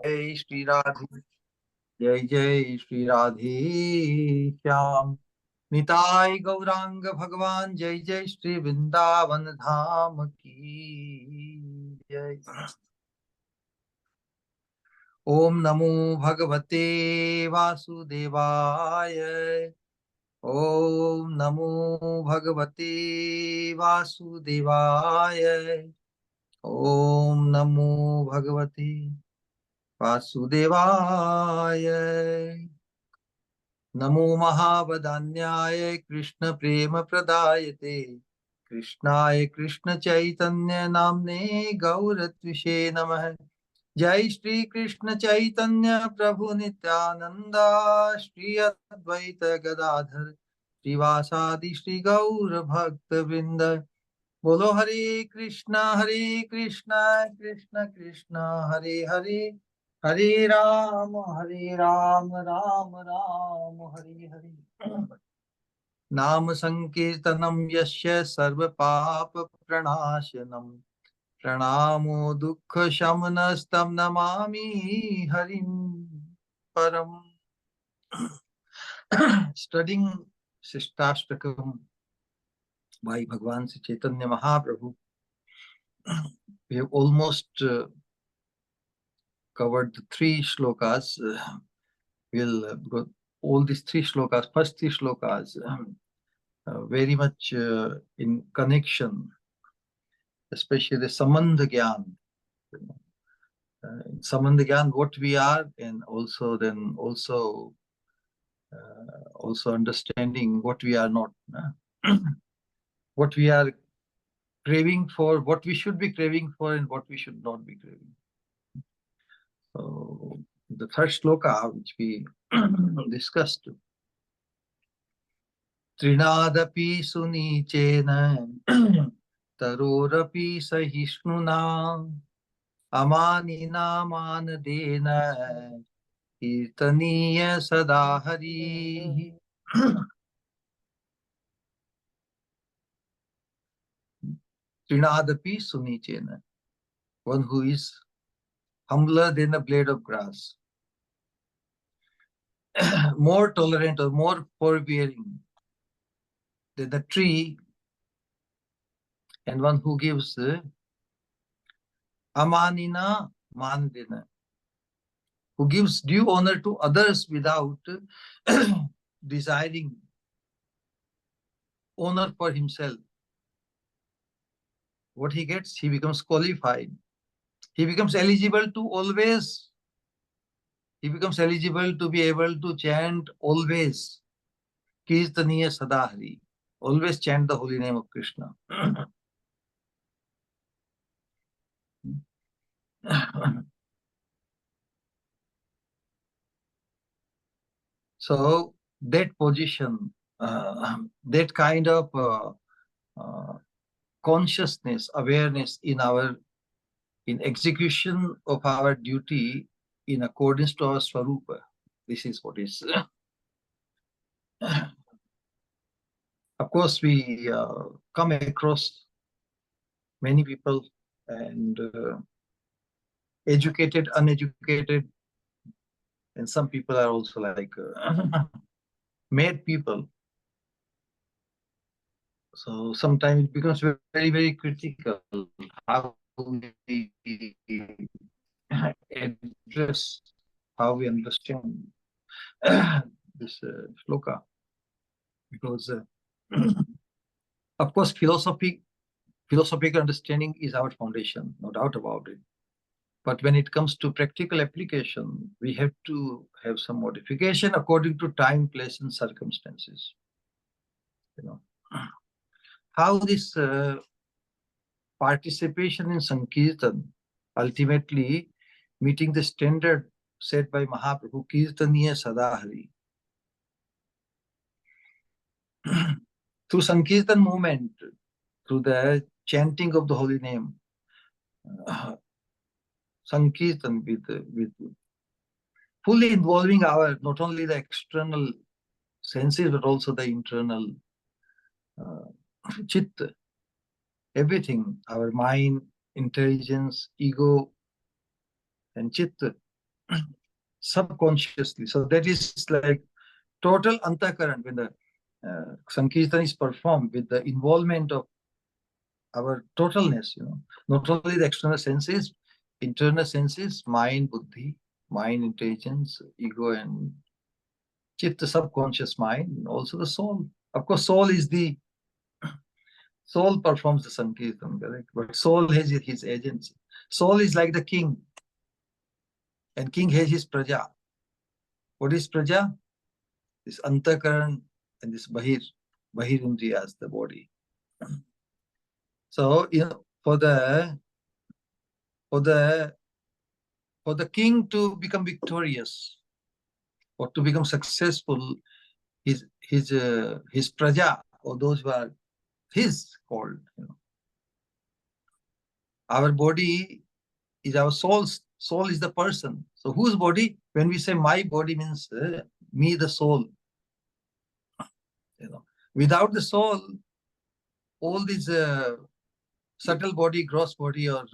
जय श्री राधे, जय जय श्री राधे श्याम। निताय गौरांग भगवान, जय जय श्री वृंदावन धाम की जय। ओम नमो भगवते वासुदेवाय। ओम नमो भगवते वासुदेवाय। ओम नमो भगवते वासुदेवाय। नमो महावदान्याय कृष्ण प्रेम प्रदायते कृष्णाय कृष्ण चैतन्य नामने गौरत्विषे नमः। जय श्री कृष्ण चैतन्य प्रभु नित्यानंद, श्री अद्वैत गदाधर श्रीवासादि श्री गौर भक्त वृंद। बोलो हरे कृष्णा कृष्ण कृष्ण हरे हरे, हरे राम राम राम हरे हरे। नाम संकीर्तनम यस्य सर्व पाप प्रणाशनम, प्रणामो दुःख शमनस्तं नमामि हरिं परम। स्टडिंग शिष्टाष्टकम by Bhagwan Sri Chaitanya Mahaprabhu. We have almost covered the three shlokas. We'll go all these three shlokas, first three shlokas, very much in connection, especially the Sambandha Gyan. Sambandha Gyan, what we are, and also then also understanding what we are not, what we are craving for, what we should be craving for, and what we should not be craving. So the third sloka which we discussed, Trinadapi sunichena tarorapi sahishnuna amanina manadena kirtaniya sadahari. Trinadapi sunichena, one who is humbler than a blade of grass, more tolerant or more forbearing than the tree, and one who gives amanina manadena, who gives due honor to others without desiring honor for himself. What he gets, he becomes qualified. He becomes eligible to always, he becomes eligible to be able to chant always, Kirtaniya Sadahari, always chant the holy name of Krishna. So that position, that kind of consciousness, awareness in execution of our duty in accordance to our Swarupa, this is what is. Of course, we come across many people, and educated, uneducated, and some people are also like mad people. So sometimes it becomes very, very critical how we address, how we understand this sloka. Because, of course, philosophical understanding is our foundation, no doubt about it. But when it comes to practical application, we have to have some modification according to time, place, and circumstances. You know, how this participation in Sankirtan ultimately meeting the standard set by Mahaprabhu, Kirtaniya Sadahari. Through Sankirtan movement, through the chanting of the holy name, Sankirtan with fully involving our, not only the external senses, but also the internal chitta, everything, our mind, intelligence, ego, and chitta, subconsciously. So that is like total antakaran when the Sankirtan is performed with the involvement of our totalness, not only the external senses, internal senses, mind, buddhi, mind, intelligence, ego, and chitta, subconscious mind, and also the soul. Of course, soul performs the Sankirtan, correct? But soul has his agency. Soul is like the king, and king has his praja. What is praja? This antakaran and this bahirindriyas, the body. So, for the king to become victorious or to become successful, his praja, or those who are his called, our body is our soul is the person. So whose body? When we say my body, means me, the soul. Without the soul, all these subtle body, gross body, or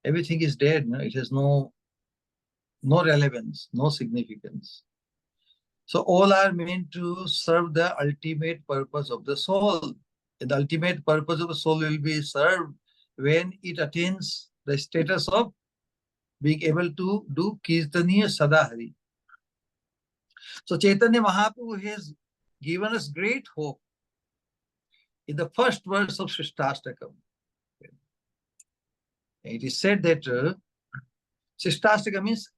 everything is dead. It has no relevance, no significance. So all are meant to serve the ultimate purpose of the soul. And the ultimate purpose of the soul will be served when it attains the status of being able to do Kirtaniya Sadahari. So Chaitanya Mahaprabhu has given us great hope in the first verse of Sikshastakam. It is said that Sikshastakam means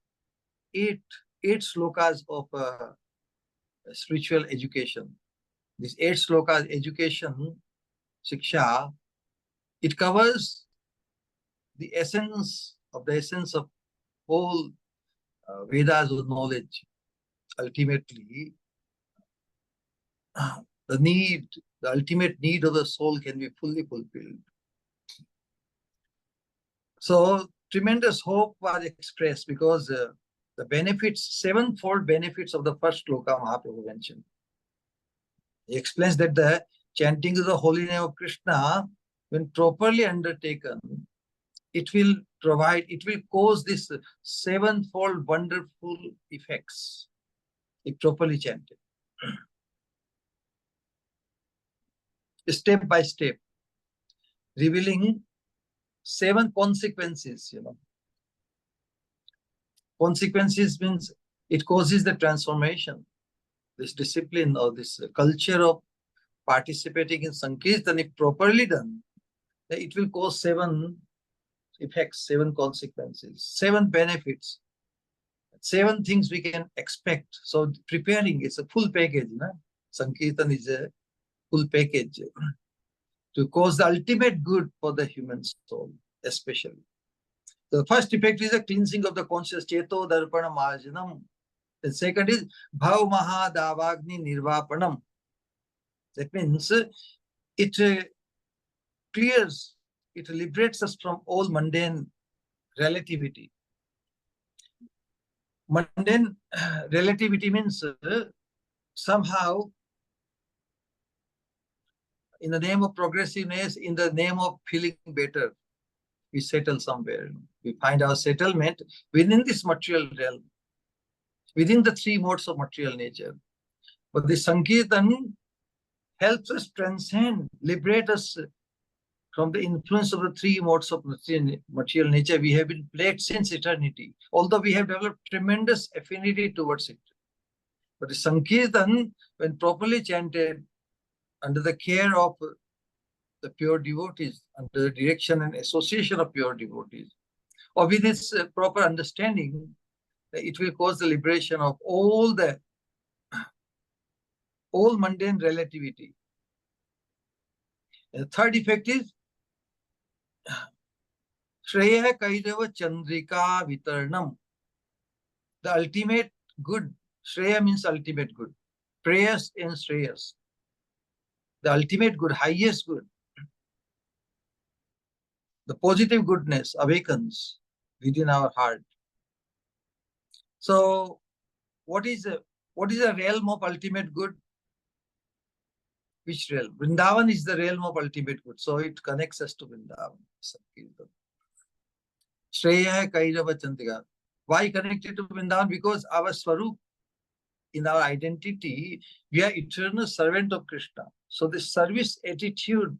eight slokas of spiritual education. These 8 slokas, education, Siksha, it covers the essence of all Vedas of knowledge. Ultimately, the ultimate need of the soul can be fully fulfilled. So tremendous hope was expressed because the benefits, 7-fold benefits of the first sloka Mahaprabhu mentioned. He explains that the chanting of the holy name of Krishna, when properly undertaken, it will cause this 7-fold wonderful effects if properly chanted. Step by step, revealing 7 consequences, Consequences means it causes the transformation. This discipline or this culture of participating in Sankirtan, if properly done, it will cause 7 effects, 7 consequences, 7 benefits, 7 things we can expect. So preparing is a full package. Sankirtan is a full package to cause the ultimate good for the human soul, especially. The first effect is a cleansing of the conscious, cheto darpana marjanam. The second is bhav mahadavagni nirvapanam. That means it clears, it liberates us from all mundane relativity. Mundane relativity means somehow, in the name of progressiveness, in the name of feeling better, we settle somewhere. We find our settlement within this material realm, within the 3 modes of material nature. But the Sankirtan helps us transcend, liberate us from the influence of the 3 modes of material nature. We have been plagued since eternity, although we have developed tremendous affinity towards it. But the Sankirtan, when properly chanted under the care of the pure devotees, under the direction and association of pure devotees, or with its proper understanding, it will cause the liberation of all mundane relativity. And the third effect is Shreya Kaidava Chandrika Vitarnam. The ultimate good. Shreya means ultimate good. Prayas and Shreyas. The ultimate good, highest good. The positive goodness awakens within our heart. So, what is the realm of ultimate good? Which realm? Vrindavan is the realm of ultimate good. So it connects us to Vrindavan. Shreya Kairava Chandrika. Why connected to Vrindavan? Because our Swarup, in our identity, we are eternal servant of Krishna. So the service attitude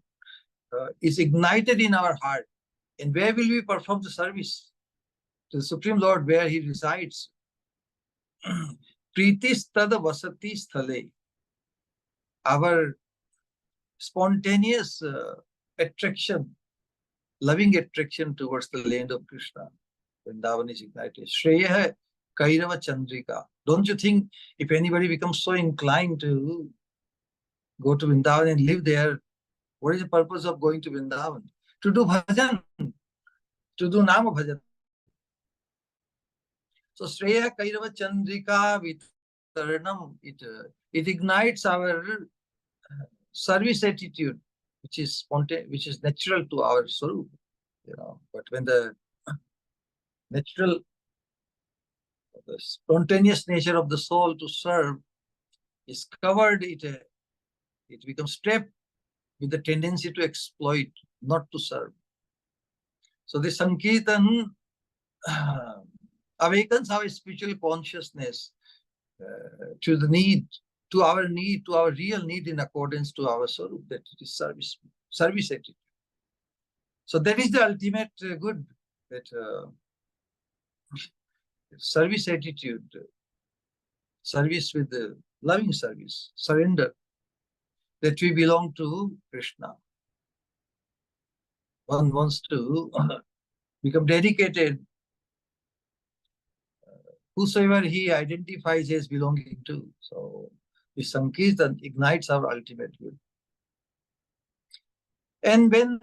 is ignited in our heart. And where will we perform the service? To the Supreme Lord, where he resides. Pritis tada vasati sthale. Our spontaneous attraction, loving attraction towards the land of Krishna. Vrindavan is ignited. Shreya Kairava Chandrika. Don't you think if anybody becomes so inclined to go to Vrindavan and live there, what is the purpose of going to Vrindavan? To do bhajan, to do nama bhajan. So Shreya Kairava Chandrika Vitaranam, it ignites our service attitude, which is spontaneous, which is natural to our Swarup. But when the natural, the spontaneous nature of the soul to serve is covered, it becomes trapped with the tendency to exploit, not to serve. So the Sankirtan awakens our spiritual consciousness to the need, to our real need in accordance to our Swarup, that it is service attitude. So that is the ultimate good, that service attitude, service with the loving service, surrender, that we belong to Krishna. One wants to become dedicated, whosoever he identifies as belonging to. So the Sankirtan ignites our ultimate good. And then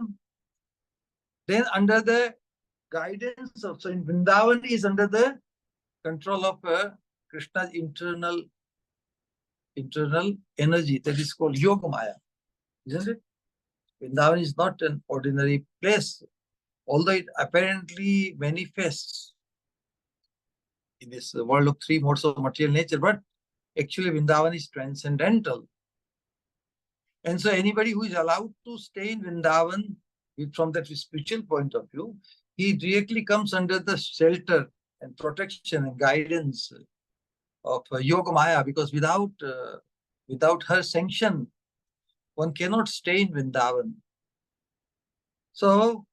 under the guidance of, so in Vrindavan is under the control of Krishna's internal energy, that is called Yoga Maya, isn't it? Vrindavan is not an ordinary place, although it apparently manifests in this world of three modes of material nature, but actually Vrindavan is transcendental. And so anybody who is allowed to stay in Vrindavan from that spiritual point of view, he directly comes under the shelter and protection and guidance of Yoga Maya, because without her sanction, one cannot stay in Vrindavan. So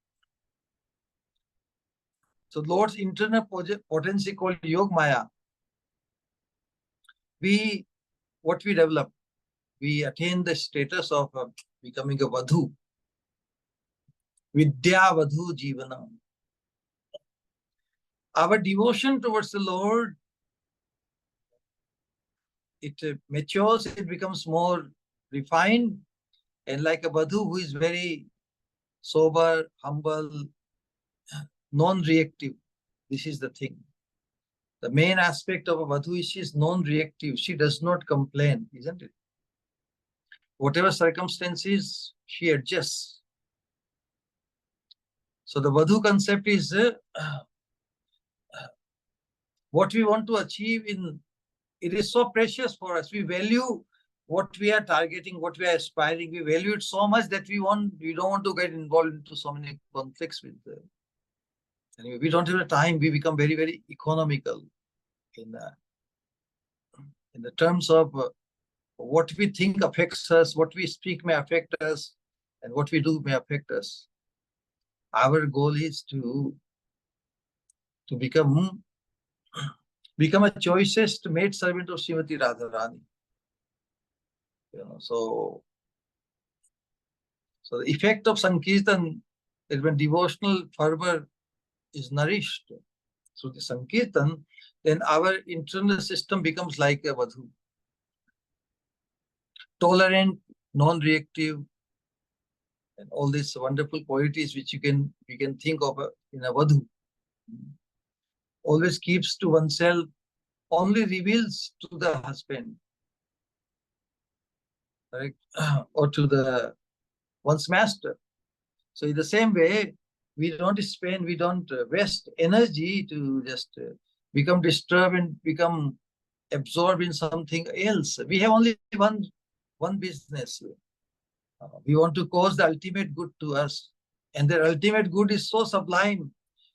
Lord's internal potency called Yoga Maya, what we develop, we attain the status of becoming a Vadhu. Vidya Vadhu Jivanam. Our devotion towards the Lord, it matures, it becomes more refined, and like a Vadhu who is very sober, humble, non-reactive. This is the thing. The main aspect of a Vadhu is she is non-reactive. She does not complain, isn't it? Whatever circumstances, she adjusts. So the Vadhu concept is what we want to achieve it is so precious for us. We value what we are targeting, what we are aspiring. We value it so much that we don't want to get involved into so many conflicts with anyway, we don't have the time. We become very, very economical in the terms of what we think affects us, what we speak may affect us, and what we do may affect us. Our goal is to become a choicest maid servant of Srimati Radharani. So the effect of Sankirtan is when devotional fervor is nourished through the Sankirtan, then our internal system becomes like a Vadhu. Tolerant, non-reactive, and all these wonderful qualities which we can think of in a Vadhu. Always keeps to oneself, only reveals to the husband, right? Or to one's master. So in the same way, we don't waste energy to just become disturbed and become absorbed in something else. We have only one business. We want to cause the ultimate good to us. And the ultimate good is so sublime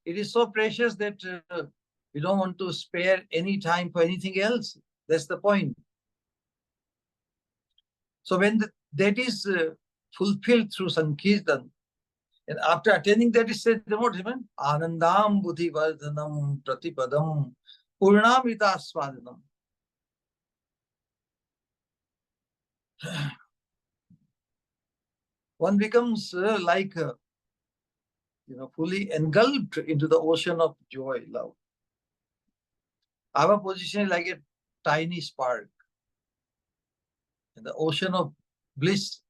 It is so precious that we don't want to spare any time for anything else. That's the point. So when that is fulfilled through Sankirtan, and after attaining that, it says, what happened? Anandam buddhi vardhanam pratipadam purnamrita swadanam. One becomes fully engulfed into the ocean of joy, love. Our position is like a tiny spark in the ocean of bliss.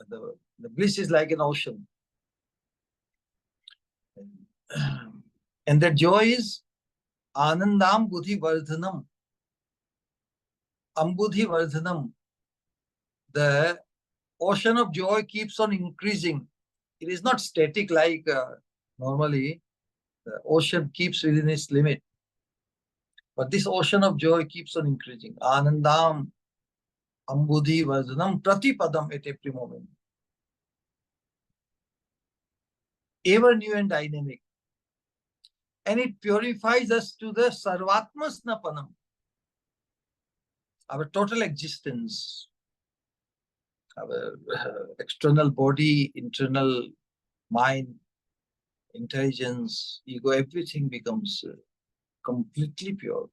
The bliss is like an ocean. And the joy is Anandam Buddhi Vardhanam. Ambudhi Vardhanam. The ocean of joy keeps on increasing. It is not static like normally the ocean keeps within its limit. But this ocean of joy keeps on increasing. Anandam Ambudhi Vardhanam Pratipadam at every moment. Ever new and dynamic. And it purifies us to the Sarvatma Snapanam. Our total existence, our external body, internal mind, intelligence, ego, everything becomes completely pure.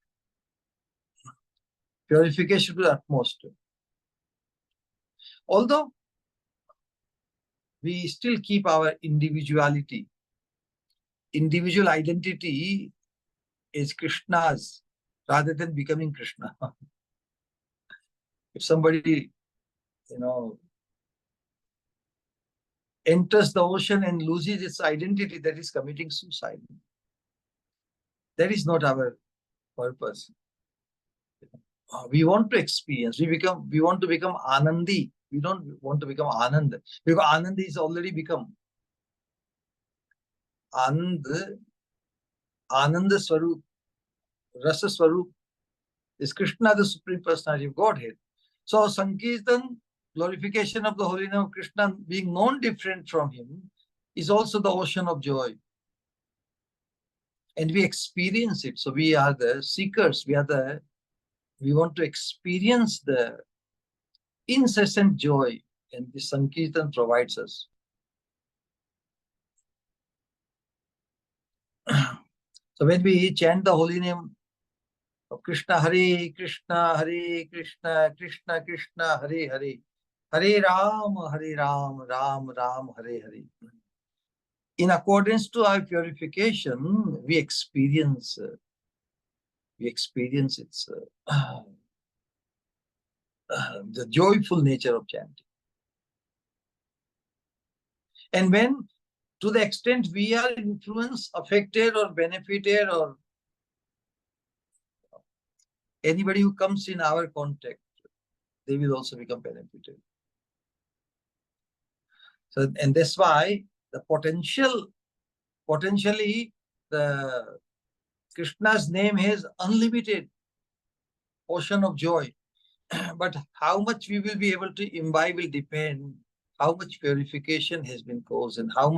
Purification to the utmost. Although we still keep our individuality. Individual identity is Krishna's rather than becoming Krishna. If somebody, enters the ocean and loses its identity, that is committing suicide. That is not our purpose. We want to experience. We want to become Anandi. We don't want to become Anand. Because Anand is already become. Ananda Swarup, Rasa Swarup is Krishna, the Supreme Personality of Godhead. So Sankirtan, glorification of the holy name of Krishna, being known different from him, is also the ocean of joy. And we experience it. So we are the seekers. We want to experience the incessant joy, and the Sankirtan provides us. So when we chant the holy name of Krishna, Hare Krishna, Hare Krishna, Krishna Krishna, Hare Hare, Hare Ram, Ram Ram, Hare Hare. In accordance to our purification, we experience its the joyful nature of chanting. And when, to the extent we are influenced, affected, or benefited, or anybody who comes in our contact, they will also become benefited. So, and that's why the potentially, the Krishna's name has unlimited ocean of joy. But how much we will be able to imbibe will depend how much purification has been caused and how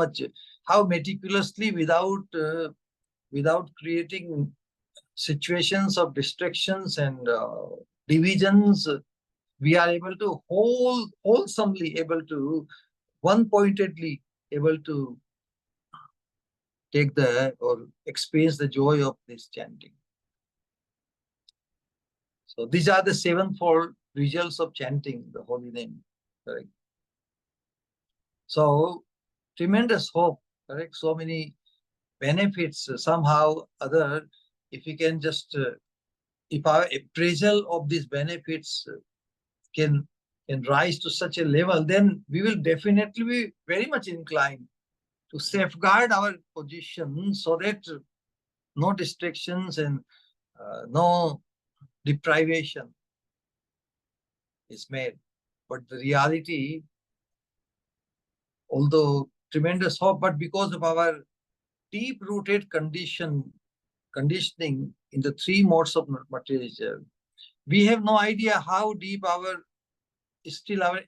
meticulously, without creating situations of distractions and divisions, we are able to wholesomely able to one-pointedly able to take or experience the joy of this chanting. So these are the sevenfold results of chanting the holy name. Correct. So tremendous hope. Correct. So many benefits. Somehow other, if we can just if our appraisal of these benefits can rise to such a level, then we will definitely be very much inclined to safeguard our position so that no distractions and no deprivation is made. But the reality, although tremendous hope, but because of our deep-rooted conditioning in the three modes of materialism, we have no idea how deep our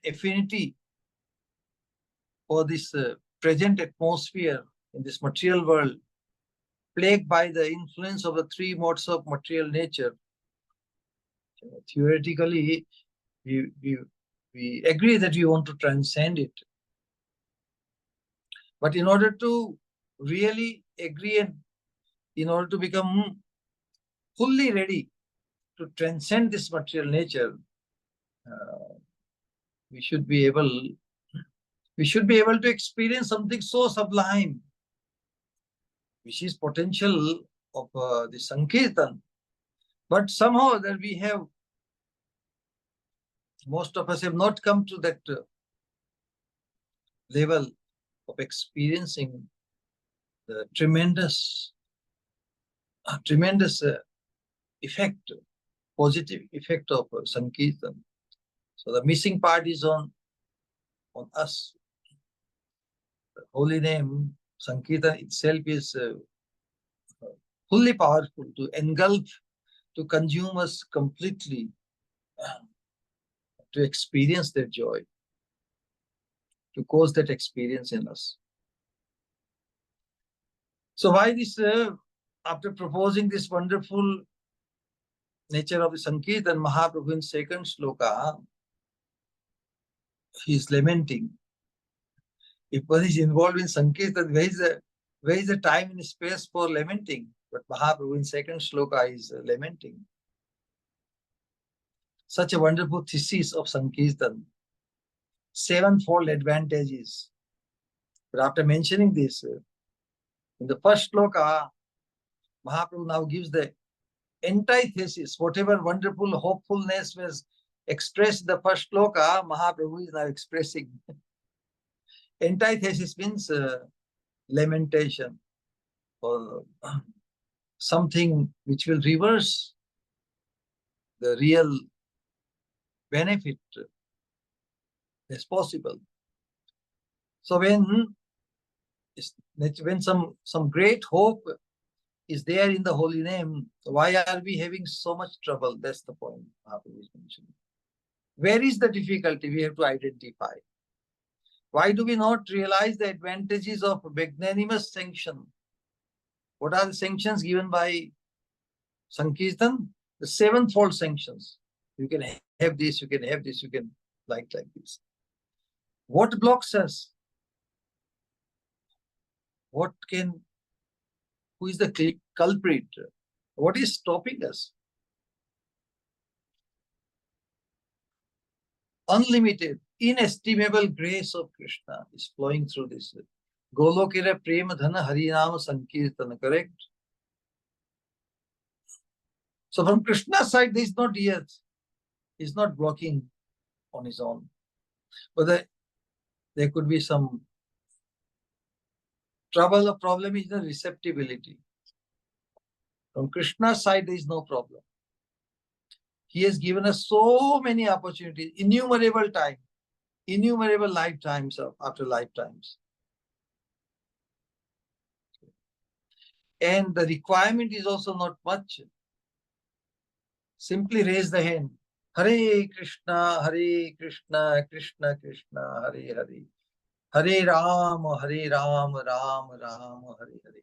affinity for this present atmosphere in this material world plagued by the influence of the three modes of material nature. Theoretically, we agree that we want to transcend it. But in order to really agree and in order to become fully ready to transcend this material nature, we should be able to experience something so sublime, which is potential of the Sankirtan. But somehow that most of us have not come to that level of experiencing the tremendous effect, positive effect of Sankirtan. So the missing part is on us. The holy name, Sankirtan itself is fully powerful to engulf, to consume us completely, to experience that joy, to cause that experience in us. So why this, after proposing this wonderful nature of the Sankirtan, Mahaprabhu in second sloka, he is lamenting. If one is involved in Sankirtan, where is the time and space for lamenting? But Mahaprabhu in second sloka is lamenting. Such a wonderful thesis of Sankirtan, sevenfold advantages. But after mentioning this, in the first sloka, Mahaprabhu now gives the antithesis. Whatever wonderful hopefulness was expressed in the first sloka, Mahaprabhu is now expressing. Antithesis means lamentation, or something which will reverse the real benefit as possible. So when some great hope is there in the holy name, why are we having so much trouble? That's the point Mahaprabhu is mentioning. Where is the difficulty? We have to identify. Why do we not realize the advantages of magnanimous sanction? What are the sanctions given by Sankirtan? The sevenfold sanctions. You can have this, you can have this, you can like this. What blocks us? Who is the culprit? What is stopping us? Unlimited, inestimable grace of Krishna is flowing through this. Golokira Prema Dhana Harinama Sankirtana, correct? So from Krishna's side, there is not yet. He's not blocking on his own. But there could be some trouble or problem is the receptibility. From Krishna's side, there is no problem. He has given us so many opportunities, innumerable lifetimes after lifetimes. And the requirement is also not much. Simply raise the hand. Hare Krishna, Krishna Krishna, Hare Hare. Hare Ram, Ram Ram, Hare Hare.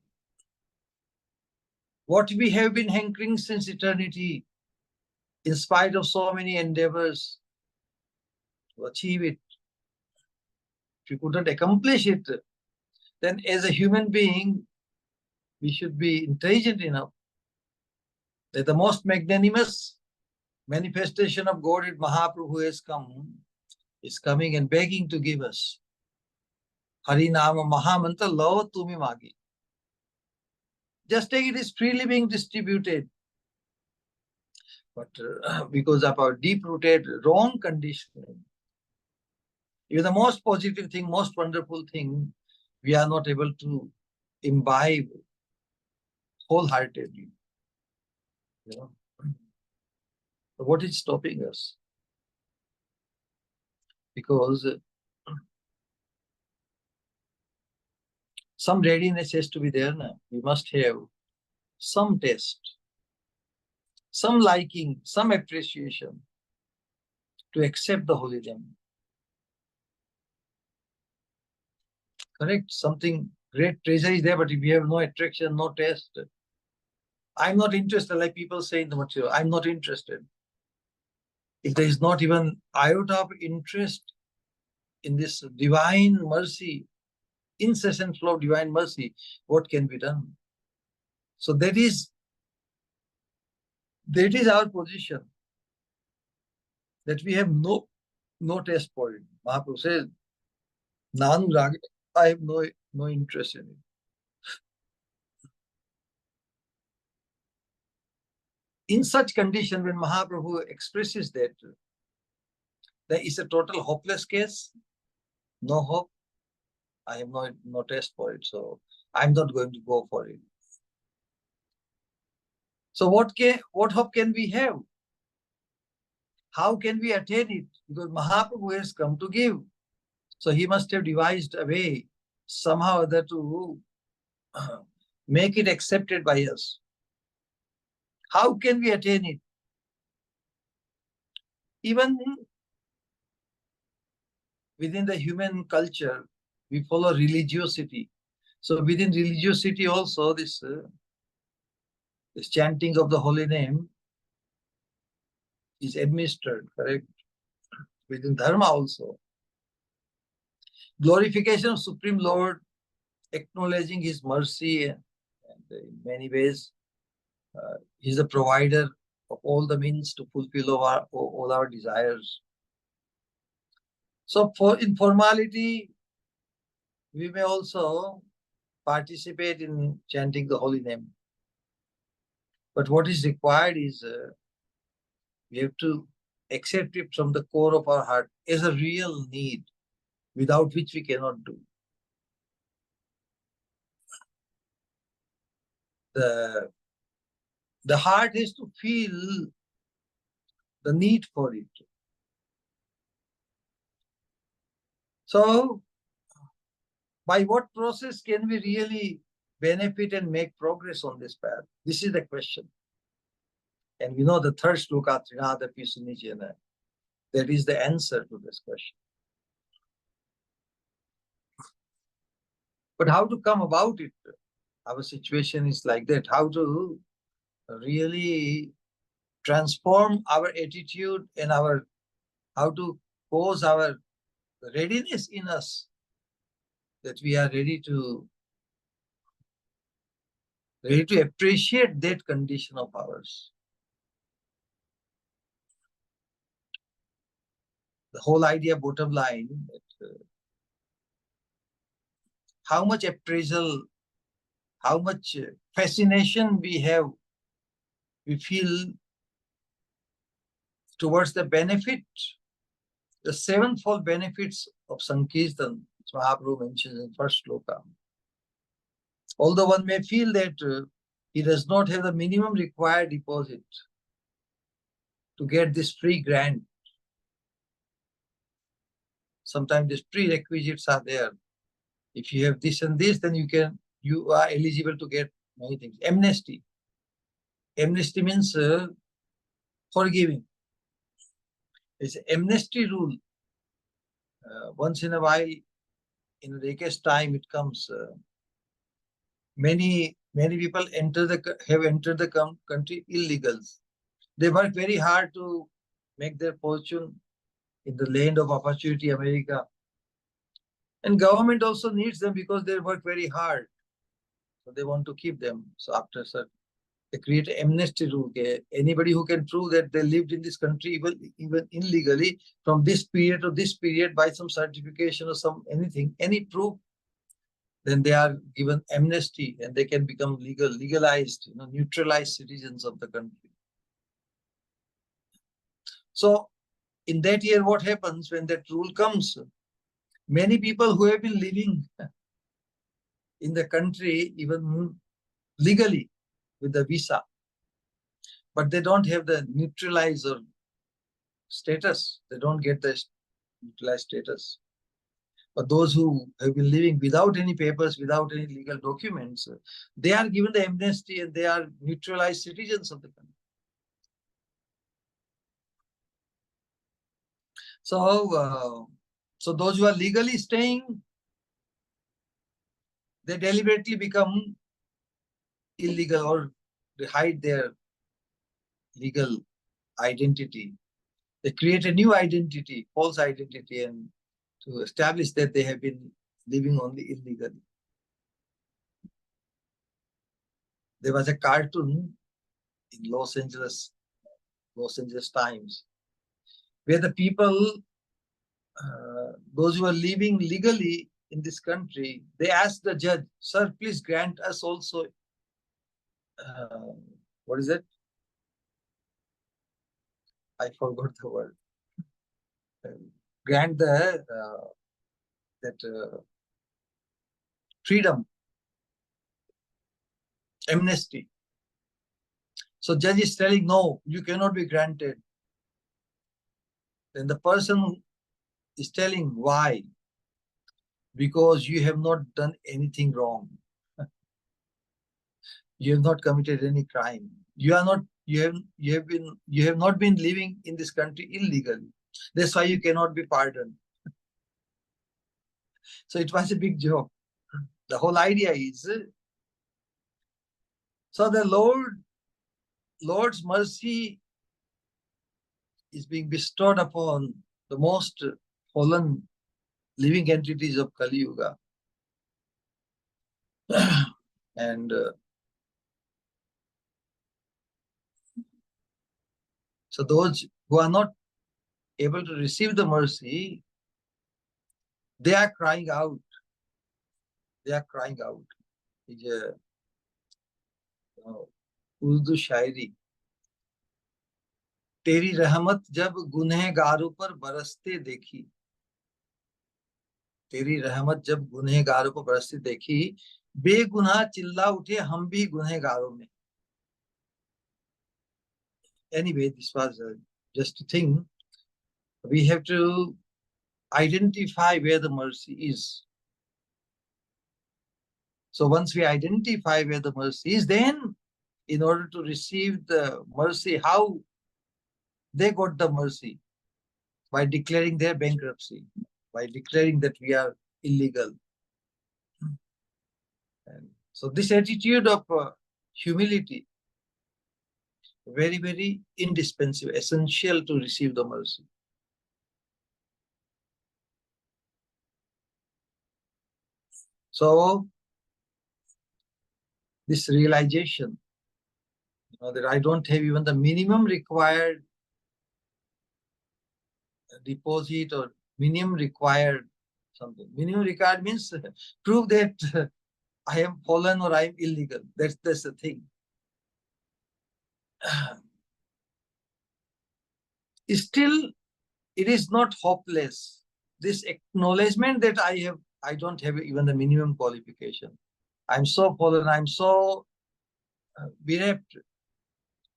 What we have been hankering since eternity, in spite of so many endeavors to achieve it, if you couldn't accomplish it, then as a human being, we should be intelligent enough that the most magnanimous manifestation of Godhead Mahaprabhu is coming and begging to give us. Harinama Mahamantra Lava Tumi Magi. Just take it is freely being distributed. But because of our deep-rooted wrong conditioning, even the most positive thing, most wonderful thing, we are not able to imbibe wholeheartedly. You know? What is stopping us? Because some readiness has to be there now. We must have some taste, some liking, some appreciation to accept the holy name. Correct? Something great treasure is there, but if we have no attraction, no taste, I'm not interested, like people say in the material, I'm not interested. If there is not even iota of interest in this divine mercy, incessant flow of divine mercy, what can be done? So that is our position, that we have no taste for it. Mahaprabhu says, Nanu Rag, I have no interest in it. In such condition, when Mahaprabhu expresses that there is a total hopeless case, no hope, I have no taste for it, so I'm not going to go for it. So what hope can we have? How can we attain it? Because Mahaprabhu has come to give. So he must have devised a way somehow or other to make it accepted by us. How can we attain it? Even within the human culture, we follow religiosity. So within religiosity also, this chanting of the holy name is administered, correct? Within Dharma also. Glorification of Supreme Lord, acknowledging His mercy, and in many ways, He's the provider of all the means to fulfill all our desires. So for informality, we may also participate in chanting the holy name. But what is required is we have to accept it from the core of our heart as a real need, without which we cannot do. The heart has to feel the need for it. So, by what process can we really benefit and make progress on this path? This is the question. And we know the third sloka, Trinada Pisunijana, that is the answer to this question. But how to come about it? Our situation is like that. How to really transform our attitude and how to cause our readiness in us, that we are ready to appreciate that condition of ours. The whole idea, bottom line, that how much appraisal, how much fascination we feel towards the benefit, the sevenfold benefits of Sankirtan, which Mahaprabhu mentions in first sloka. Although one may feel that he does not have the minimum required deposit to get this free grant. Sometimes these prerequisites are there. If you have this and this, then you are eligible to get many things. Amnesty. Amnesty means forgiving. It's an amnesty rule. Once in a while, in a decade's time, it comes. Many people have entered the country illegals. They work very hard to make their fortune in the land of opportunity, America. And government also needs them because they work very hard. So they want to keep them. So after they create an amnesty rule. Okay? Anybody who can prove that they lived in this country even illegally from this period to this period by some certification or any proof, then they are given amnesty and they can become legalized, neutralized citizens of the country. So in that year, what happens when that rule comes? Many people who have been living in the country even legally with the visa, but they don't have the neutralizer status. They don't get the neutralized status. But those who have been living without any papers, without any legal documents, they are given the amnesty and they are neutralized citizens of the country. So, so those who are legally staying, they deliberately become illegal or they hide their legal identity. They create a new identity, false identity, and to establish that they have been living only illegally. There was a cartoon in Los Angeles Times, where the people, those who are living legally in this country, they asked the judge, "Sir, please grant us also, what is it? I forgot the word. Grant the freedom, amnesty." So judge is telling, "No, you cannot be granted." Then the person is telling, "Why? Because you have not done anything wrong. You have not committed any crime. You have not been living in this country illegally. That's why you cannot be pardoned." So it was a big joke. The whole idea is, so the Lord's mercy is being bestowed upon the most fallen living entities of Kali Yuga. And so those who are not able to receive the mercy, they are crying out. They are crying out. It's a Urdu शायरी, तेरी रहमत जब गुनहगारों पर बरसते देखी, तेरी रहमत जब गुनहगारों पर बरसते देखी, बेगुनाह चिल्ला उठे हम भी गुनहगारों में. Anyway, this was just a thing. We have to identify where the mercy is. So once we identify where the mercy is, then in order to receive the mercy, how they got the mercy? By declaring their bankruptcy, by declaring that we are illegal. And so this attitude of humility, very, very indispensable, essential to receive the mercy. So this realization, that I don't have even the minimum required deposit or minimum required something. Minimum required means prove that I am fallen or I am illegal. That's the thing. Still, it is not hopeless. This acknowledgement that I don't have even the minimum qualification. I'm so fallen, I'm so bereft,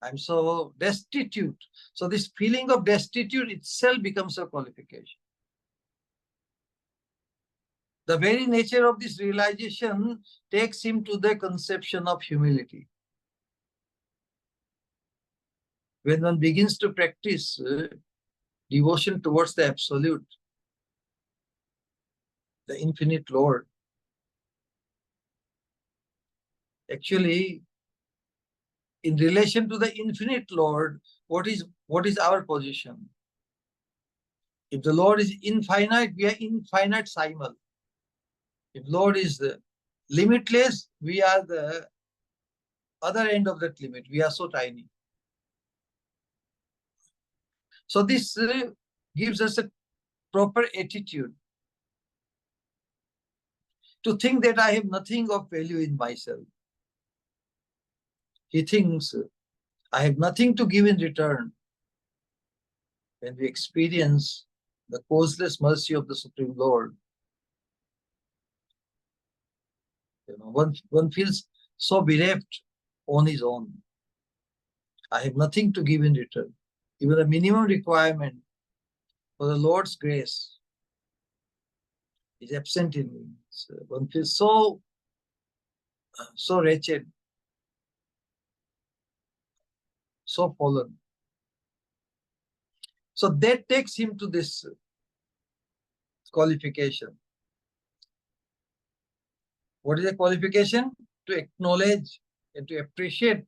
I'm so destitute. So this feeling of destitute itself becomes a qualification. The very nature of this realization takes him to the conception of humility. When one begins to practice devotion towards the Absolute, the Infinite Lord, actually, in relation to the Infinite Lord, what is our position? If the Lord is infinite, we are infinitesimal. If Lord is limitless, we are the other end of that limit. We are so tiny. So this gives us a proper attitude to think that I have nothing of value in myself. He thinks I have nothing to give in return. When we experience the causeless mercy of the Supreme Lord, one feels so bereft on his own. I have nothing to give in return. Even the minimum requirement for the Lord's grace is absent in me. So one feels so wretched, so fallen. So that takes him to this qualification. What is a qualification? To acknowledge and to appreciate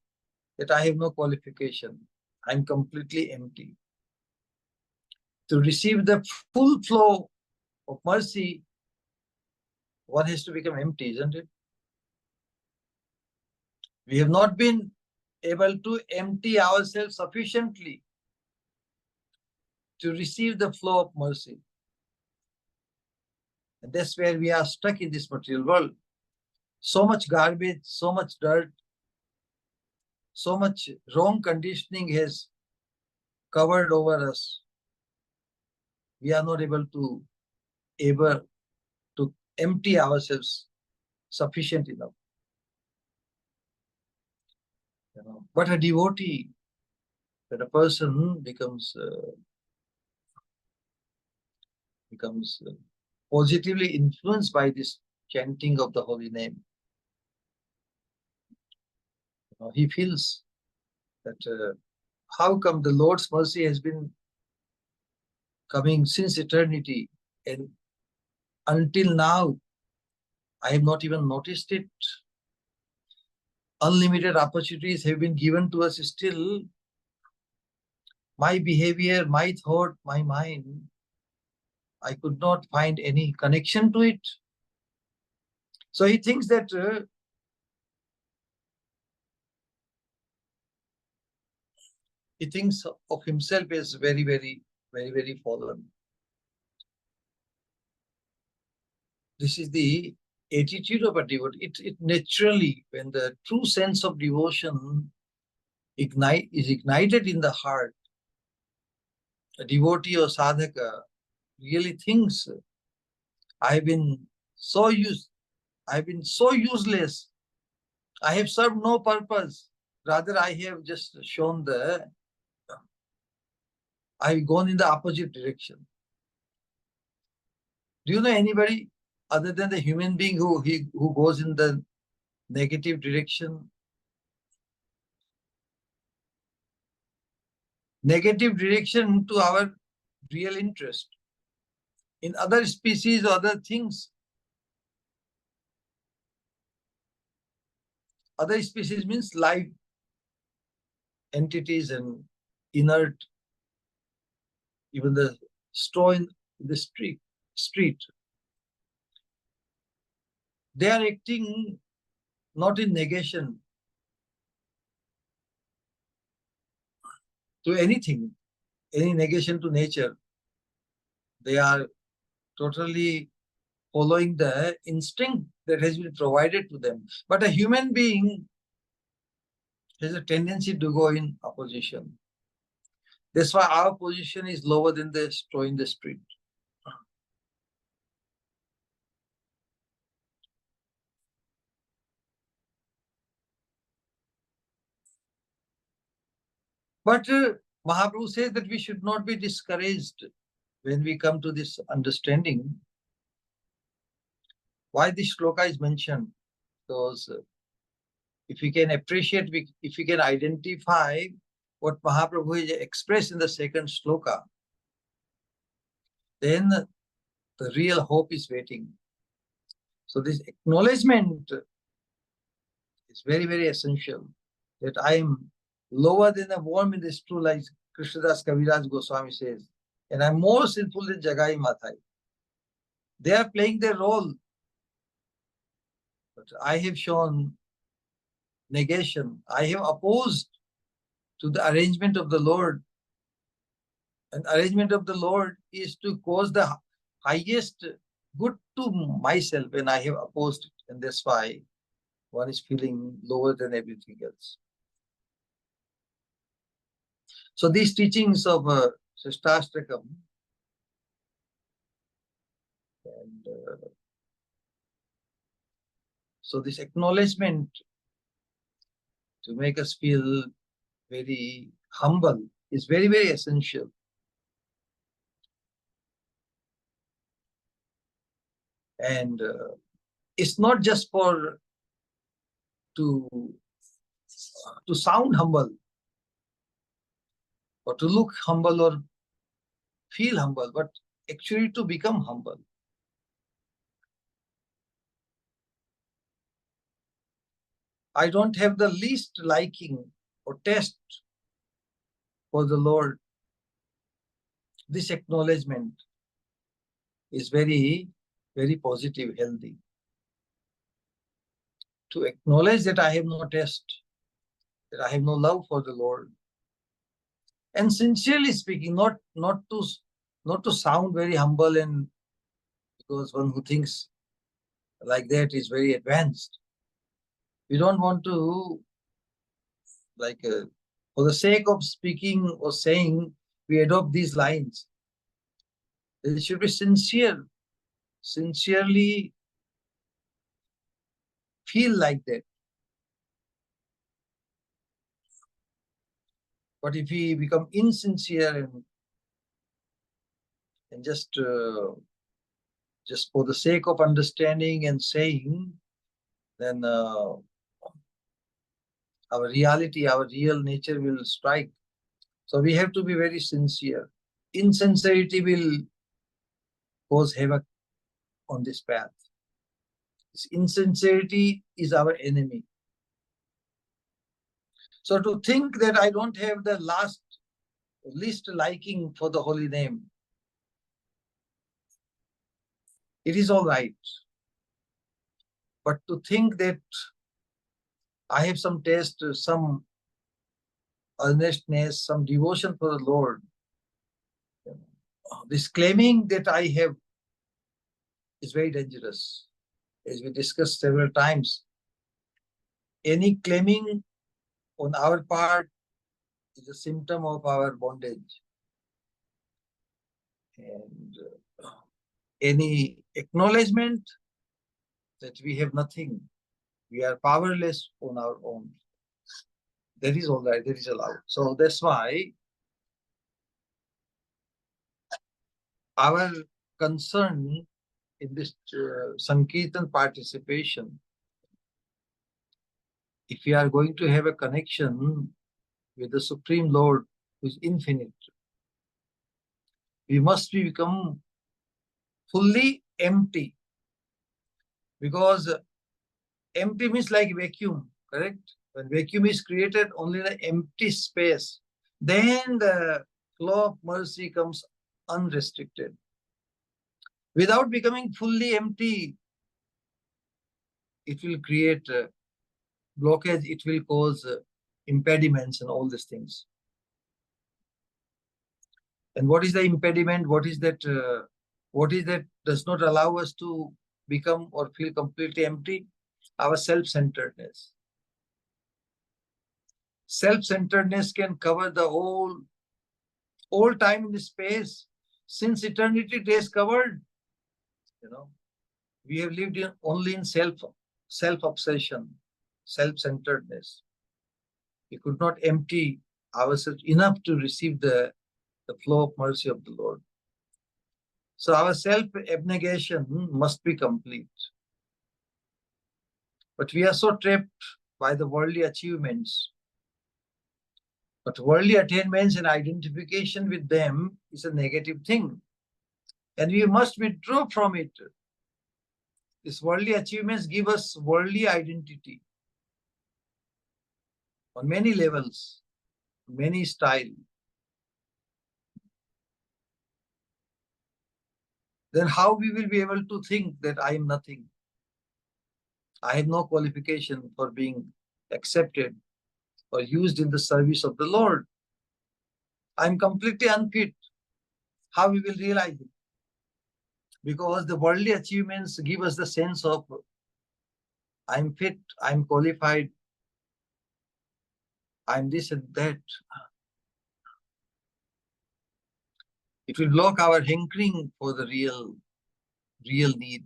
that I have no qualification. I'm completely empty. To receive the full flow of mercy, one has to become empty, isn't it? We have not been able to empty ourselves sufficiently to receive the flow of mercy. And that's where we are stuck in this material world. So much garbage, so much dirt, so much wrong conditioning has covered over us. We are not able to empty ourselves sufficient enough. But a devotee, that a person becomes positively influenced by this chanting of the holy name. He feels that how come the Lord's mercy has been coming since eternity, and until now I have not even noticed it. Unlimited opportunities have been given to us, still my behavior, my thought, my mind, I could not find any connection to it. So he thinks that he thinks of himself as very, very, very, very fallen. This is the attitude of a devotee. It naturally, when the true sense of devotion is ignited in the heart, a devotee or sadhaka really thinks, I've been so useless, I have served no purpose. Rather, I have just I've gone in the opposite direction. Do you know anybody other than the human being who goes in the negative direction? Negative direction to our real interest. In other species or other things, other species means live entities and inert, even the straw in the street. They are acting not in negation to anything, any negation to nature. They are totally following the instinct that has been provided to them. But a human being has a tendency to go in opposition. That's why our position is lower than the straw in the street. But Mahaprabhu says that we should not be discouraged when we come to this understanding. Why this sloka is mentioned? Because if we can appreciate, if we can identify what Mahaprabhu has expressed in the second sloka, then the real hope is waiting. So this acknowledgement is very, very essential, that I am lower than a worm in this true life, Krishnadas Kaviraj Goswami says, and I'm more sinful than Jagai Mathai. They are playing their role, but I have shown negation. I have opposed to the arrangement of the Lord. And arrangement of the Lord is to cause the highest good to myself, and I have opposed it. And that's why one is feeling lower than everything else. So these teachings of Sikshastakam and so this acknowledgement to make us feel very humble is very, very essential. And it's not just for to sound humble or to look humble or feel humble, but actually to become humble. I don't have the least liking or taste for the Lord, this acknowledgement is very, very positive, healthy. To acknowledge that I have no taste, that I have no love for the Lord. And sincerely speaking, not to sound very humble, and because one who thinks like that is very advanced. We don't want to, like, for the sake of speaking or saying, we adopt these lines. It should be sincere, sincerely feel like that. But if we become insincere and just for the sake of understanding and saying, then our reality, our real nature will strike. So we have to be very sincere. Insincerity will cause havoc on this path. This insincerity is our enemy. So to think that I don't have the least liking for the holy name, it is all right. But to think that I have some taste, some earnestness, some devotion for the Lord, this claiming that I have is very dangerous. As we discussed several times, any claiming on our part is a symptom of our bondage. And any acknowledgement that we have nothing, we are powerless on our own, that is all right, that is allowed. So that's why our concern in this Sankirtan participation, if we are going to have a connection with the Supreme Lord who is infinite, we must become fully empty. Because empty means like vacuum, correct? When vacuum is created, only the empty space, then the flow of mercy comes unrestricted. Without becoming fully empty, it will create blockage, it will cause impediments and all these things. And what is the impediment? What is that does not allow us to become or feel completely empty? Our self-centeredness. Self-centeredness can cover the whole time in the space. Since eternity it is covered. We have lived only in self-obsession, self-centeredness. We could not empty ourselves enough to receive the flow of mercy of the Lord. So our self-abnegation must be complete. But we are so trapped by the worldly achievements. But worldly attainments and identification with them is a negative thing. And we must withdraw from it. These worldly achievements give us worldly identity on many levels, many styles. Then how we will be able to think that I am nothing? I have no qualification for being accepted or used in the service of the Lord. I'm completely unfit. How we will realize it? Because the worldly achievements give us the sense of I'm fit, I'm qualified, I'm this and that. It will block our hankering for the real need,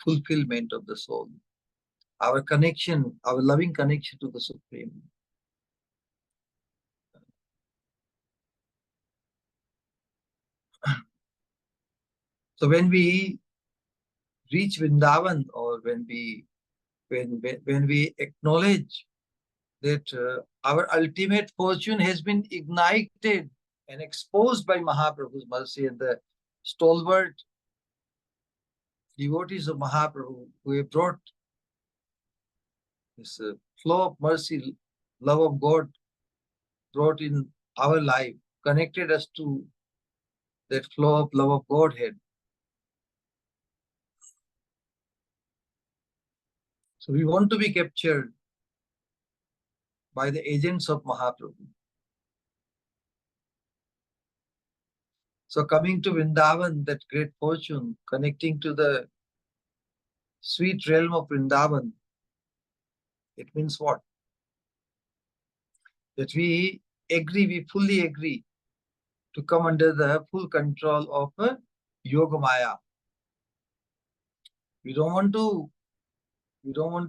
fulfillment of the soul, our connection, our loving connection to the Supreme. So when we reach Vrindavan, or when we acknowledge that our ultimate fortune has been ignited and exposed by Mahaprabhu's mercy, and the stalwart devotees of Mahaprabhu who have brought This flow of mercy, love of God brought in our life, connected us to that flow of love of Godhead. So we want to be captured by the agents of Mahaprabhu. So coming to Vrindavan, that great fortune, connecting to the sweet realm of Vrindavan, it means what? That we fully agree to come under the full control of Yoga Maya. We don't want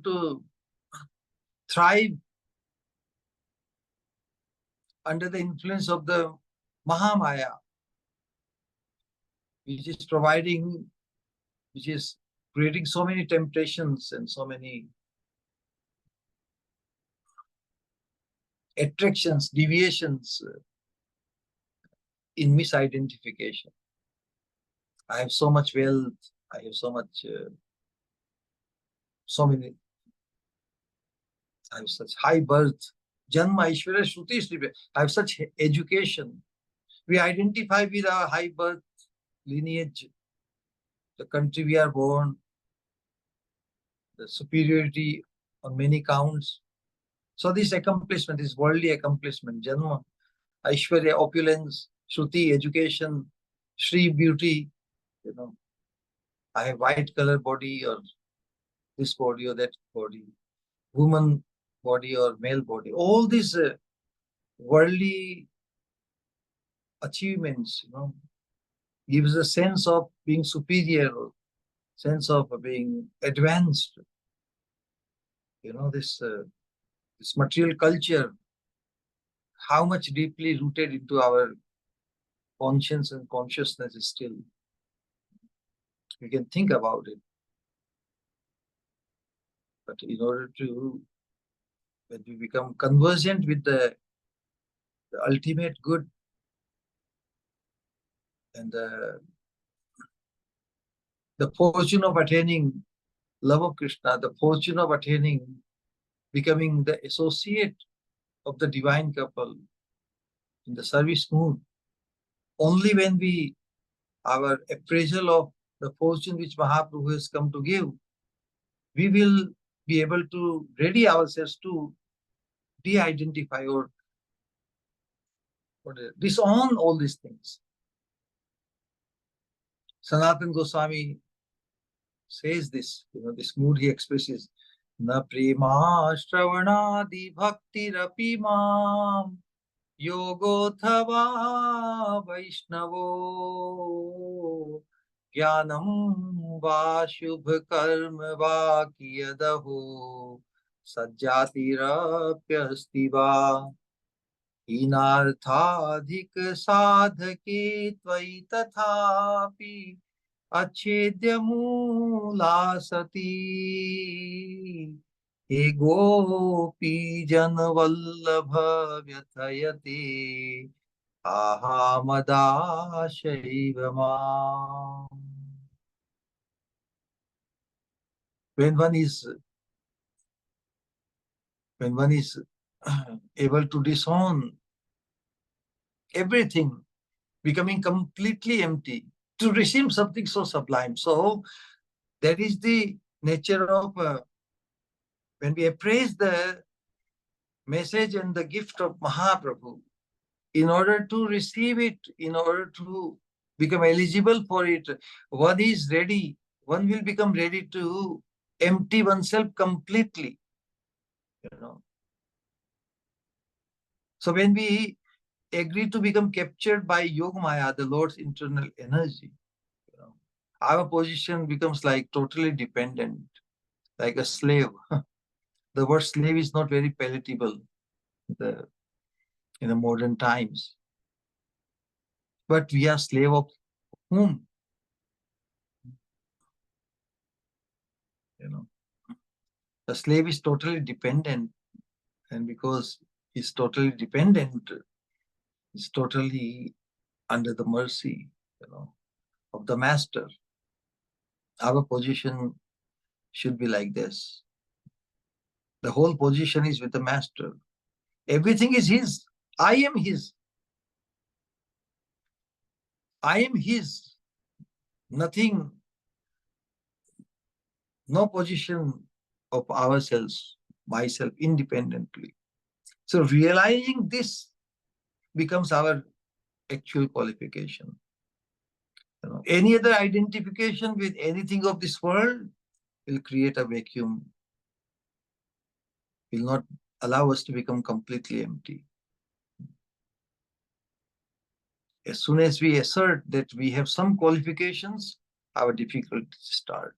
to thrive under the influence of the Mahamaya, which is creating so many temptations and so many attractions, deviations in misidentification. I have so much wealth, I have I have such high birth, Janma, Ishvara, Shruti, Shrive. I have such education. We identify with our high birth lineage, the country we are born, the superiority on many counts. So this accomplishment, this worldly accomplishment, Janma, Aishwarya, opulence, Shruti, education, Shri, beauty, I have white color body or this body or that body, woman body or male body. All these worldly achievements, gives a sense of being superior, sense of being advanced. This material culture, how much deeply rooted into our conscience and consciousness is still. We can think about it. But in order to, when we become conversant with the ultimate good and the fortune of attaining love of Krishna, the fortune of attaining, becoming the associate of the divine couple in the service mood, only when our appraisal of the fortune which Mahaprabhu has come to give, we will be able to ready ourselves to de-identify or disown all these things. Sanatana Goswami says this, this mood he expresses, Na prema shravanadi bhakti rapi mam yogothava vaishnavo jnanam va shubh karma va kiyadaho sajjatirapyasti va हीनार्थाधिक साधके त्वयि तथापि अच्छेद्य मूला सती हे गोपी जन वल्लभ व्यथयते आहा मदाशैव माम्. When one is able to disown everything, becoming completely empty, to receive something so sublime. So that is the nature of when we appraise the message and the gift of Mahaprabhu. In order to receive it, in order to become eligible for it, one is ready, one will become ready to empty oneself completely. So when we agree to become captured by Yoga Maya, the Lord's internal energy, our position becomes like totally dependent, like a slave. The word slave is not very palatable in the modern times. But we are slave of whom? The slave is totally dependent, and because he's totally dependent, he's totally under the mercy, of the master. Our position should be like this. The whole position is with the master. Everything is his. I am his. I am his. Nothing, no position of ourselves, myself, independently. So realizing this becomes our actual qualification. Any other identification with anything of this world will create a vacuum, will not allow us to become completely empty. As soon as we assert that we have some qualifications, our difficulties start.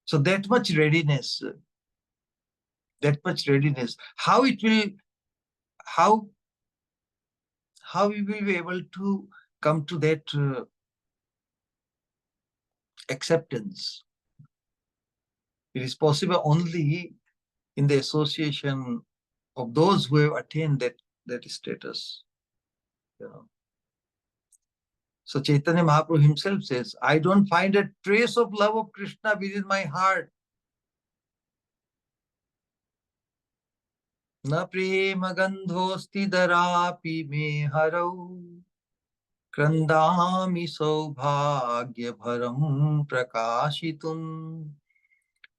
So that much readiness, how it will, how we will be able to come to that acceptance. It is possible only in the association of those who have attained that status. So Chaitanya Mahaprabhu himself says, I don't find a trace of love of Krishna within my heart. Na prema gandhosti darapi me harau krandami saubhagya bharam prakashitum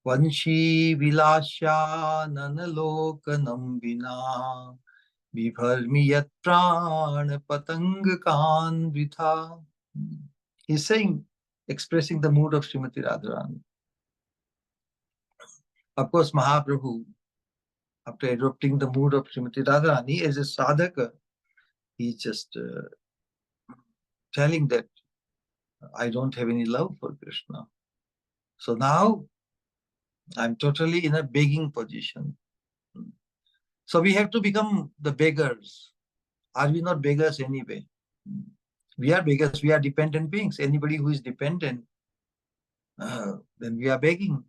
vanshi vilasya nanalokanam vina vibharmi yat prana patanga kan vitha. He's saying, expressing the mood of Srimati Radharani. Of course, Mahaprabhu, after adopting the mood of Srimati Radharani as a sadhaka, he's just telling that I don't have any love for Krishna. So now I'm totally in a begging position. So we have to become the beggars. Are we not beggars anyway? We are beggars. We are dependent beings. Anybody who is dependent, then we are begging.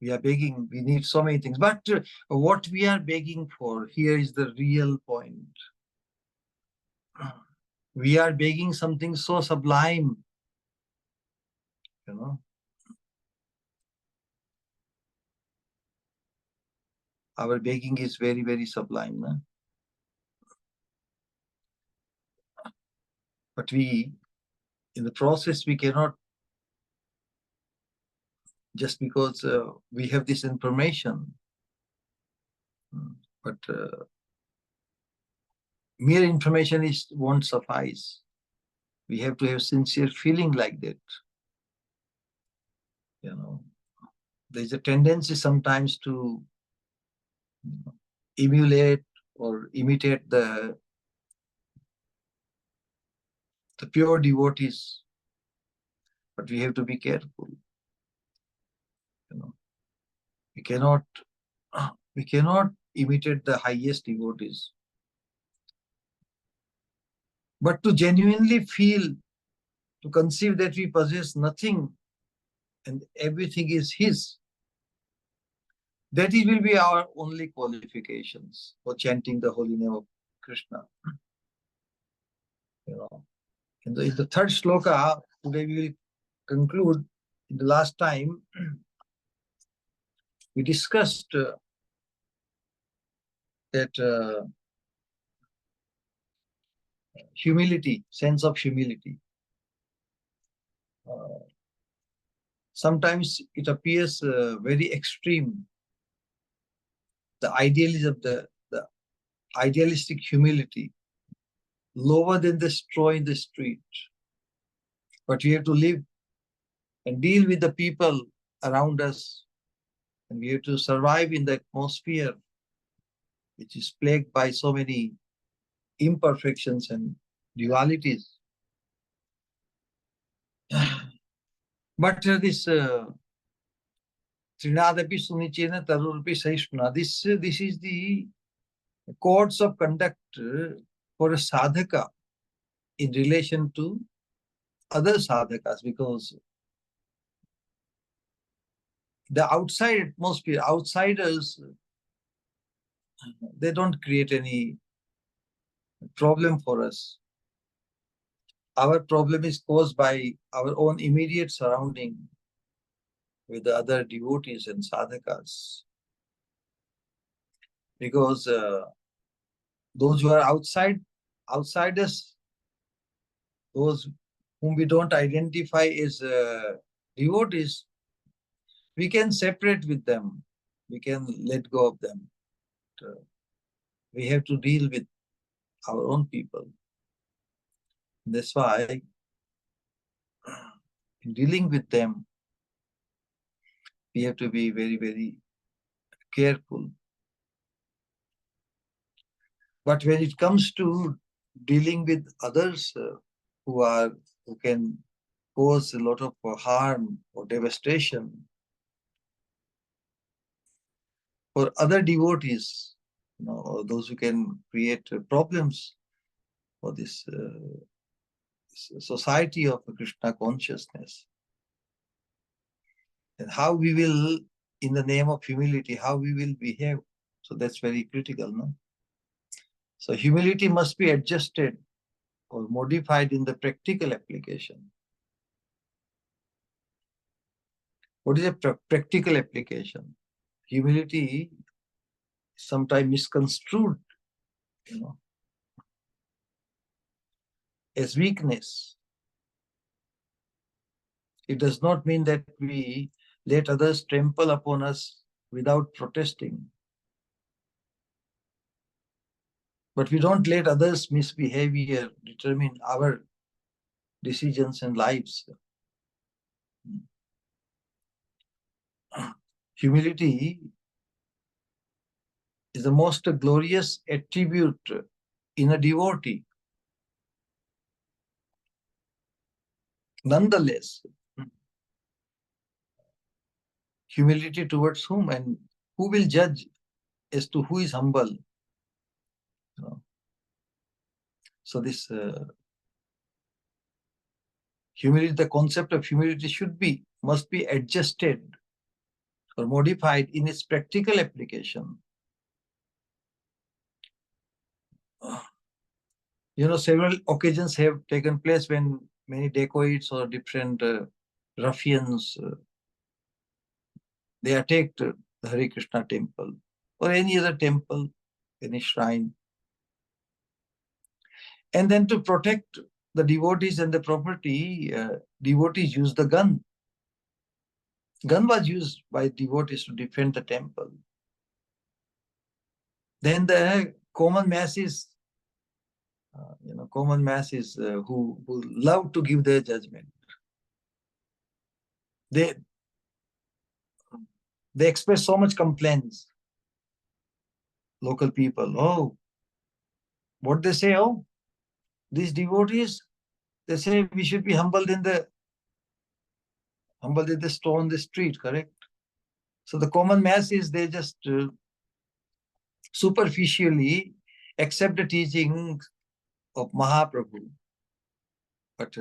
We are begging. We need so many things. But what we are begging for, here is the real point. We are begging something so sublime. Our begging is very, very sublime. No? But in the process, we cannot, just because we have this information, but mere information won't suffice. We have to have sincere feeling like that. There's a tendency sometimes to emulate or imitate the pure devotees, but we have to be careful. We cannot imitate the highest devotees. But to genuinely feel, to conceive that we possess nothing and everything is his, that will be our only qualifications for chanting the holy name of Krishna. In the third sloka, today we will conclude. In the last time, we discussed that humility, sense of humility. Sometimes it appears very extreme. The idealism, the idealistic humility, lower than the straw in the street. But we have to live and deal with the people around us, and we have to survive in the atmosphere which is plagued by so many imperfections and dualities. But this Trinadapi Sunichena Tarurpi Saishna, this is the codes of conduct for a sadhaka in relation to other sadhakas, because the outside atmosphere, outsiders, they don't create any problem for us. Our problem is caused by our own immediate surrounding. with the other devotees and sadhakas. Because those who are outsiders, those whom we don't identify as devotees, we can separate with them. We can let go of them. We have to deal with our own people. That's why in dealing with them, we have to be very, very careful. But when it comes to dealing with others who can cause a lot of harm or devastation for other devotees, or those who can create problems for this society of Krishna consciousness, and how we will, in the name of humility, how we will behave. So that's very critical, no? So humility must be adjusted or modified in the practical application. What is a practical application? Humility is sometimes misconstrued, as weakness. It does not mean that we let others trample upon us without protesting. But we don't let others' misbehavior determine our decisions and lives. Humility is the most glorious attribute in a devotee. Nonetheless, humility towards whom, and who will judge as to who is humble? So this humility, the concept of humility must be adjusted or modified in its practical application. Several occasions have taken place when many dacoits or different ruffians, they attacked the Hare Krishna temple or any other temple, any shrine. And then to protect the devotees and the property, devotees used the gun. Gun was used by devotees to defend the temple. Then the common masses, who love to give their judgment, they express so much complaints. Local people, oh, what they say, oh, these devotees, they say we should be humbled in the store on the street, correct? So the common masses, they just superficially accept the teachings of Mahaprabhu. But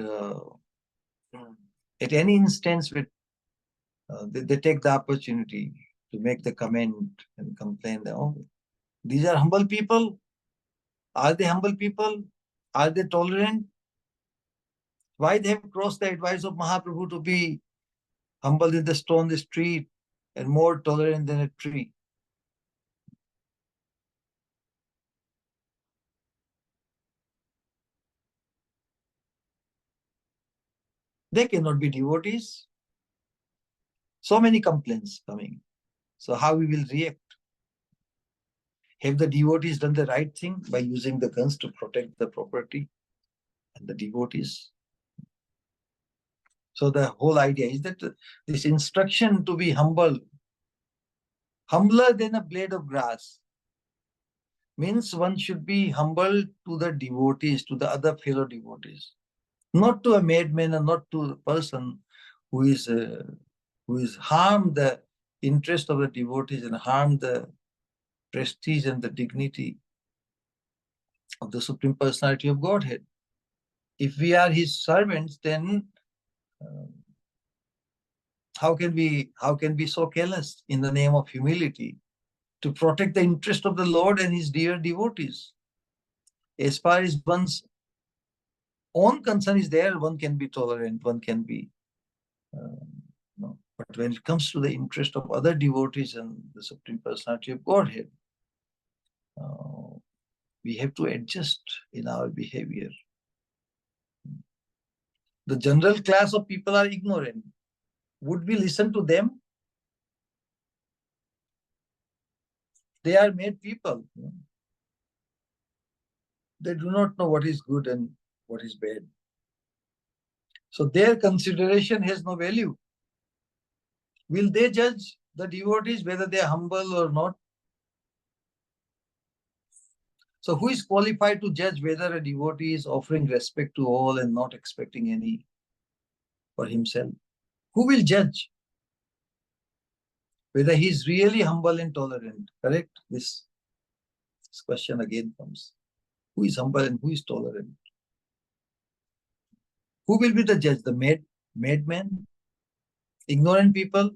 at any instance, they take the opportunity to make the comment and complain that, oh, these are humble people. Are they humble people? Are they tolerant? Why they have crossed the advice of Mahaprabhu to be humble in the stone, the street, and more tolerant than a tree? They cannot be devotees. So many complaints coming. So how we will react? Have the devotees done the right thing by using the guns to protect the property and the devotees? So the whole idea is that this instruction to be humble, humbler than a blade of grass, means one should be humble to the devotees, to the other fellow devotees, not to a madman and not to a person who is harmed the interest of the devotees and harmed the prestige and the dignity of the Supreme Personality of Godhead. If we are his servants, then how can we be so careless in the name of humility to protect the interest of the Lord and his dear devotees? As far as one's own concern is there, one can be tolerant, one can be, but But when it comes to the interest of other devotees and the Supreme Personality of Godhead, we have to adjust in our behavior. The general class of people are ignorant. Would we listen to them? They are made people. They do not know what is good and what is bad. So their consideration has no value. Will they judge the devotees whether they are humble or not? So who is qualified to judge whether a devotee is offering respect to all and not expecting any for himself? Who will judge whether he is really humble and tolerant? Correct? This question again comes. Who is humble and who is tolerant? Who will be the judge? The madman? Ignorant people?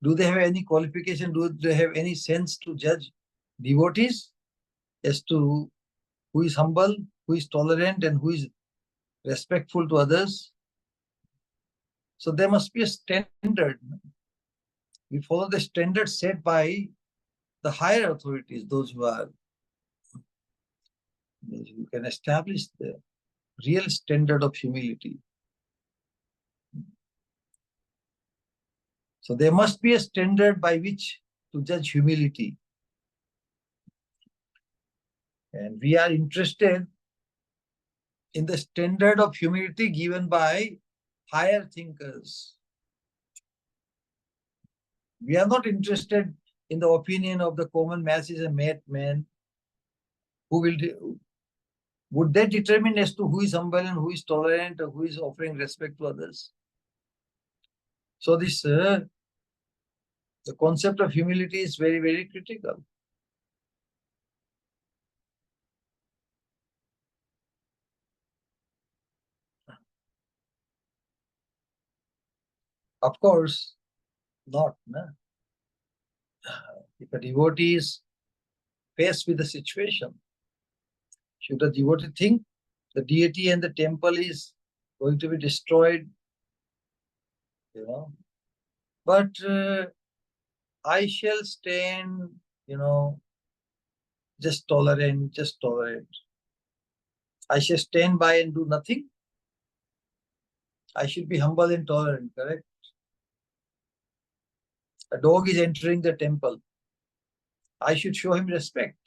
Do they have any qualification? Do they have any sense to judge devotees as to who is humble, who is tolerant, and who is respectful to others? So there must be a standard. We follow the standard set by the higher authorities, those who can establish the real standard of humility. So there must be a standard by which to judge humility. And we are interested in the standard of humility given by higher thinkers. We are not interested in the opinion of the common masses and madmen who would they determine as to who is humble and who is tolerant or who is offering respect to others. So this the concept of humility is very, very critical. Of course, not. No? If a devotee is faced with a situation, should a devotee think the deity and the temple is going to be destroyed? But I shall stand, just tolerant. I shall stand by and do nothing. I should be humble and tolerant, correct? A dog is entering the temple. I should show him respect.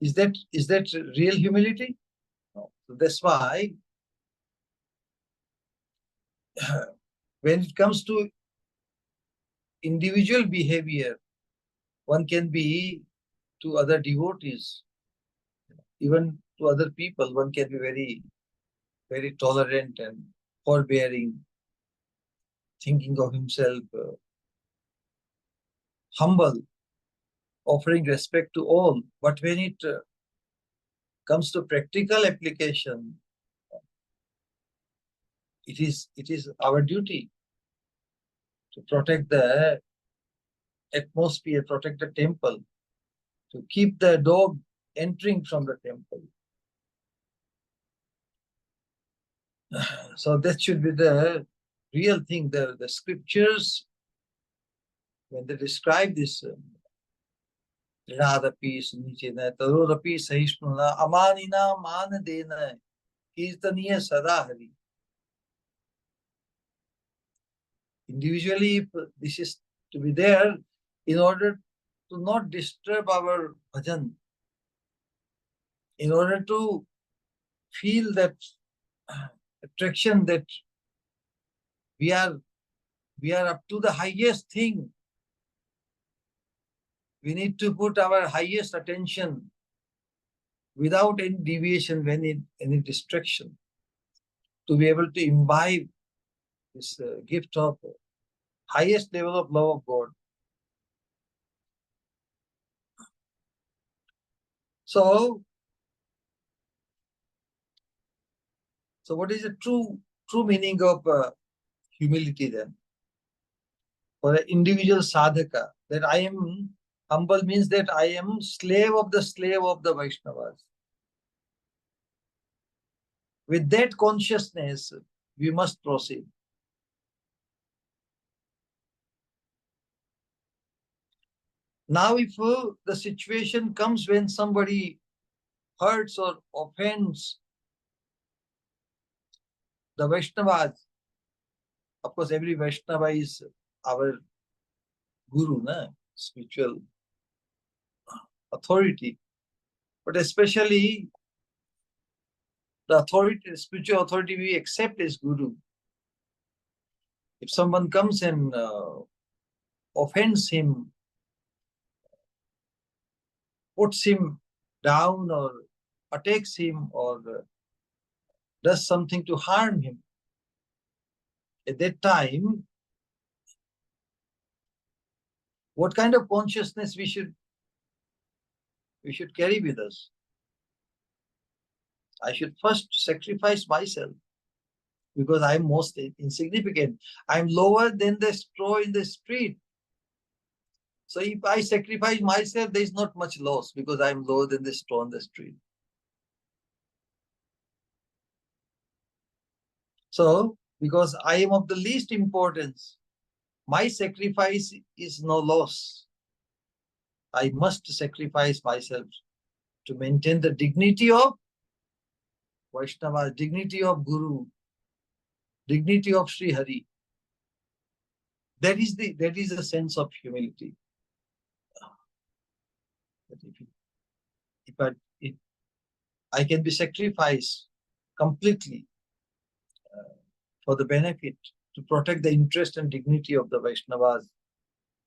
Is that real humility? No. So that's why when it comes to individual behavior, one can be to other devotees, even to other people, one can be very, very tolerant and forbearing, thinking of himself, humble, offering respect to all. But when it comes to practical application, it is our duty to protect the atmosphere, protect the temple, to keep the dog entering from the temple. So that should be the real thing. The scriptures, when they describe this, Radapi Sunichena, Tarodapi Sahishnuna, Amanina Manadena, Kirtaniya Sadahari. Individually, if this is to be there, in order to not disturb our bhajan, in order to feel that attraction that we are up to the highest thing. We need to put our highest attention without any deviation, any distraction, to be able to imbibe this gift of highest level of love of God. So what is the true meaning of humility then? For an individual sadhaka, that I am humble means that I am slave of the Vaishnavas. With that consciousness, we must proceed. Now, if the situation comes when somebody hurts or offends the Vaishnavas, of course, every Vaishnava is our guru, na? Spiritual authority, but especially the authority, spiritual authority we accept as guru. If someone comes and offends him, puts him down, or attacks him, or does something to harm him, at that time, what kind of consciousness we should carry with us? I should first sacrifice myself, because I'm most insignificant. I'm lower than the straw in the street. So if I sacrifice myself, there is not much loss, because I'm lower than the straw in the street. So, because I am of the least importance, my sacrifice is no loss. I must sacrifice myself to maintain the dignity of Vaishnava, dignity of Guru, dignity of Sri Hari. That is the sense of humility. That if I can be sacrificed completely for the benefit, to protect the interest and dignity of the Vaishnavas,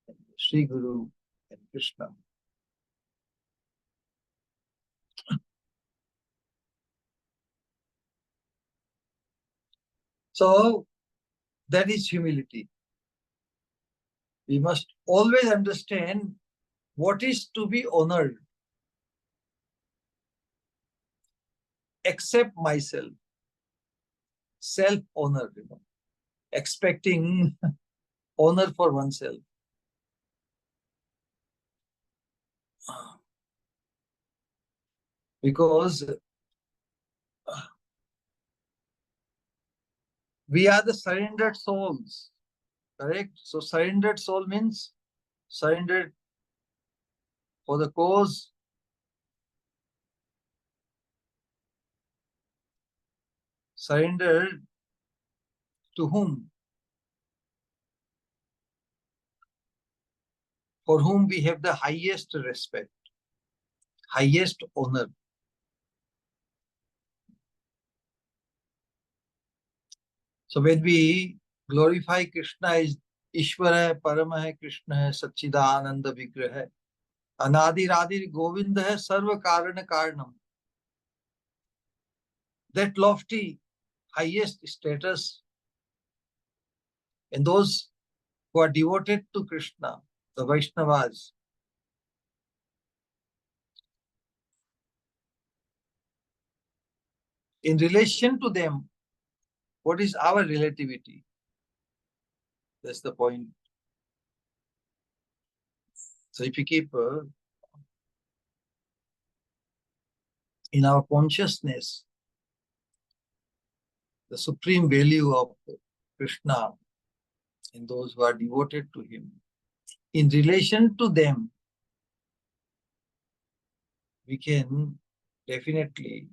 and Sri Guru and Krishna. So that is humility. We must always understand what is to be honored. Accept myself. Self-honor, expecting honor for oneself. Because we are the surrendered souls, correct? So surrendered soul means surrendered for the cause, surrendered to whom? For whom we have the highest respect, highest honor. So when we glorify Krishna as Ishvara Paramaha Krishna hai Satchidananda Vigraha, Anadi Radhir Govinda hai Sarva Karana Karanam. That lofty, highest status, and those who are devoted to Krishna, the Vaishnavas, in relation to them, what is our relativity? That's the point. So if we keep in our consciousness the supreme value of Krishna and those who are devoted to him, in relation to them, we can definitely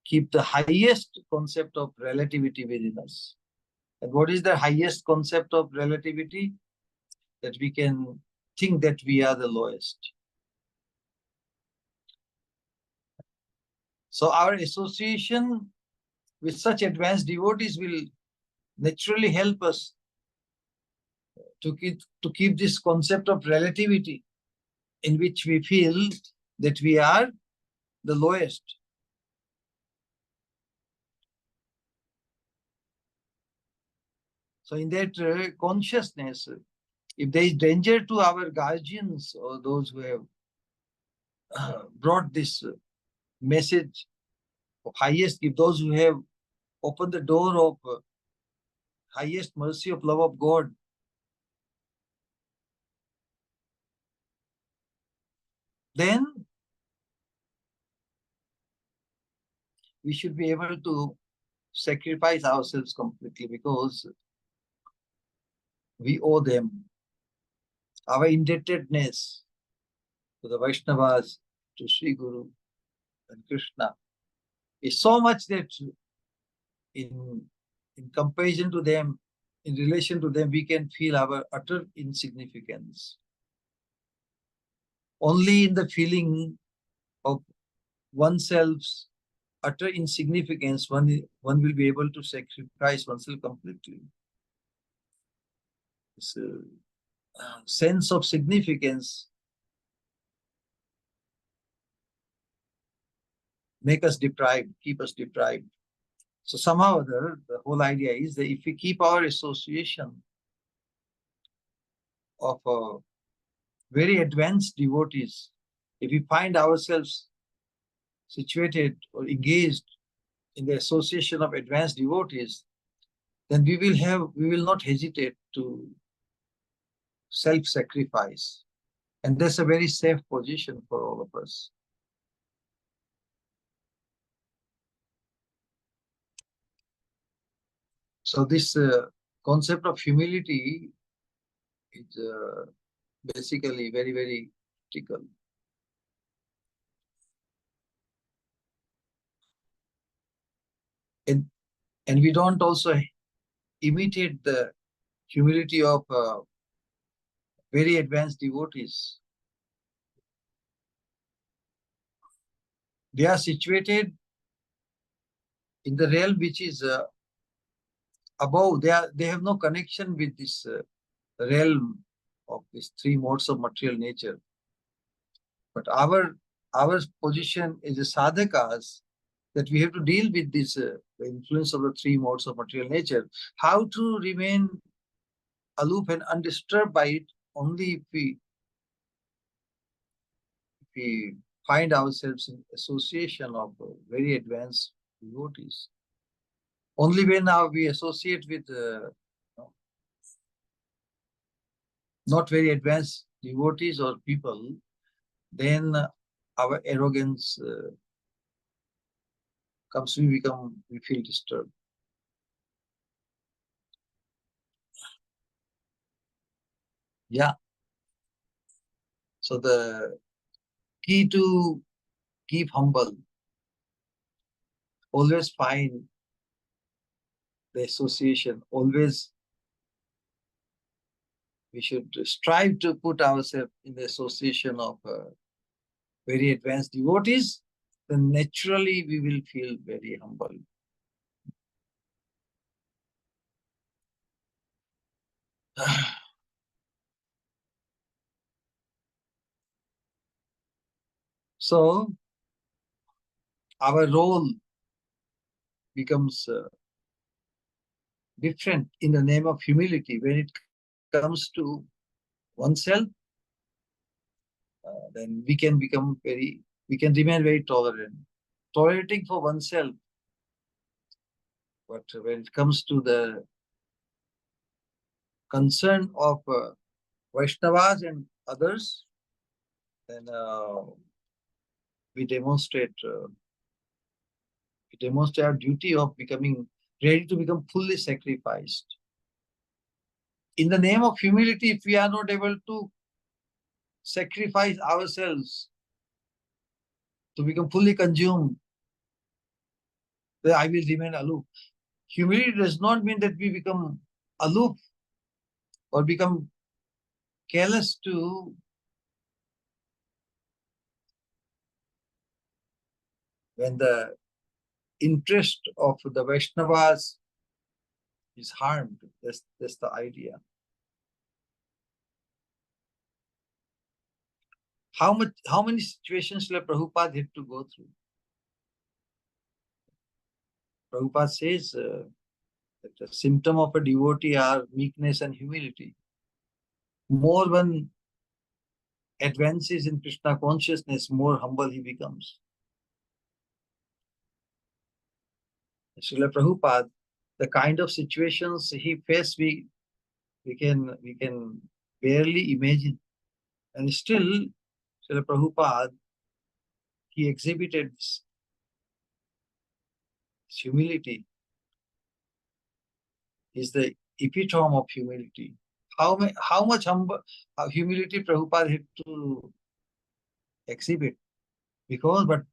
keep the highest concept of relativity within us. And what is the highest concept of relativity? That we can think that we are the lowest. So our association with such advanced devotees will naturally help us to keep this concept of relativity, in which we feel that we are the lowest. So in that consciousness, if there is danger to our guardians or those who have brought this message of highest, if those who have opened the door of highest mercy of love of God, then we should be able to sacrifice ourselves completely, because we owe them. Our indebtedness to the Vaishnavas, to Sri Guru and Krishna, is so much that in, in comparison to them, in relation to them, we can feel our utter insignificance. Only in the feeling of oneself's utter insignificance, one will be able to sacrifice oneself completely. This sense of significance make us deprived, keep us deprived. So somehow or other, the whole idea is that if we keep our association of very advanced devotees, if we find ourselves situated or engaged in the association of advanced devotees, then we will not hesitate to self-sacrifice. And that's a very safe position for all of us. So this concept of humility is basically very, very critical. And we don't also imitate the humility of very advanced devotees. They are situated in the realm which is above. They have no connection with this realm of these three modes of material nature. But our position as a sadhakas, that we have to deal with this the influence of the three modes of material nature. How to remain aloof and undisturbed by it only if we find ourselves in association of very advanced devotees. Only when we associate with not very advanced devotees or people, then our arrogance comes, we feel disturbed. Yeah. So the key to keep humble, always find the association, always we should strive to put ourselves in the association of very advanced devotees, then naturally we will feel very humble. So our role becomes different in the name of humility. When it comes to oneself, then we can remain very tolerant. Tolerating for oneself. But when it comes to the concern of Vaishnavas and others, then we demonstrate our duty of becoming ready to become fully sacrificed. In the name of humility, if we are not able to sacrifice ourselves to become fully consumed, then I will remain aloof. Humility does not mean that we become aloof or become careless to when the interest of the Vaishnavas is harmed. That's the idea. How many situations Srila Prabhupada had to go through? Prabhupada says that the symptom of a devotee are meekness and humility. More one advances in Krishna consciousness, more humble he becomes. Srila Prabhupada, the kind of situations he faced, we can barely imagine. And still, Srila Prabhupada, he exhibited humility. Is the epitome of humility. How much humility Prabhupada had to exhibit. But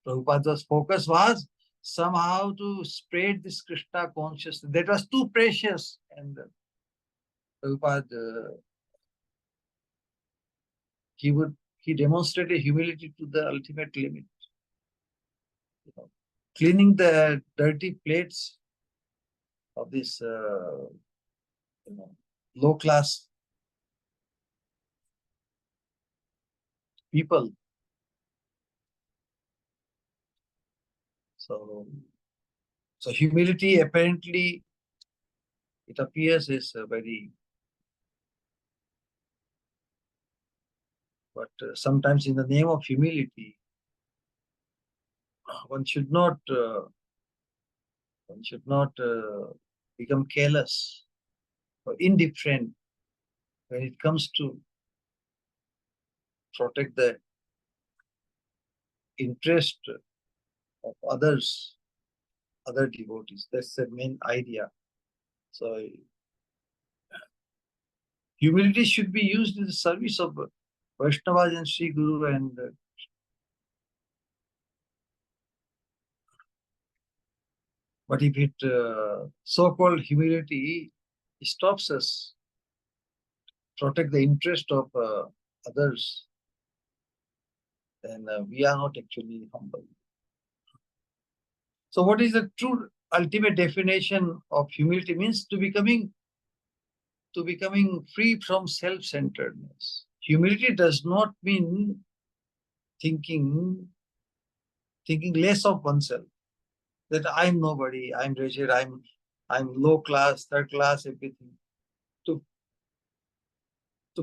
Prabhupada's focus was somehow to spread this Krishna consciousness. That was too precious. And Prabhupada, he demonstrated humility to the ultimate limit. You know, cleaning the dirty plates of this low class people. So humility apparently, it appears, is very, but sometimes in the name of humility, one should not become careless or indifferent when it comes to protect the interest of others, other devotees. That's the main idea. So humility should be used in the service of Vaishnavas and Sri Guru. And but if it so-called humility stops us protect the interest of others, then we are not actually humble. So what is the true ultimate definition of humility? Means to becoming free from self-centeredness. Humility does not mean thinking less of oneself, that I'm nobody, I'm wretched, I'm low class, third class, everything. To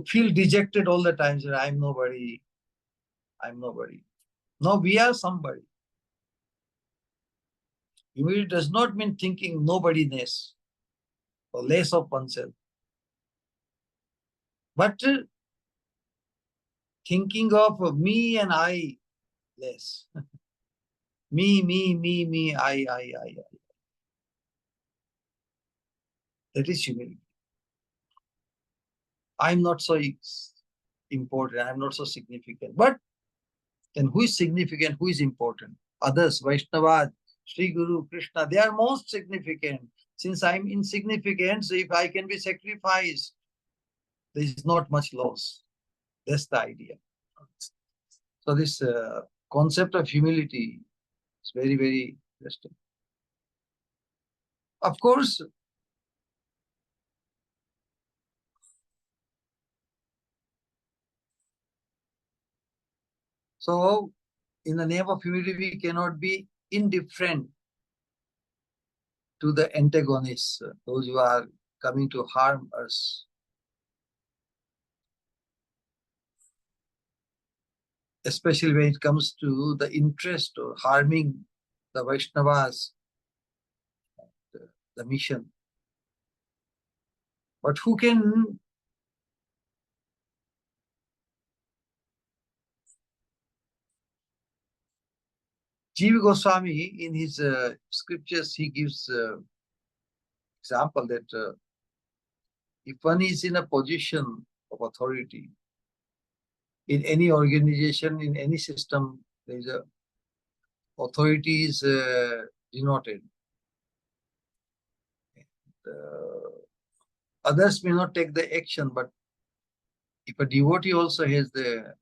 feel dejected all the time, that I'm nobody. No, we are somebody. Humility does not mean thinking nobodiness or less of oneself, but thinking of me and I less. Me, I. That is humility. I'm not so important, I'm not so significant. But then who is significant, who is important? Others, Vaishnavas, Sri Guru, Krishna, they are most significant. Since I'm insignificant, so if I can be sacrificed, there is not much loss. That's the idea. So this concept of humility is very, very interesting. Of course, so in the name of humility, we cannot be indifferent to the antagonists, those who are coming to harm us. Especially when it comes to the interest or harming the Vaishnavas, the mission. But who can Jiva Goswami, in his scriptures, he gives example that if one is in a position of authority in any organization, in any system, there is a authority is denoted. Others may not take the action, but if a devotee also has the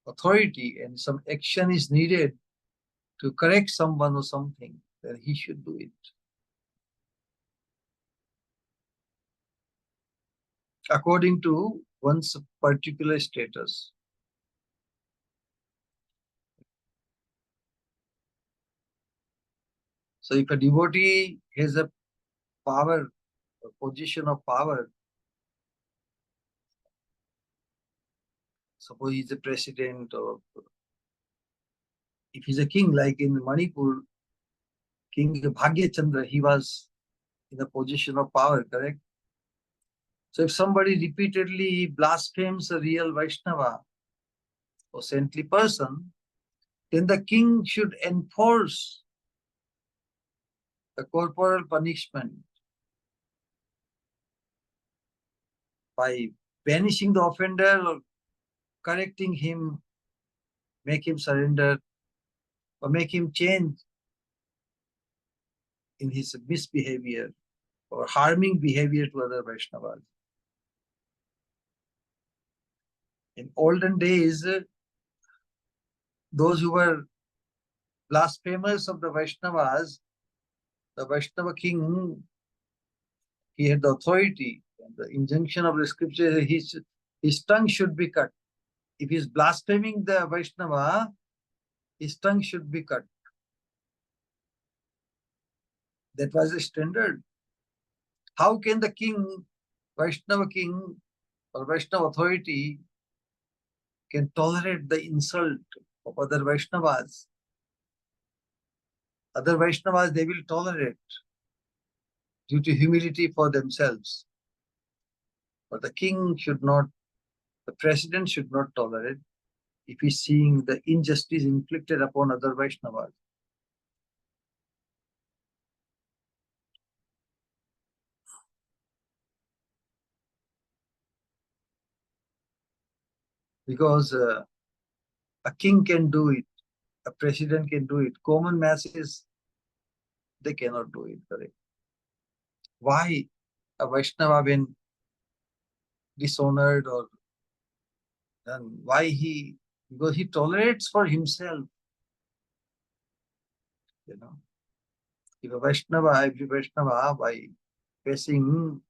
authority and some action is needed to correct someone or something, then he should do it. According to one's particular status. So if a devotee has a power, a position of power, suppose he's a president, or if he's a king, like in Manipur, King Bhagyachandra, he was in a position of power, correct? So if somebody repeatedly blasphemes a real Vaishnava or saintly person, then the king should enforce the corporal punishment by banishing the offender or correcting him make him surrender, or make him change in his misbehavior or harming behavior to other Vaishnavas. In olden days, those who were blasphemers of the Vaishnavas, the Vaishnava king, he had the authority and the injunction of the scripture, his tongue should be cut. If he is blaspheming the Vaishnava, his tongue should be cut. That was the standard. How can the king, Vaishnava king or Vaishnava authority can tolerate the insult of other Vaishnavas? Other Vaishnavas, they will tolerate due to humility for themselves. But the king should not, the president should not tolerate if he's seeing the injustice inflicted upon other Vaishnavas. Because a king can do it, a president can do it. Common masses, they cannot do it, correct? Why a Vaishnava, when dishonored, or then why he, because he tolerates for himself, you know. If a Vaishnava, every Vaishnava, by facing,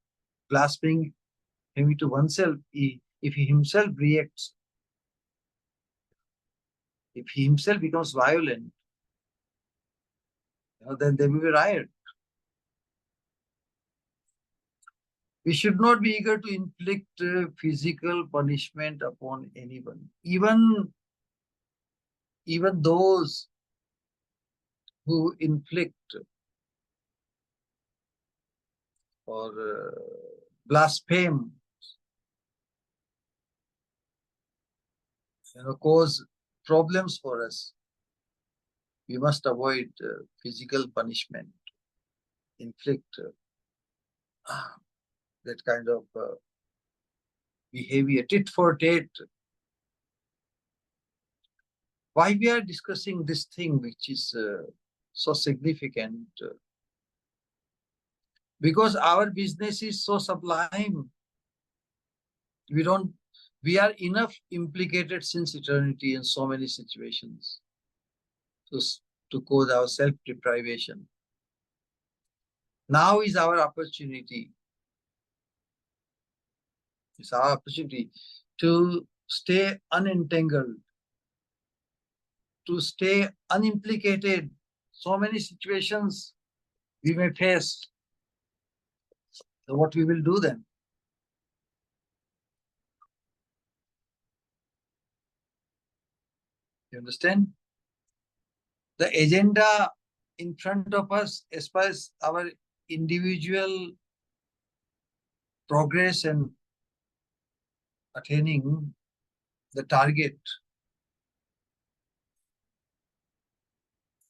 blaspheming him to oneself, if he himself reacts, if he himself becomes violent, then there will be riot. We should not be eager to inflict physical punishment upon anyone, even those who inflict or blaspheme, cause problems for us. We must avoid physical punishment, inflict that kind of behavior, tit for tat. Why we are discussing this thing, which is so significant? Because our business is so sublime. We are enough implicated since eternity in so many situations to cause our self-deprivation. Now is our opportunity. It's our opportunity to stay unentangled, to stay unimplicated. So many situations we may face. So what we will do then? You understand? The agenda in front of us, as far as our individual progress and attaining the target,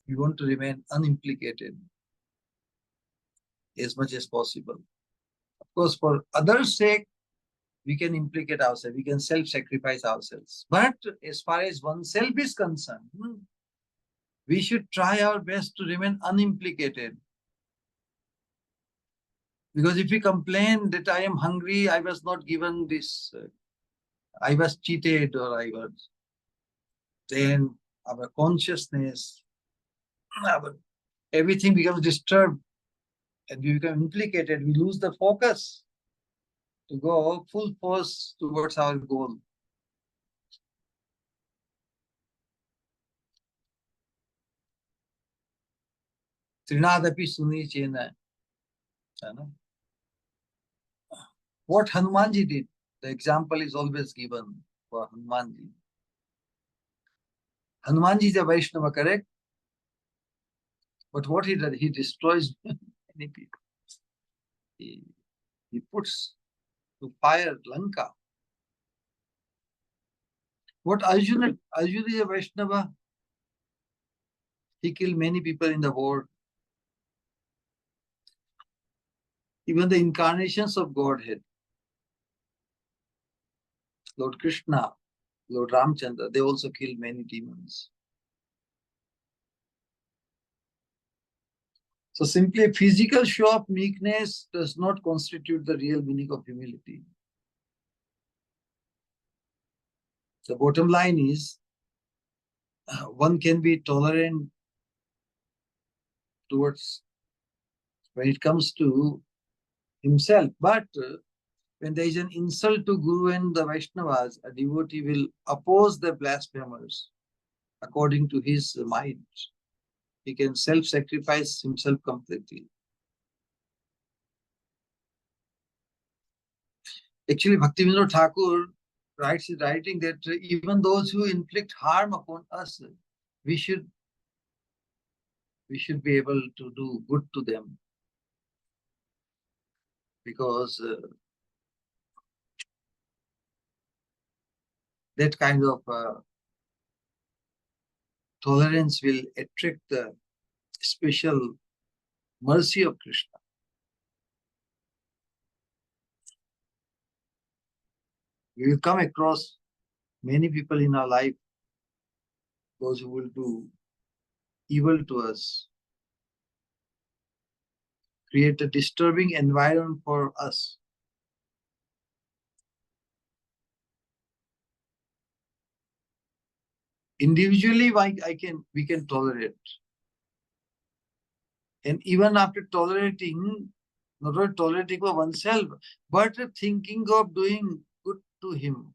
we want to remain unimplicated as much as possible. Of course, for others' sake, we can implicate ourselves, we can self-sacrifice ourselves. But as far as oneself is concerned, we should try our best to remain unimplicated. Because if we complain that I am hungry, I was not given this, I was cheated, or then our consciousness, everything becomes disturbed and we become implicated. We lose the focus to go full force towards our goal. Trinadapi suni chena. What Hanumanji did, the example is always given for Hanumanji. Hanumanji is a Vaishnava, correct? But what he did, he destroys many people. He puts to fire Lanka. What Arjuna is a Vaishnava. He killed many people in the war. Even the incarnations of Godhead, Lord Krishna, Lord Ramchandra, they also killed many demons. So simply a physical show of meekness does not constitute the real meaning of humility. The bottom line is, one can be tolerant towards when it comes to himself, but when there is an insult to Guru and the Vaishnavas, a devotee will oppose the blasphemers according to his mind. He can self-sacrifice himself completely. Actually, Bhaktivinoda Thakur writes in writing that even those who inflict harm upon us, we should be able to do good to them, because that kind of tolerance will attract the special mercy of Krishna. We will come across many people in our life, those who will do evil to us, create a disturbing environment for us. Individually, we can tolerate. And even after tolerating, not only tolerating for oneself, but thinking of doing good to him.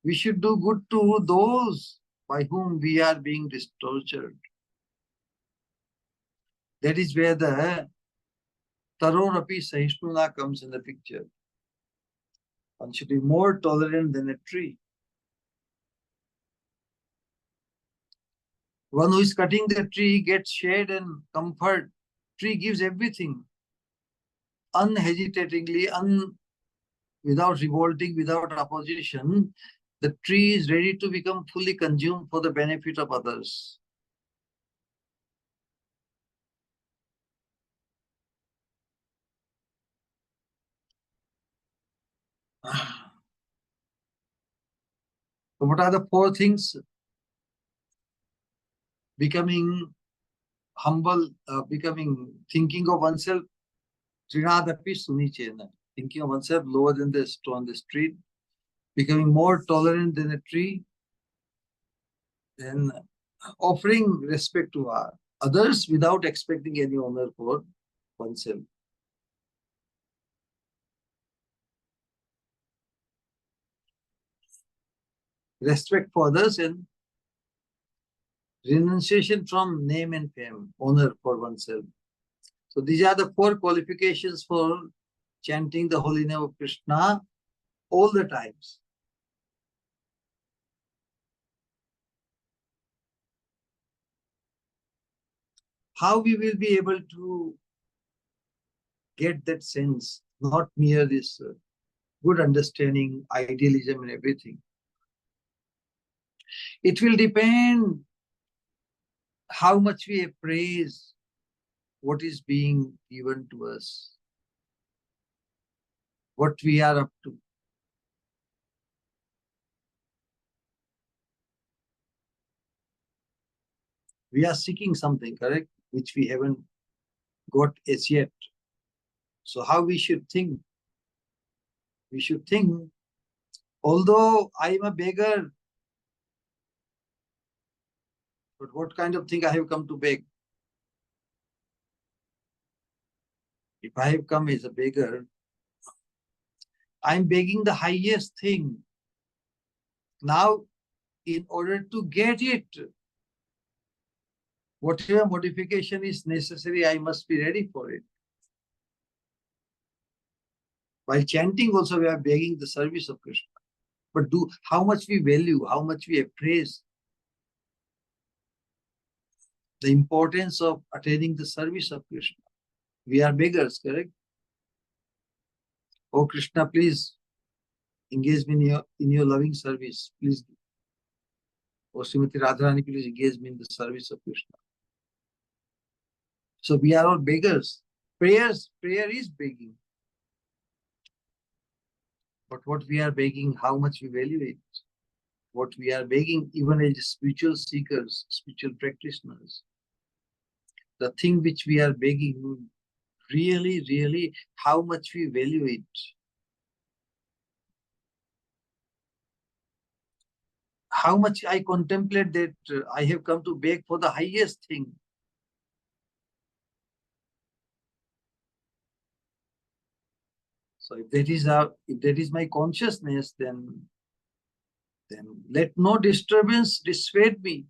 We should do good to those by whom we are being tortured. That is where the Tarorapi Sahishnuna comes in the picture. One should be more tolerant than a tree. One who is cutting the tree gets shade and comfort. Tree gives everything. Unhesitatingly, without revolting, without opposition, the tree is ready to become fully consumed for the benefit of others. So what are the four things? Becoming humble, thinking of oneself, Trinadapi Sunichena, thinking of oneself lower than the on the street, becoming more tolerant than a tree, then offering respect to others without expecting any honor for oneself. Respect for others and renunciation from name and fame, honor for oneself. So these are the four qualifications for chanting the holy name of Krishna all the times. How we will be able to get that sense, not mere this good understanding, idealism and everything. It will depend how much we appraise what is being given to us, what we are up to. We are seeking something, correct, which we haven't got as yet. So how we should think? We should think, although I am a beggar, but what kind of thing I have come to beg? If I have come as a beggar, I am begging the highest thing. Now, in order to get it, whatever modification is necessary, I must be ready for it. While chanting also, we are begging the service of Krishna. But how much we value, how much we appraise the importance of attaining the service of Krishna. We are beggars, correct? Oh Krishna, please engage me in your loving service. Please. Oh Srimati Radharani, please engage me in the service of Krishna. So we are all beggars. Prayer is begging. But what we are begging, how much we value it. What we are begging, even as spiritual seekers, spiritual practitioners, the thing which we are begging, really, really, how much we value it. How much I contemplate that I have come to beg for the highest thing. So if that is my consciousness, then let no disturbance dissuade me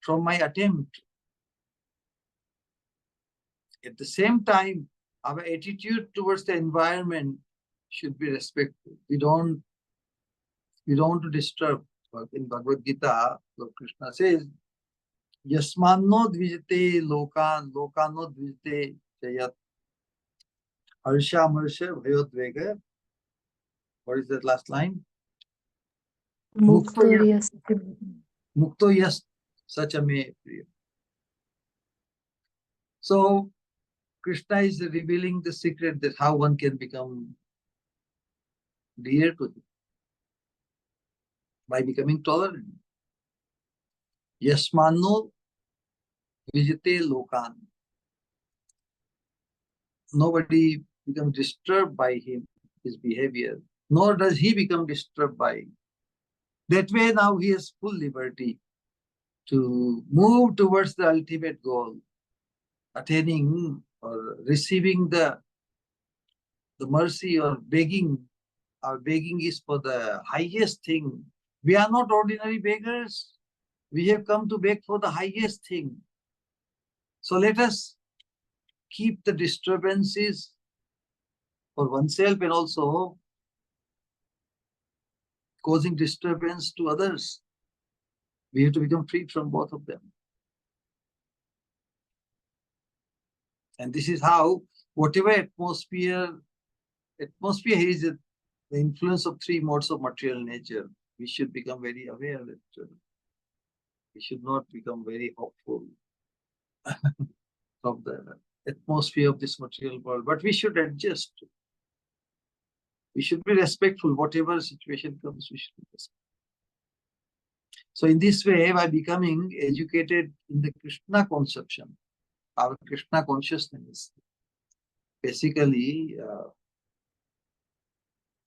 from my attempt. At the same time, our attitude towards the environment should be respectful. We don't want to disturb. In Bhagavad Gita, Lord Krishna says, Yasmanno dvijate lokan, lokano dvijate jayat. Harsha marsha bhayodvega. What is that last line? Mukto yas sachame priya. So Krishna is revealing the secret that how one can become dear to him by becoming tolerant. Yasmanno vijate lokan. Nobody becomes disturbed by him, his behavior, nor does he become disturbed by. That way now he has full liberty to move towards the ultimate goal, attaining or receiving the mercy or begging. Our begging is for the highest thing. We are not ordinary beggars. We have come to beg for the highest thing. So let us keep the disturbances for oneself and also causing disturbance to others. We have to become free from both of them. And this is how, whatever atmosphere is the influence of three modes of material nature, we should become very aware that we should not become very hopeful of the atmosphere of this material world, but we should adjust. We should be respectful. Whatever situation comes, we should be respectful. So in this way, by becoming educated in the Krishna conception, our Krishna consciousness, basically,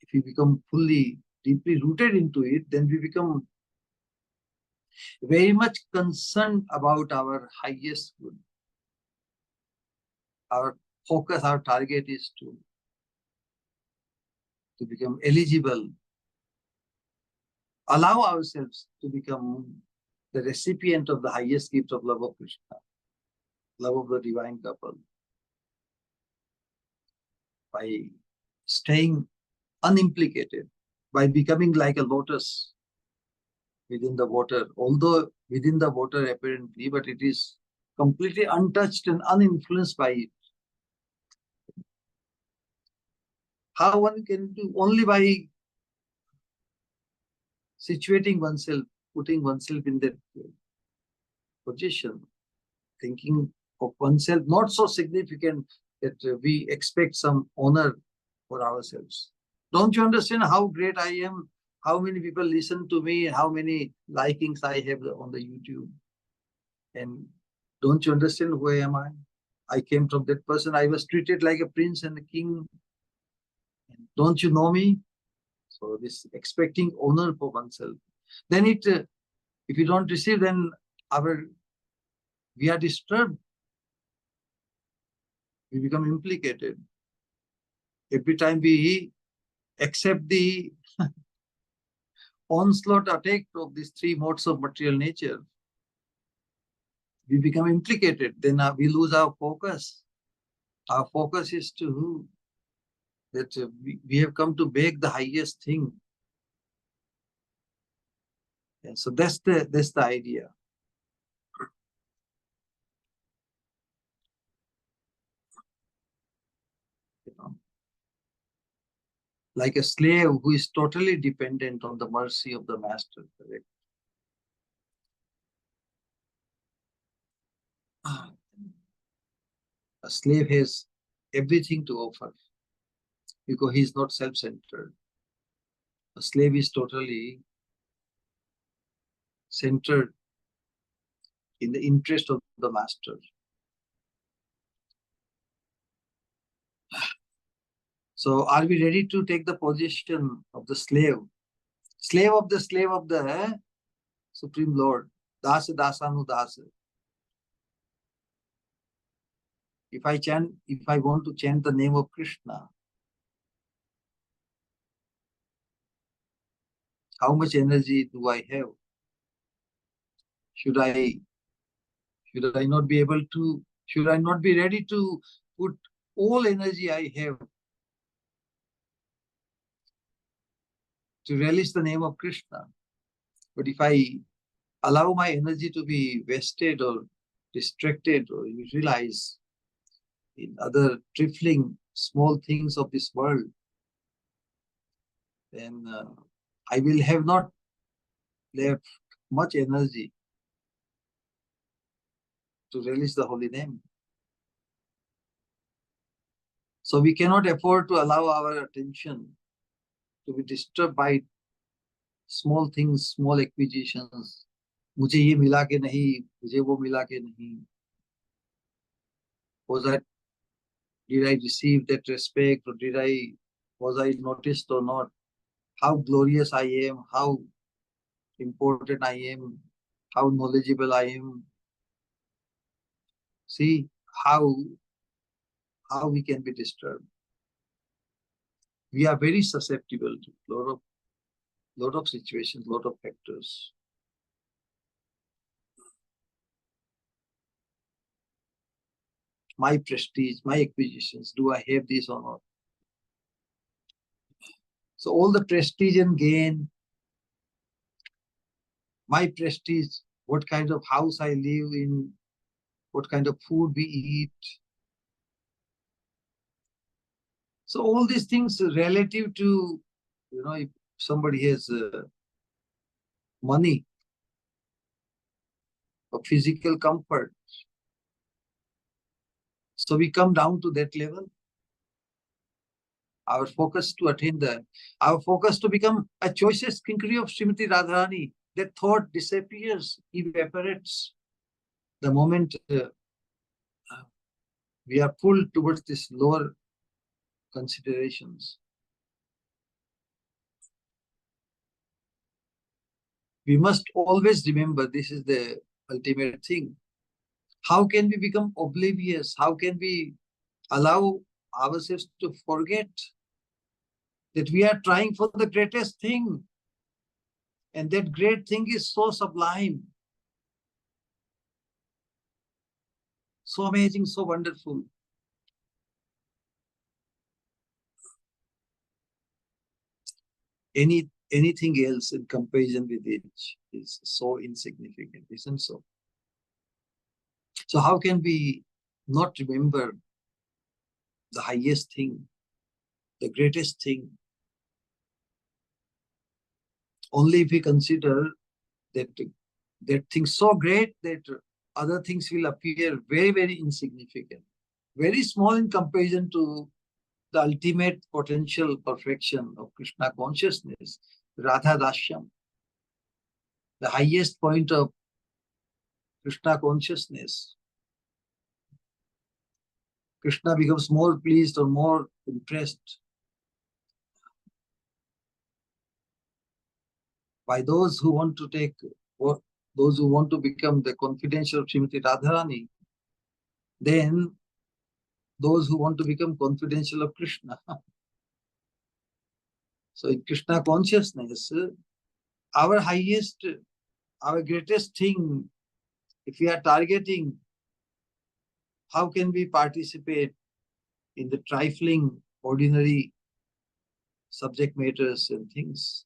if we become fully, deeply rooted into it, then we become very much concerned about our highest good. Our focus, our target is to become eligible, allow ourselves to become the recipient of the highest gift of love of Krishna, love of the divine couple, by staying unimplicated, by becoming like a lotus within the water, although within the water apparently, but it is completely untouched and uninfluenced by it. How one can do? Only by situating oneself, putting oneself in that position, thinking of oneself not so significant that we expect some honor for ourselves. Don't you understand how great I am? How many people listen to me? How many likings I have on the YouTube? And don't you understand who am I? I came from that person. I was treated like a prince and a king. Don't you know me? So this expecting honor for oneself. Then if you don't receive, then we are disturbed. We become implicated. Every time we accept the onslaught attack of these three modes of material nature, we become implicated. Then we lose our focus. Our focus is to that we have come to beg the highest thing. And so that's the idea. You know, like a slave who is totally dependent on the mercy of the master. Correct? A slave has everything to offer. because he is not self-centered. A slave is totally centered in the interest of the master. So are we ready to take the position of the slave? Slave of the Supreme Lord. Dasa dasanu dasa. If I want to chant the name of Krishna, how much energy do I have? Should I not be able to, should I not be ready to put all energy I have to release the name of Krishna? But if I allow my energy to be wasted or distracted or utilized in other trifling small things of this world, then I will have not left much energy to release the holy name. So we cannot afford to allow our attention to be disturbed by small things, small acquisitions. मुझे ये मिला के नहीं, मुझे वो मिला के नहीं. Did I receive that respect, or was I noticed or not? How glorious I am, how important I am, how knowledgeable I am. See how we can be disturbed. We are very susceptible to lot of situations, lot of factors. My prestige, my acquisitions, do I have this or not? So all the prestige and gain, my prestige, what kind of house I live in, what kind of food we eat. So all these things relative to, if somebody has money or physical comfort. So we come down to that level. Our focus to our focus to become a choicest kinkari of Srimati Radharani, that thought disappears, evaporates. The moment we are pulled towards these lower considerations. We must always remember this is the ultimate thing. How can we become oblivious? How can we allow ourselves to forget that we are trying for the greatest thing? And that great thing is so sublime, so amazing, so wonderful. Anything else in comparison with it is so insignificant, isn't so? So how can we not remember the highest thing, the greatest thing? Only if we consider that thing so great that other things will appear very, very insignificant, very small in comparison to the ultimate potential perfection of Krishna consciousness, Radha Dashyam, the highest point of Krishna consciousness. Krishna becomes more pleased or more impressed by those who want to take, or those who want to become the confidential Srimati Radharani, then those who want to become confidential of Krishna. So in Krishna consciousness, our highest, our greatest thing, if we are targeting, how can we participate in the trifling, ordinary subject matters and things?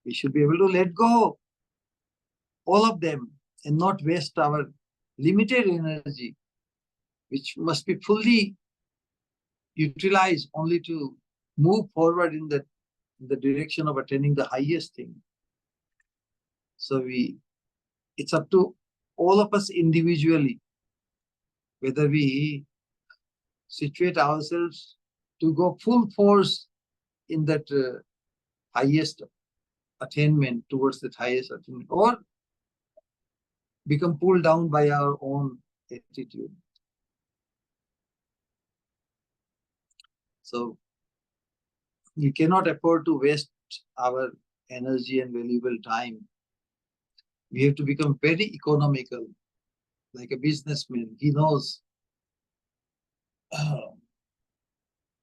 We should be able to let go all of them and not waste our limited energy, which must be fully utilized only to move forward in the direction of attaining the highest thing. So it's up to all of us individually whether we situate ourselves to go full force in that highest attainment, towards that highest attainment, or become pulled down by our own attitude. So we cannot afford to waste our energy and valuable time. We have to become very economical, like a businessman. He knows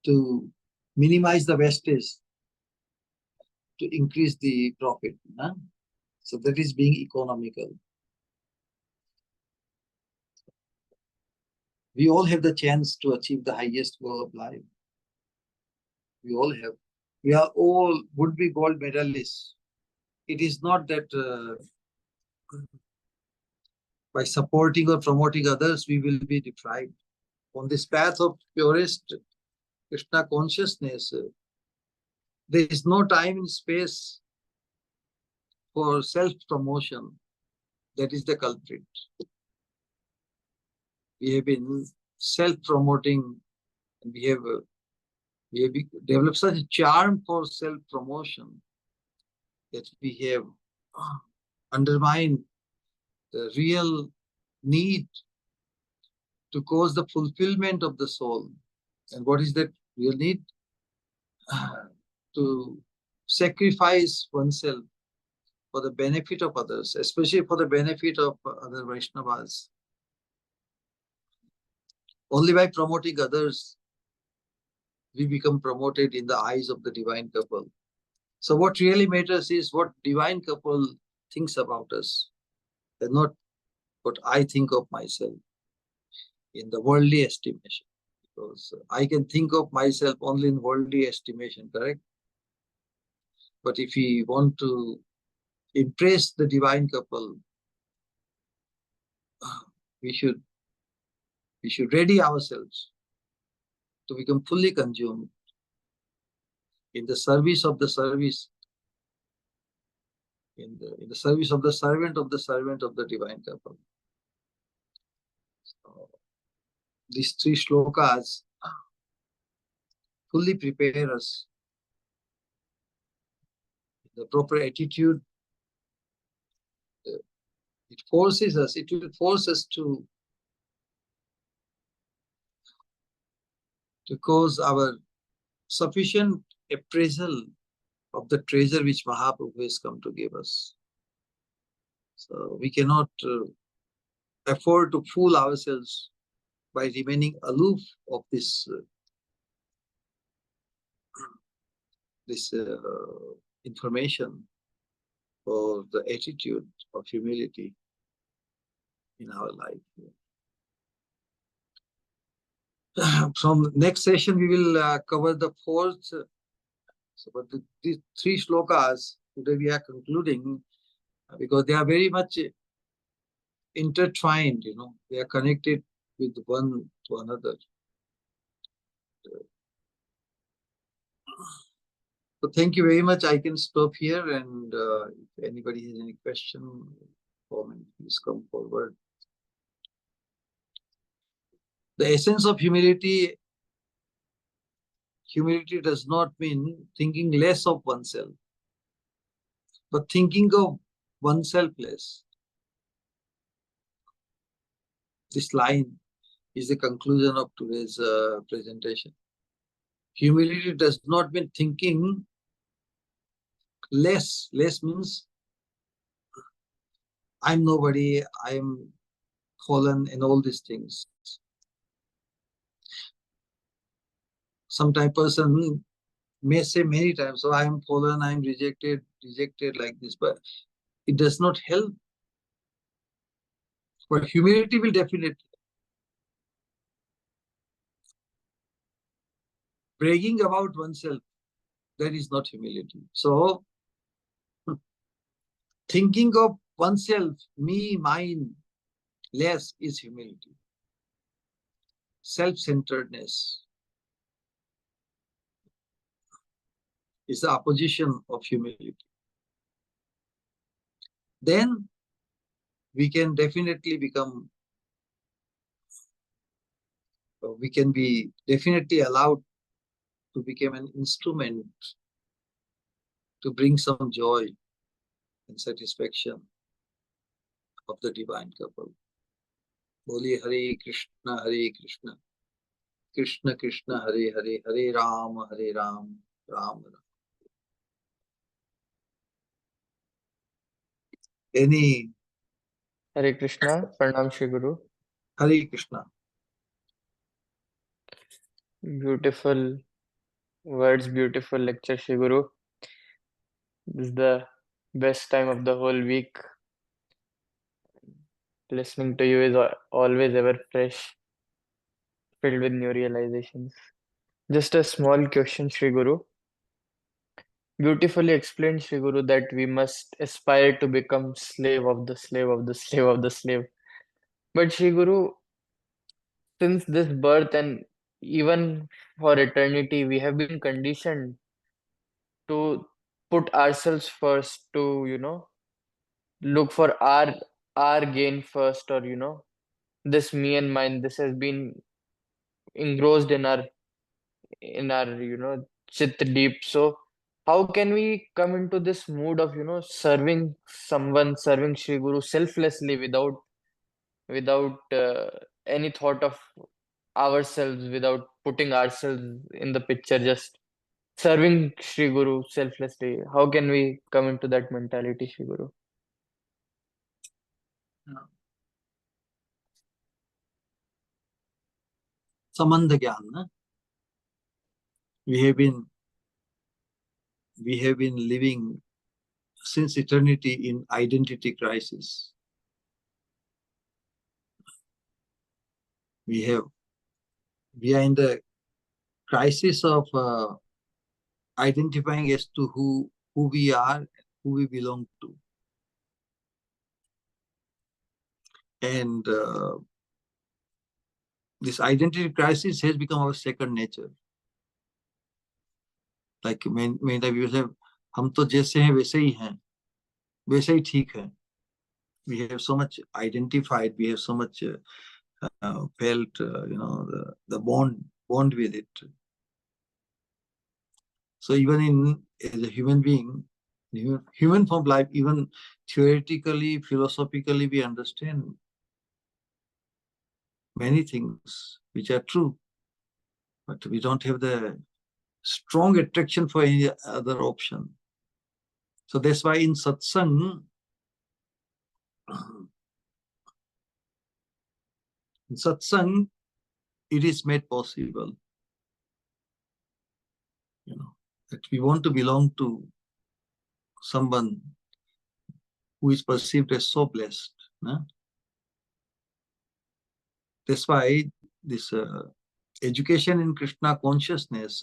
to minimize the wastage to increase the profit. Huh? So that is being economical. We all have the chance to achieve the highest goal of life. We all have. We are all would-be gold medalists. It is not that by supporting or promoting others, we will be deprived. On this path of purest Krishna consciousness, there is no time and space for self-promotion. That is the culprit. We have been self-promoting, and we have developed such a charm for self-promotion that we have undermined the real need to cause the fulfillment of the soul. And what is that real need? To sacrifice oneself for the benefit of others, especially for the benefit of other Vaishnavas. Only by promoting others, we become promoted in the eyes of the divine couple. So what really matters is what divine couple thinks about us, and not what I think of myself in the worldly estimation. Because I can think of myself only in worldly estimation, correct? But if we want to impress the divine couple, we should ready ourselves to become fully consumed in the service of the service, in the service of the servant of the divine couple. So, these three shlokas fully prepare us in the proper attitude. It forces us, it will force us to cause our sufficient appraisal of the treasure which Mahaprabhu has come to give us. So we cannot afford to fool ourselves by remaining aloof of this information or the attitude of humility in our life. From next session, we will cover the fourth. So, but these three shlokas today we are concluding because they are very much intertwined. They are connected with one to another. So, thank you very much. I can stop here, and if anybody has any question, comment, please come forward. The essence of humility does not mean thinking less of oneself, but thinking of oneself less. This line is the conclusion of today's presentation. Humility does not mean thinking less. Less means I'm nobody, I'm fallen, and all these things. Sometimes person may say many times, so I am fallen, I am rejected like this, but it does not help. But humility will definitely. Bragging about oneself, that is not humility. So, thinking of oneself, me, mine, less is humility. Self-centeredness is the opposition of humility. Then we can definitely become, we can be definitely allowed to become an instrument to bring some joy and satisfaction of the divine couple. Boli Hare Krishna, Krishna Krishna, Hare Hare, Hare Ram, Ram Ram. Any Hare Krishna, Pranam Shri Guru. Hare Krishna. Beautiful words, beautiful lecture, Shri Guru. This is the best time of the whole week. Listening to you is always ever fresh, filled with new realizations. Just a small question, Shri Guru. Beautifully explained, Shri Guru, that we must aspire to become slave of the slave of the slave of the slave. But Shri Guru, since this birth and even for eternity, we have been conditioned to put ourselves first, to, look for our gain first, or, this me and mine, this has been engrossed in our, chit deep. So how can we come into this mood of, serving someone, serving Shri Guru selflessly without any thought of ourselves, without putting ourselves in the picture, just serving Shri Guru selflessly? How can we come into that mentality, Shri Guru? Samandha Gyan. We have been living since eternity in identity crisis. We are in the crisis of identifying as to who we are, who we belong to. And this identity crisis has become our second nature. Like many people say, हम तो जैसे हैं वैसे ही हैं, वैसे ही ठीक है. We have so much identified, we have so much felt, the bond with it. So even as a human being, human form life, even theoretically, philosophically, we understand many things which are true, but we don't have the strong attraction for any other option. So that's why in satsang, it is made possible, that we want to belong to someone who is perceived as so blessed. That's why this education in Krishna consciousness,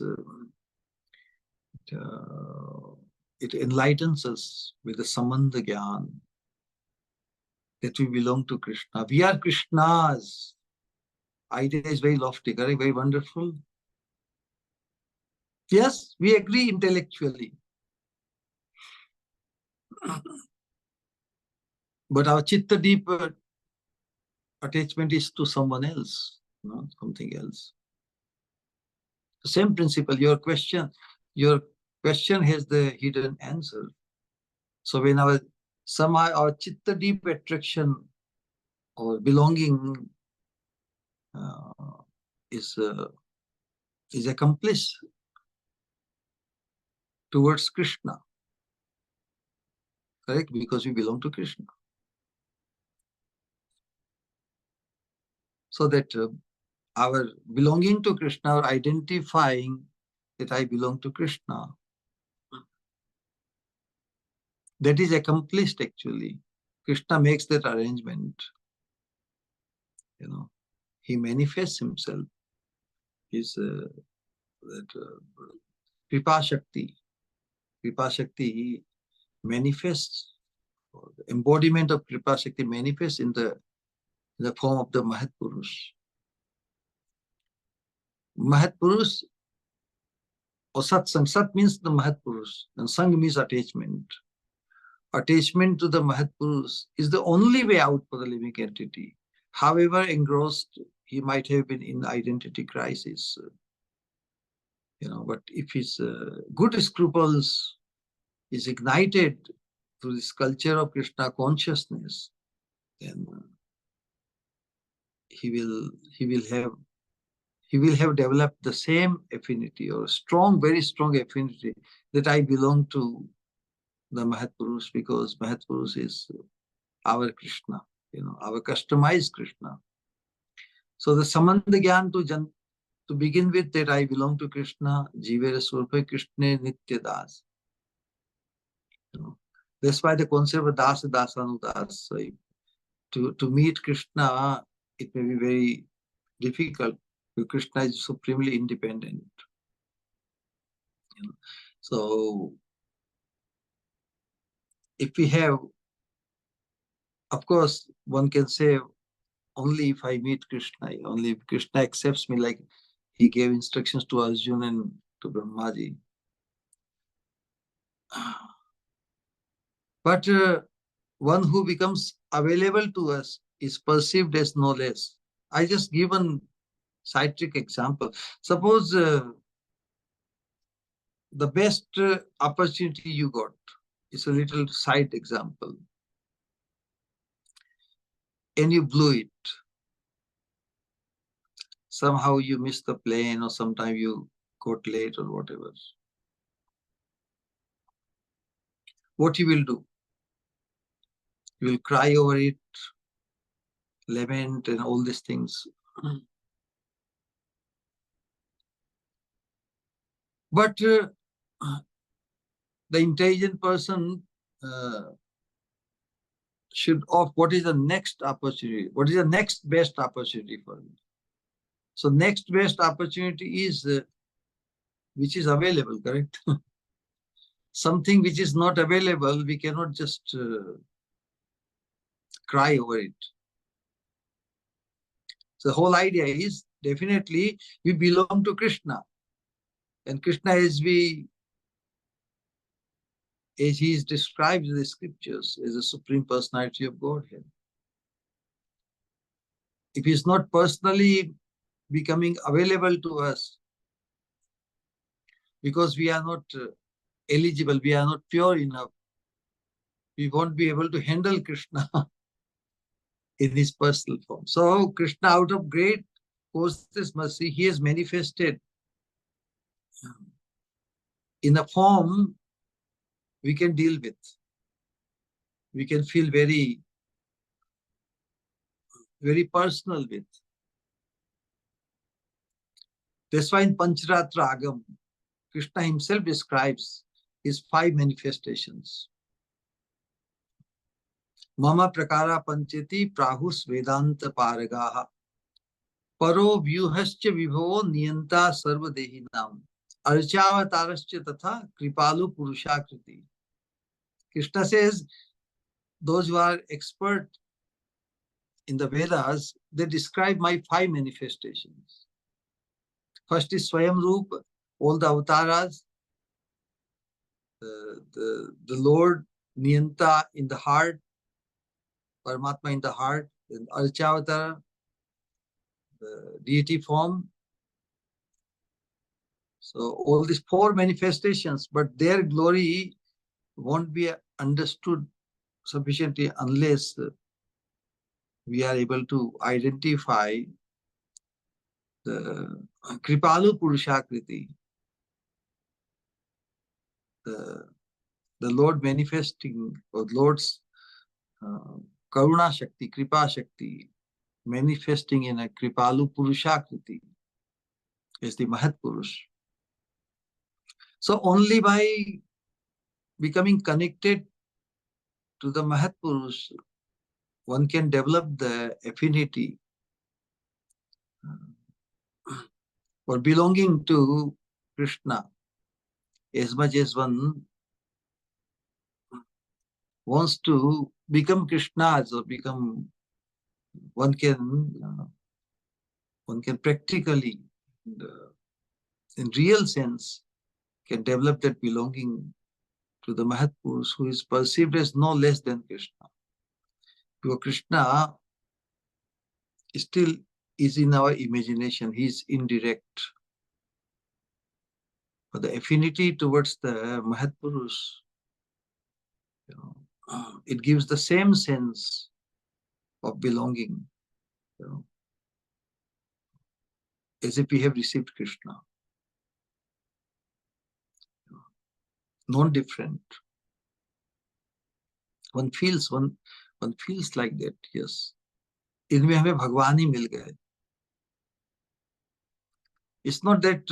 it enlightens us with the Samandha Gyan, that we belong to Krishna. We are Krishna's. Idea is very lofty, very, very wonderful. Yes, we agree intellectually. But our chitta deep attachment is to someone else, something else. The same principle. Your question has the hidden answer. So when our chitta deep attraction or belonging is accomplished towards Krishna, correct? Because we belong to Krishna. So that our belonging to Krishna, or identifying that I belong to Krishna, that is accomplished actually. Krishna makes that arrangement. He manifests himself. He's that Kripa Shakti. Kripa Shakti, he manifests, the embodiment of Kripa Shakti manifests in the form of the Mahat Purush. Mahat Purush or Satsang. Sat means the Mahat Purush, and Sang means attachment. Attachment to the Mahat Purush is the only way out for the living entity. However engrossed he might have been in identity crisis, But if his good scruples is ignited through this culture of Krishna consciousness, then he will have developed the same affinity, or strong, very strong affinity, that I belong to the Mahapurush, because Mahapurush is our Krishna, our customized Krishna. So the Samandha Gyan to begin with, that I belong to Krishna, Jivera Swarupa Krishna Nitya Das. That's why the concept of Das Dasanudas. So to meet Krishna, it may be very difficult, because Krishna is supremely independent. So if we have, of course, one can say, only if I meet Krishna, only if Krishna accepts me, like he gave instructions to Arjuna and to Brahmaji. But one who becomes available to us is perceived as no less. I just give one scientific example. Suppose the best opportunity you got is a little side example, and you blew it. Somehow you missed the plane, or sometime you got late, or whatever. What you will do? You will cry over it, lament, and all these things. But the intelligent person should opt what is the next opportunity, what is the next best opportunity for me. So next best opportunity is which is available, correct? Something which is not available, we cannot just cry over it. So the whole idea is, definitely we belong to Krishna, and Krishna, as he is described in the scriptures, as a supreme personality of Godhead. If he is not personally becoming available to us, because we are not eligible, we are not pure enough, we won't be able to handle Krishna in his personal form. So Krishna, out of great causeless mercy, he has manifested in a form we can deal with. We can feel very, very personal with. That's why in Pancharatra Agam, Krishna himself describes his 5 manifestations. Mama prakara pancheti prahus vedanta paragaha paro vyuhascha vibhavo niyanta sarvadehinam archavatarascha tatha kripalu purushakriti. Krishna says, those who are expert in the Vedas, they describe my 5 manifestations. First is Swayam Rupa, all the avatars, the Lord, Niyanta in the heart, Paramatma in the heart, and Archavatar, the deity form. So all these 4 manifestations, but their glory won't be understood sufficiently unless we are able to identify the Kripalu Purushakriti, the Lord manifesting, or Lord's Karuna Shakti, Kripa Shakti, manifesting in a Kripalu Purushakriti is the Mahat Purush. So only by becoming connected to the Mahat Purush, one can develop the affinity for belonging to Krishna, as much as one wants to become Krishna's, or become, one can practically, in real sense, can develop that belonging to the Mahat Purush, who is perceived as no less than Krishna. Because Krishna still is in our imagination. He is indirect. or the affinity towards the Mahatpurush, it gives the same sense of belonging, as if we have received Krishna. Non-different. One feels like that, yes. इनमें हमें भगवान ही मिल गए. It's not that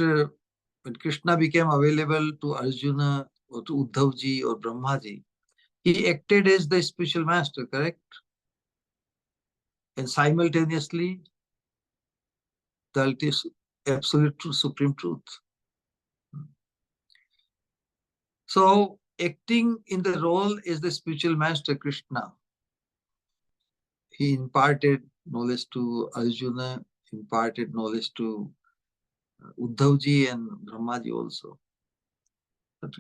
when Krishna became available to Arjuna or to Uddhav ji or Brahma ji, he acted as the spiritual master, correct? And simultaneously, the absolute truth, supreme truth. So, acting in the role as the spiritual master, Krishna, he imparted knowledge to Arjuna, imparted knowledge to Uddhav ji and Brahma ji also. But,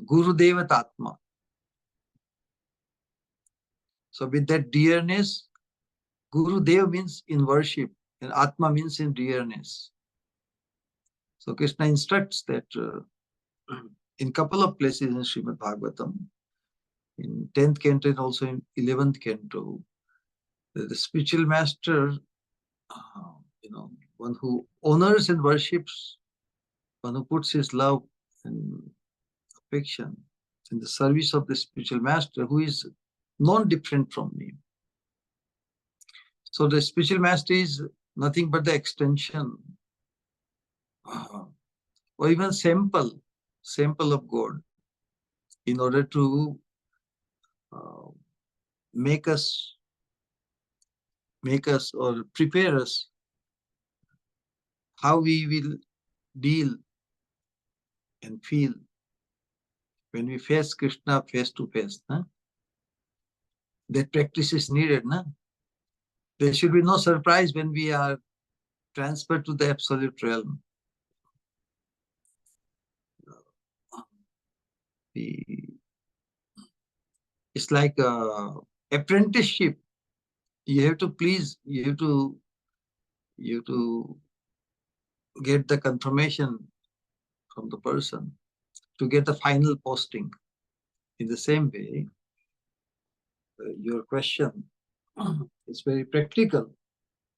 Guru Deva Tatma. So with that dearness, Guru Dev means in worship, and Atma means in dearness. So Krishna instructs that in couple of places in Srimad Bhagavatam, in 10th canto and also in 11th canto, the spiritual master, one who honors and worships, one who puts his love and affection in the service of the spiritual master, who is non-different from me. So the spiritual master is nothing but the extension or even sample of God in order to make us or prepare us how we will deal and feel when we face Krishna face to face. That practice is needed. There should be no surprise when we are transferred to the absolute realm. It's like apprenticeship. You have to please, you have to get the confirmation from the person to get the final posting. In the same way, your question is very practical,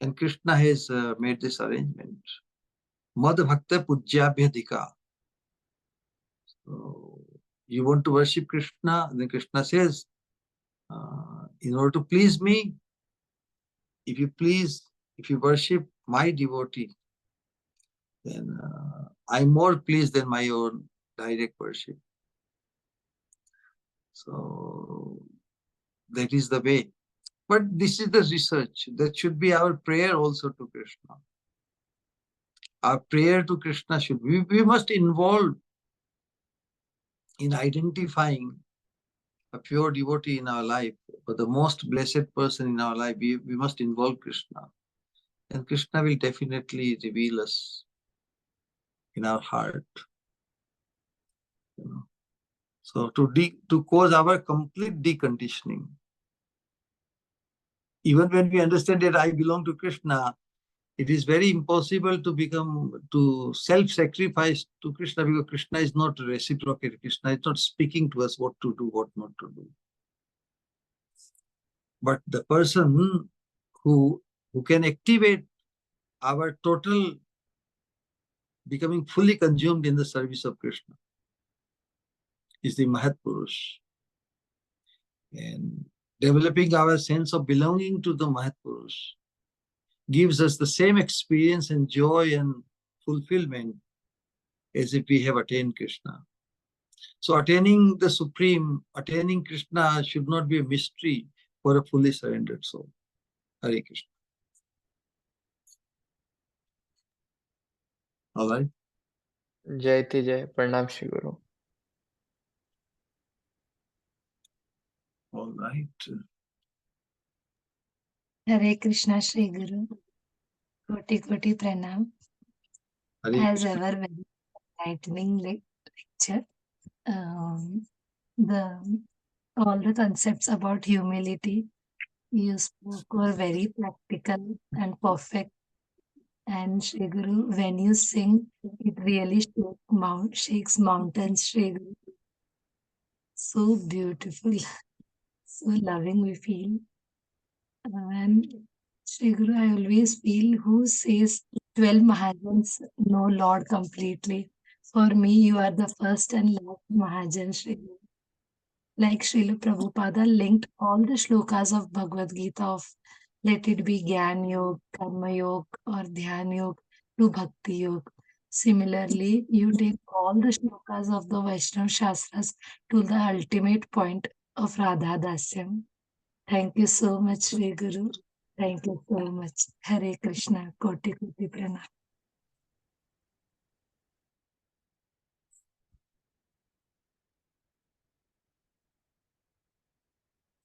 and Krishna has made this arrangement. Mad Bhakta Pujyabhyadhika. So you want to worship Krishna, then Krishna says, in order to please me, if you worship my devotee, then I'm more pleased than my own direct worship. So that is the way. But this is the research. That should be our prayer also to Krishna. Our prayer to Krishna should be, we must involve in identifying a pure devotee in our life, or the most blessed person in our life. We must involve Krishna. And Krishna will definitely reveal us in our heart. So to cause our complete deconditioning. Even when we understand that I belong to Krishna, it is very impossible to self-sacrifice to Krishna, because Krishna is not reciprocated. Krishna is not speaking to us what to do, what not to do. But the person who can activate our total becoming fully consumed in the service of Krishna is the Mahatpurush. And developing our sense of belonging to the Mahatpurush gives us the same experience and joy and fulfillment as if we have attained Krishna. So attaining the Supreme, attaining Krishna should not be a mystery for a fully surrendered soul. Hare Krishna. All right. Jayati Jai. Pranam Shri Guru. All right. Hare Krishna Shri Guru. Koti Koti Pranam. Hare As Krishna. ever, very enlightening lecture. All the concepts about humility you spoke were very practical and perfect, And Shri Guru, when you sing, it really shakes mountains, Shri Guru. So beautiful, so loving we feel. And Shri Guru, I always feel who says 12 Mahajans know Lord completely. For me, you are the first and last Mahajan, Shri Guru. Like Srila Prabhupada linked all the shlokas of Bhagavad Gita of let it be Gyan Yoga, Karma Yoga or Dhyan Yoga to Bhakti Yoga. Similarly, you take all the shlokas of the Vaishnava Shastras to the ultimate point of Radha Dasyam. Thank you so much, Sri Guru. Thank you so much. Hare Krishna. Koti Koti Pranam.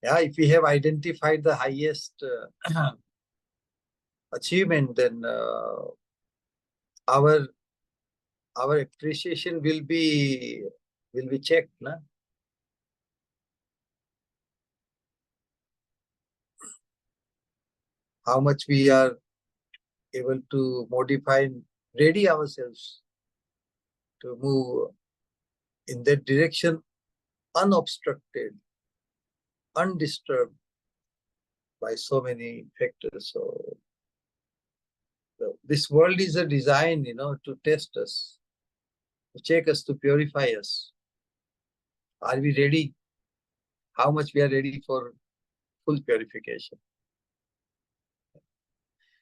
Yeah, if we have identified the highest achievement, then our appreciation will be checked, na? How much we are able to modify and ready ourselves to move in that direction unobstructed, undisturbed by so many factors. So this world is a design, to test us, to check us, to purify us. Are we ready? How much we are ready for full purification?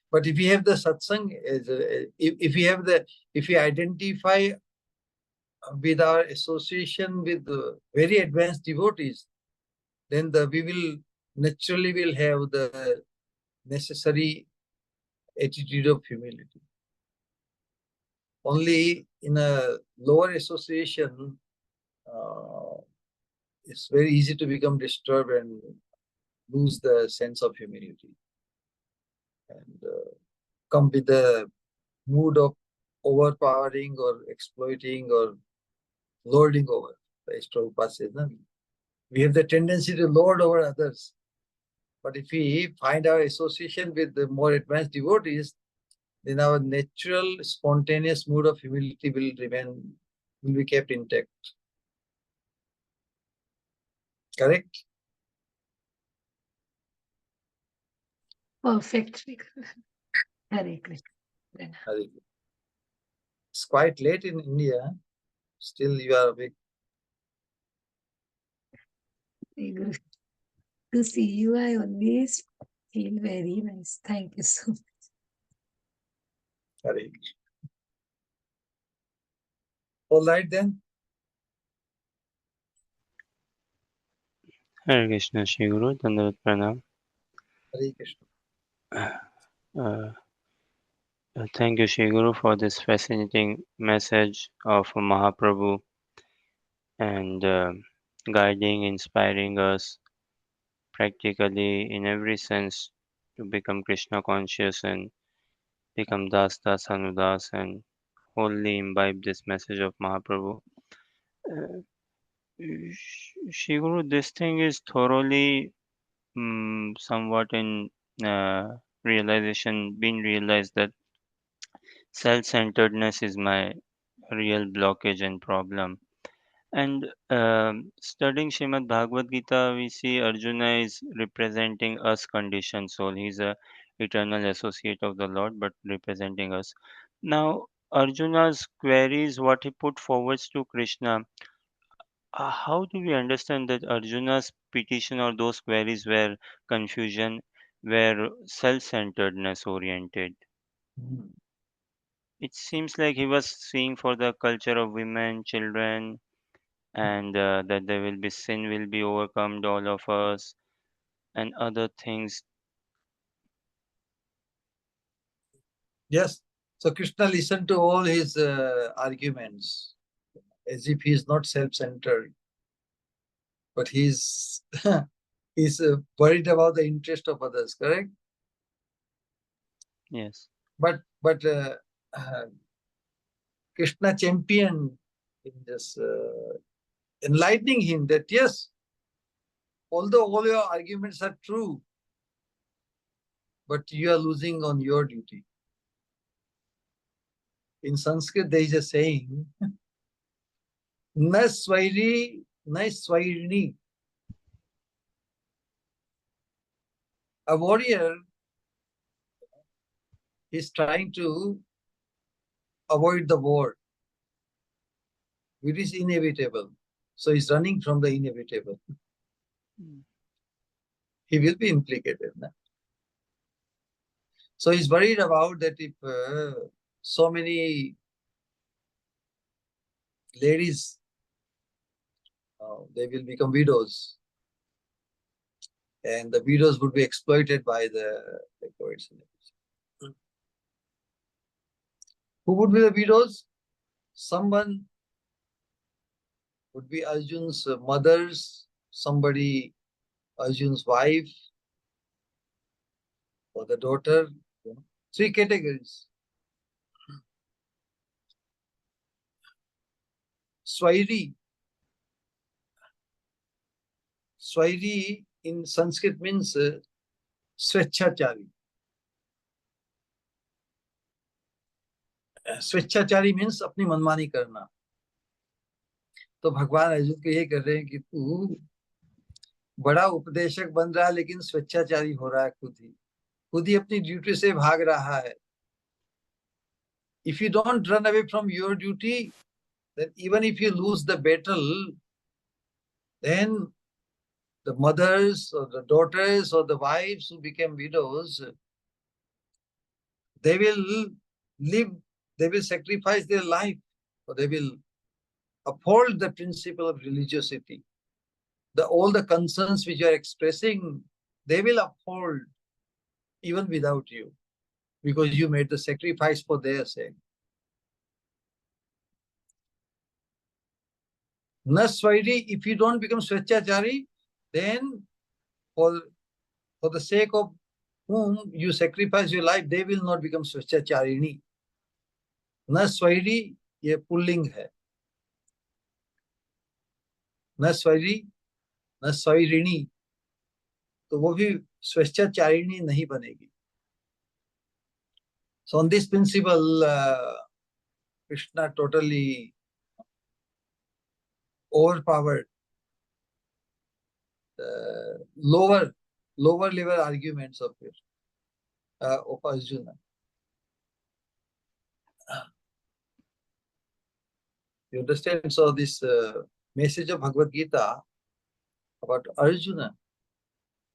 But if we have the satsang, if we identify with our association with very advanced devotees, then we will naturally have the necessary attitude of humility. Only in a lower association, it's very easy to become disturbed and lose the sense of humility and come with the mood of overpowering or exploiting or lording over. As Prabhupada says, no? We have the tendency to lord over others. But if we find our association with the more advanced devotees, then our natural, spontaneous mood of humility will be kept intact. Correct? Perfect, Shri Guru. Hare Krishna. Hare Krishna. It's quite late in India. Still you are awake. Shri Guru. To see you, I always feel very nice. Thank you so much. Hare Krishna. All right then. Hare Krishna, Shri Guru, Dandavat Pranam. Hare Krishna. Thank you, Shri Guru, for this fascinating message of Mahaprabhu and guiding, inspiring us practically in every sense to become Krishna conscious and become Das Das Anudas and wholly imbibe this message of Mahaprabhu. Uh, Shri Guru, this thing is thoroughly somewhat in being realized that self-centeredness is my real blockage and problem. And studying Srimad Bhagavad Gita, we see Arjuna is representing us conditioned soul. He's a eternal associate of the Lord, but representing us. Now, Arjuna's queries, what he put forwards to Krishna, how do we understand that Arjuna's petition or those queries were confusion, were self-centeredness oriented? Hmm. It seems like he was seeing for the culture of women, children, and that there will be sin will be overcome all of us and other things. Yes. So Krishna listened to all his arguments as if he is not self-centered, but he's he's worried about the interest of others. Correct? Yes, But uh, Krishna championed in this enlightening him that yes, although all your arguments are true, but you are losing on your duty. In Sanskrit, there is a saying, na swairi, na swairini. A warrior is trying to avoid the war, which is inevitable. So he's running from the inevitable. He will be implicated. Na? So he's worried about that if so many ladies, they will become widows, and the widows would be exploited by the poets. Who would be the widows? Someone would be Arjun's mothers, somebody Arjun's wife, or the daughter. Three categories. Swairi. Swairi in Sanskrit means swechachari. स्वेच्छाचारी means अपनी मनमानी करना. तो भगवान अर्जुन को ये कर रहे हैं कि तू बड़ा उपदेशक बन रहा है, लेकिन स्वेच्छाचारी हो रहा है, खुद ही अपनी ड्यूटी से भाग रहा है. If you don't run away from your duty, then even if you lose the battle, then the mothers or the daughters or the wives who became widows, they will live, they will sacrifice their life, or they will uphold the principle of religiosity. All the concerns which you are expressing, they will uphold even without you, because you made the sacrifice for their sake. Naswairi, if you don't become swechachari, then for the sake of whom you sacrifice your life, they will not become swechacharini. Naswairi, ye pulling hai. Naswairi, naswairini, तो वो भी स्वेच्छाचारिणी नहीं बनेगी. So on this principle, Krishna totally overpowered lower level arguments of Arjuna. You understand? So this message of Bhagavad Gita about Arjuna,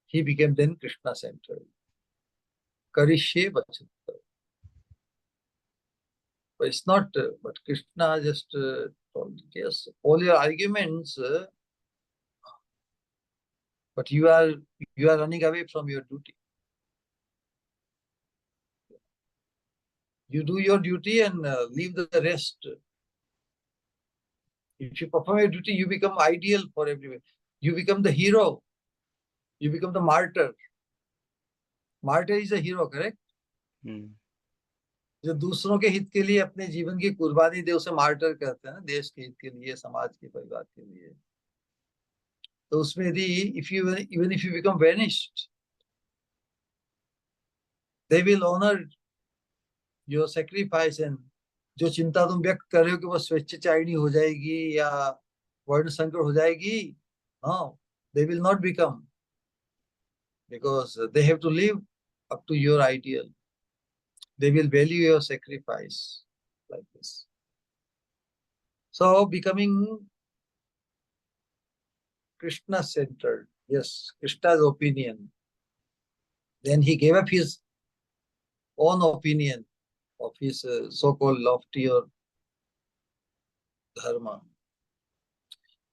he became then Krishna centered. Karishye Vachanta. But it's not, but Krishna just told, yes, all your arguments, but you are running away from your duty. You do your duty and leave the rest. If you perform your duty, you become ideal for everyone. You become the hero. You become the martyr. Martyr is a hero, correct? जो दूसरों के हित के लिए अपने जीवन की कुर्बानी दे, उसे मार्टर कहते हैं ना, देश के हित के लिए, समाज के, परिवार के लिए. तो उसमें यदि even if you become vanished, they will honor your sacrifice. And जो चिंता तुम व्यक्त कर रहे हो कि वो स्वेच्छाचारिणी हो जाएगी या वर्ण संकर हो जाएगी, no, they will not become, because they have to live up to your ideal. They will value your sacrifice like this. So becoming Krishna-centered, yes, Krishna's opinion. Then he gave up his own opinion of his so-called lofty or dharma.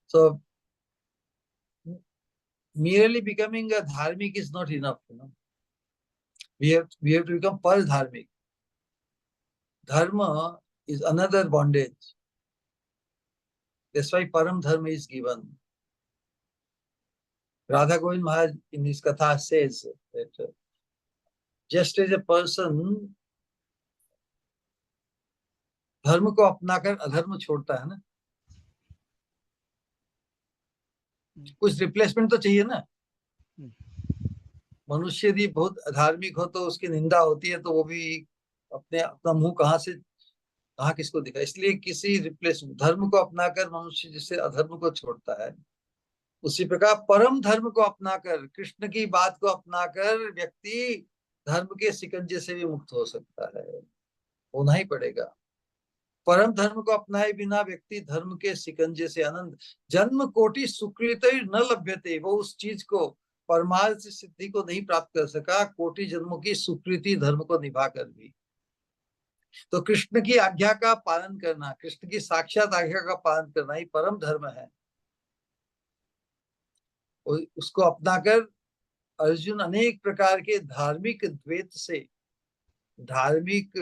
So merely becoming a dharmic is not enough. We have to become par-dharmic. Dharma is another bondage. That's why Param Dharma is given. Radha Govind Maharaj in his Katha says that just as a person धर्म को अपनाकर अधर्म छोड़ता है ना, कुछ replacement तो चाहिए ना. मनुष्य यदि बहुत अधार्मिक हो तो उसकी निंदा होती है, तो वो भी अपना मुंह कहाँ से कहाँ किसको दिखा? इसलिए किसी रिप्लेस धर्म को अपनाकर मनुष्य जिससे अधर्म को छोड़ता है, उसी प्रकार परम धर्म को अपनाकर, कृष्ण की बात को अपनाकर व्यक्ति धर्म के शिकंजे से भी मुक्त हो सकता है। होना ही पड़ेगा। परम धर्म को अपनाए बिना व्यक्ति धर्म के शिकंजे से अनंत जन्म कोटि सुकृत न लभ्यते, वो उस चीज को परमार्थ सिद्धि को नहीं प्राप्त कर सका कोटि जन्मों की सुकृति धर्म को निभा कर भी। तो कृष्ण की आज्ञा का पालन करना, कृष्ण की साक्षात आज्ञा का पालन करना ही परम धर्म है। और उसको अपनाकर अर्जुन अनेक प्रकार के धार्मिक द्वैत से, धार्मिक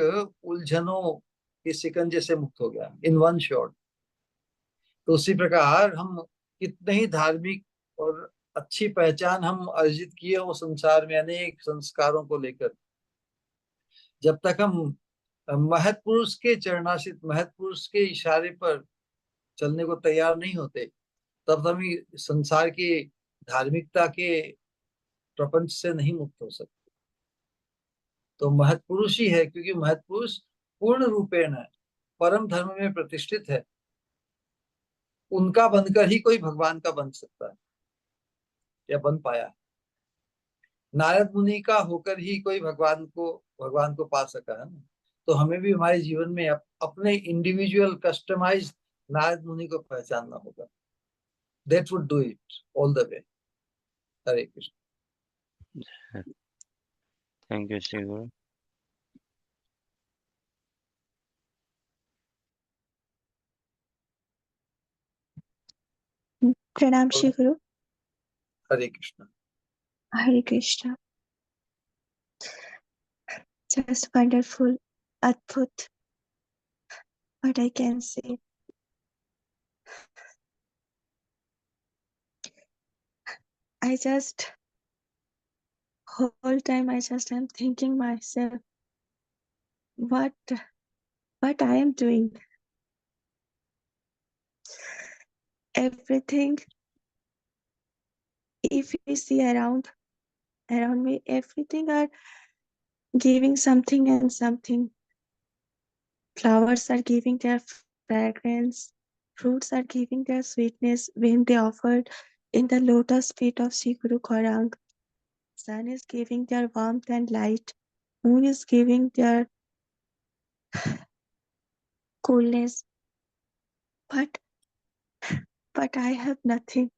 उलझनों के शिकंजे से मुक्त हो गया इन वन शॉट। तो उसी प्रकार हम कितने ही धार्मिक और अच्छी पहचान हम अर्जित किए हो संसार में अनेक संस्कारों को लेकर, जब तक हम महत्पुरुष के चरणाश्रित महत्पुरुष के इशारे पर चलने को तैयार नहीं होते, तब हम संसार की धार्मिकता के प्रपंच से नहीं मुक्त हो सकते। तो महत्पुरुष ही है, क्योंकि महत्पुरुष पूर्ण रूपेण है, परम धर्म में प्रतिष्ठित है। उनका बनकर ही कोई भगवान का बन सकता है या बन पाया। नारद मुनि का होकर ही कोई भगवान को पा सका है ना। तो हमें भी हमारे जीवन में अपने इंडिविजुअल कस्टमाइज नारद मुनि को पहचानना होगा। That would do it all the way. Hare Krishna. Thank you, Sri Guru. Pranam Shri Guru. Hare Krishna. Hare Krishna. Just wonderful, Adbhut. What I can say. I just whole time I just am thinking myself what I am doing. Everything, if you see around me, everything are giving something and something. Flowers are giving their fragrance, fruits are giving their sweetness when they offered in the lotus feet of Sri Guru Gaurang. Sun is giving their warmth and light. Moon is giving their coolness. But I have nothing.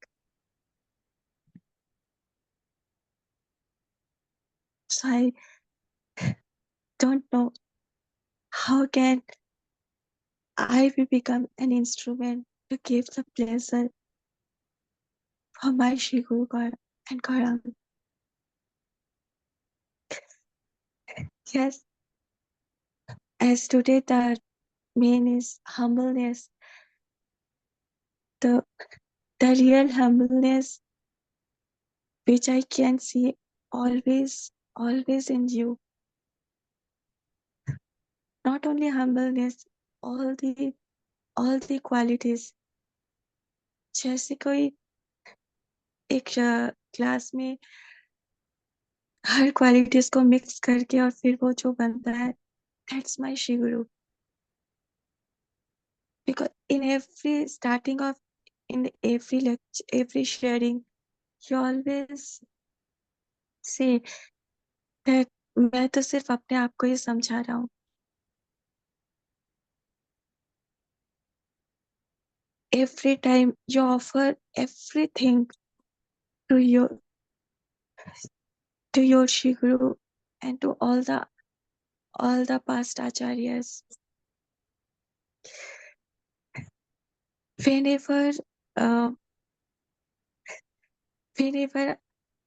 So I don't know how can I will become an instrument to give the pleasure for my Shri Guru and Gaurang. Yes, as today the main is humbleness. The real humbleness which I can see always in you. Not only humbleness, all the qualities. जैसे कोई एक class में हर qualities को mix करके और फिर वो जो बनता है, that's my Shri Guru. Because in every starting of, in every lecture, every sharing, you always say that मैं तो सिर्फ अपने आप को ही समझा रहा हूँ. Every time you offer everything to your Shri Guru and to all the past acharyas. Whenever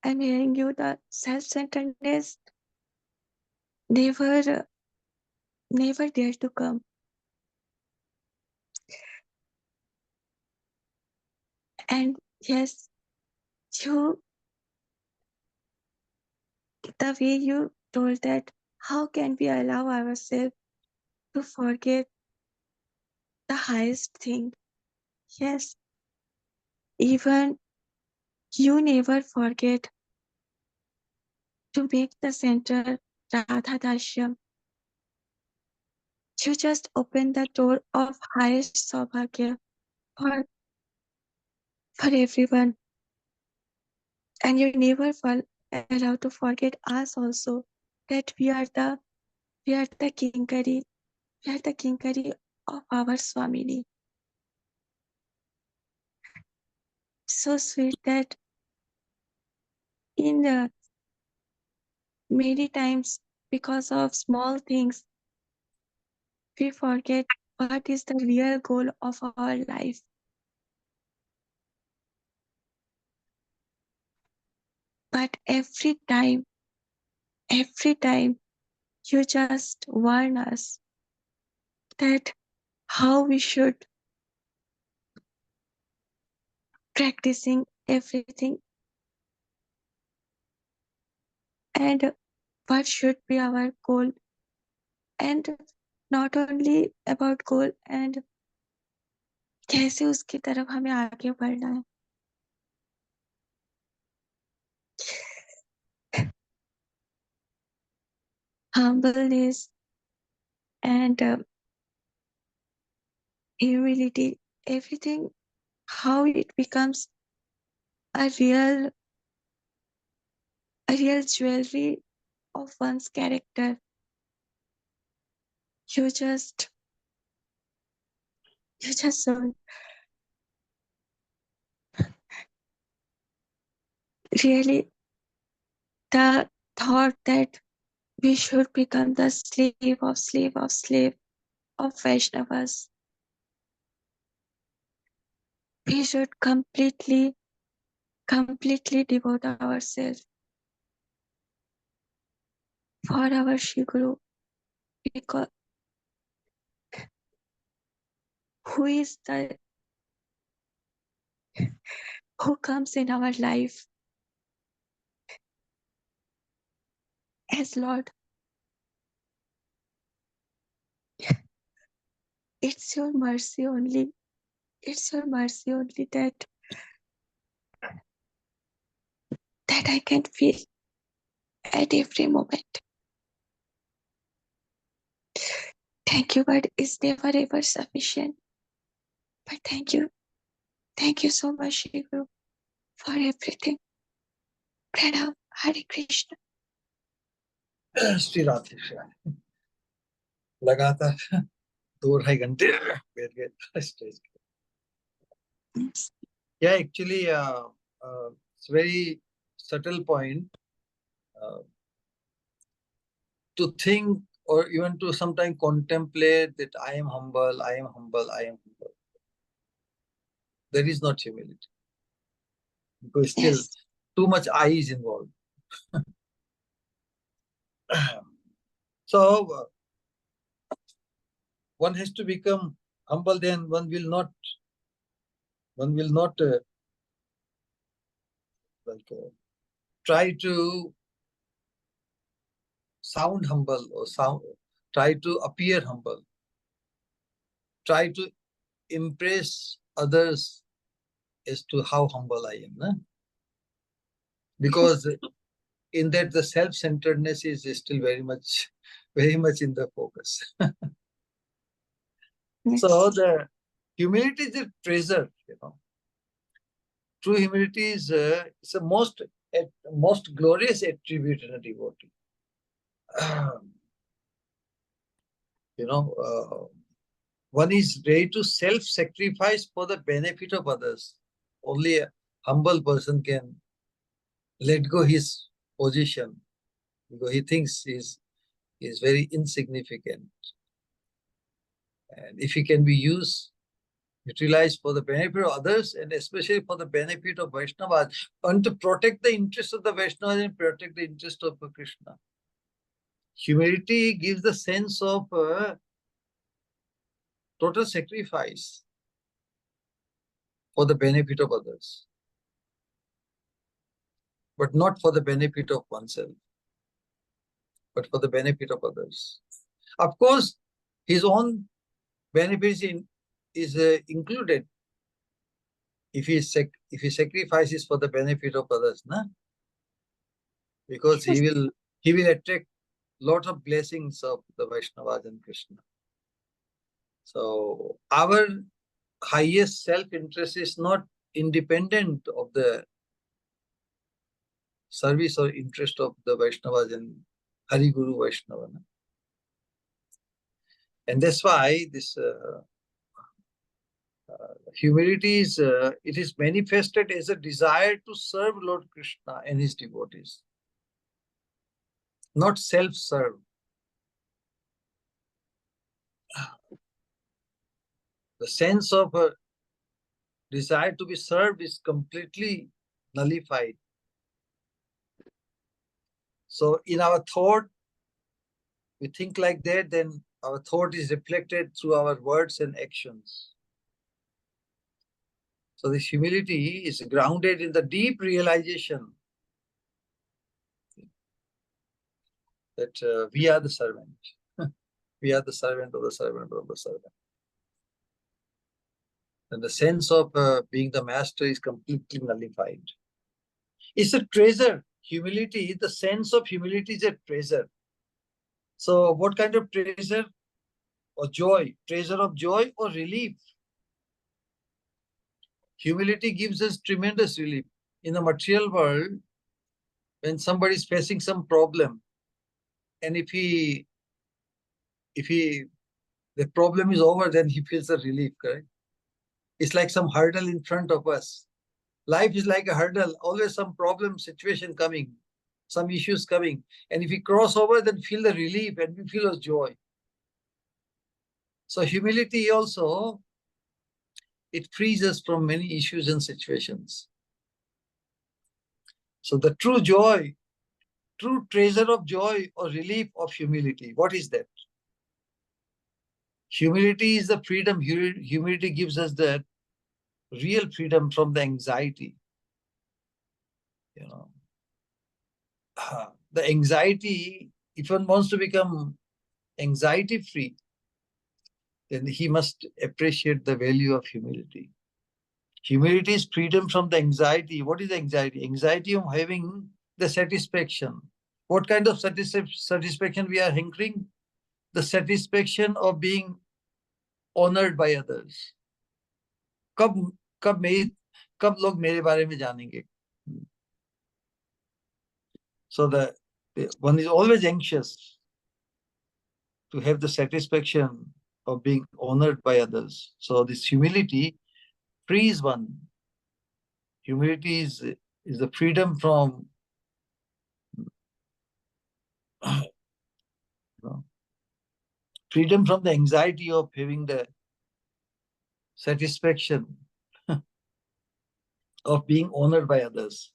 I'm hearing you, the self-centeredness never dare to come. And yes, the way you told that, how can we allow ourselves to forget the highest thing? Yes, even you never forget to make the center Radha Dashyam. You just open the door of highest Saubhagya for, for everyone. And you never allow to forget us also, that we are the Kinkari, we are the Kinkari of our Swamini. So sweet that in many times, because of small things, we forget what is the real goal of our life. But every time, you just warn us that how we should practicing everything and what should be our goal, and not only about goal and कैसे उसकी तरफ हमें आगे बढ़ना है. Humbleness and humility, everything, how it becomes a real jewelry of one's character. You just so really the thought that we should become the slave of Vaishnavas. We should completely devote ourselves for our Shri Guru, because who comes in our life as Lord. It's your mercy only. It's your mercy only that I can feel at every moment. Thank you, but it's never ever sufficient. But thank you so much, Shri Guru, for everything. Pranam, Hare Krishna. Shri Radhe Shri Radhe. लगातार 2-2.5 घंटे बैठ गए stage पे। Yeah, actually, it's very subtle point to think or even to sometimes contemplate that I am humble, I am humble, I am humble. That is not humility, because still too much I is involved. So one has to become humble, then one will not try to sound humble or try to appear humble, try to impress others as to how humble I am. No? Because in that the self-centeredness is still very much in the focus. So the humility is a treasure, True humility is it's a most glorious attribute in a devotee. One is ready to self-sacrifice for the benefit of others. Only a humble person can let go his position because he thinks he is very insignificant. And if he can be utilized for the benefit of others, and especially for the benefit of Vaishnavas, and to protect the interest of the Vaishnavas and protect the interest of Krishna. Humility gives the sense of total sacrifice for the benefit of others, but not for the benefit of oneself, but for the benefit of others. Of course, his own benefits is included if he sacrifices for the benefit of others, na? Because he will attract lot of blessings of the Vaishnavas and Krishna. So our highest self-interest is not independent of the service or interest of the Vaishnavas and Hari Guru Vaishnava. And that's why this humility is, it is manifested as a desire to serve Lord Krishna and his devotees, not self-serve. The sense of desire to be served is completely nullified. So in our thought, we think like that, then our thought is reflected through our words and actions. So this humility is grounded in the deep realization that we are the servant. We are the servant of the servant of the servant. And the sense of being the master is completely nullified. It's a treasure. Humility, the sense of humility is a treasure. So what kind of treasure? Or joy? Treasure of joy or relief? Humility gives us tremendous relief. In the material world, when somebody is facing some problem, and if the problem is over, then he feels a relief, correct? It's like some hurdle in front of us. Life is like a hurdle, always some problem, situation coming, some issues coming. And if we cross over, then feel the relief and we feel a joy. So humility also, it frees us from many issues and situations. So the true joy, true treasure of joy or relief of humility, what is that? Humility is the freedom. Humility gives us that real freedom from the anxiety. You know, the anxiety, if one wants to become anxiety-free, then he must appreciate the value of humility. Humility is freedom from the anxiety. What is anxiety? Anxiety of having the satisfaction. What kind of satisfaction we are hankering? The satisfaction of being honored by others. कब लोग मेरे बारे में जानेंगे? So one is always anxious to have the satisfaction of being honored by others. So this humility frees one. Humility is the freedom from freedom from the anxiety of having the satisfaction of being honored by others.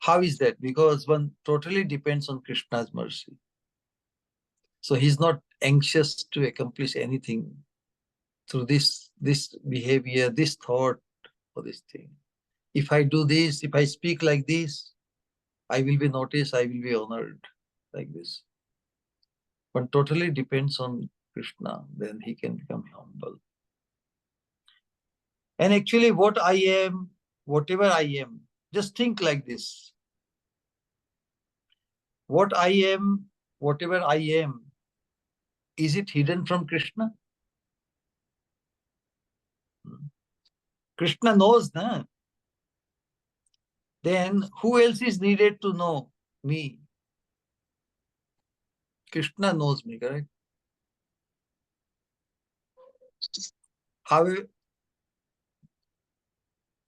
How is that? Because one totally depends on Krishna's mercy. So he's not anxious to accomplish anything through this behavior, this thought, or this thing. If I do this, if I speak like this, I will be noticed, I will be honored, like this. One totally depends on Krishna, then he can become humble. And actually what I am, whatever I am, just think like this. What I am, whatever I am, is it hidden from Krishna? Krishna knows, na? Then who else is needed to know me? Krishna knows me, correct? However,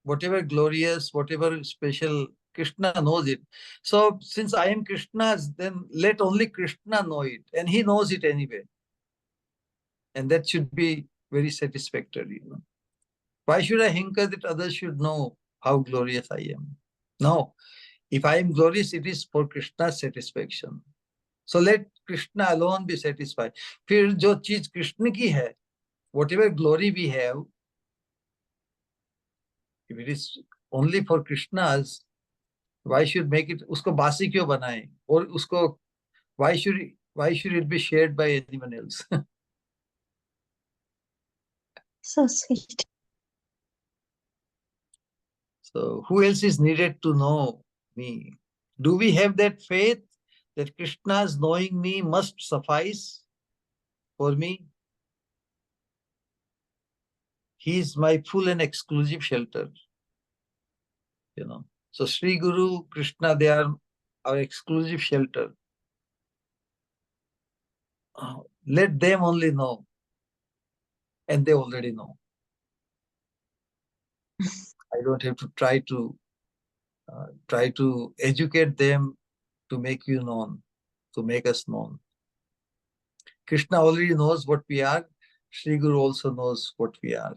whatever glorious, whatever special, Krishna knows it. So since I am Krishna's, then let only Krishna know it. And he knows it anyway. And that should be very satisfactory. You know? Why should I hanker that others should know how glorious I am? No. If I am glorious, it is for Krishna's satisfaction. So let Krishna alone be satisfied. फिर जो चीज कृष्ण की है, whatever glory we have, if it is only for Krishna's, why should make it? उसको बासी क्यों बनाएं? और उसको why should it be shared by anyone else? So sweet. So who else is needed to know me? Do we have that faith that Krishna's knowing me must suffice? for me, he is my full and exclusive shelter. So Sri Guru, Krishna, they are our exclusive shelter. Let them only know, and they already know. I don't have to try to educate them to make you known, to make us known. Krishna already knows what we are. Sri Guru also knows what we are.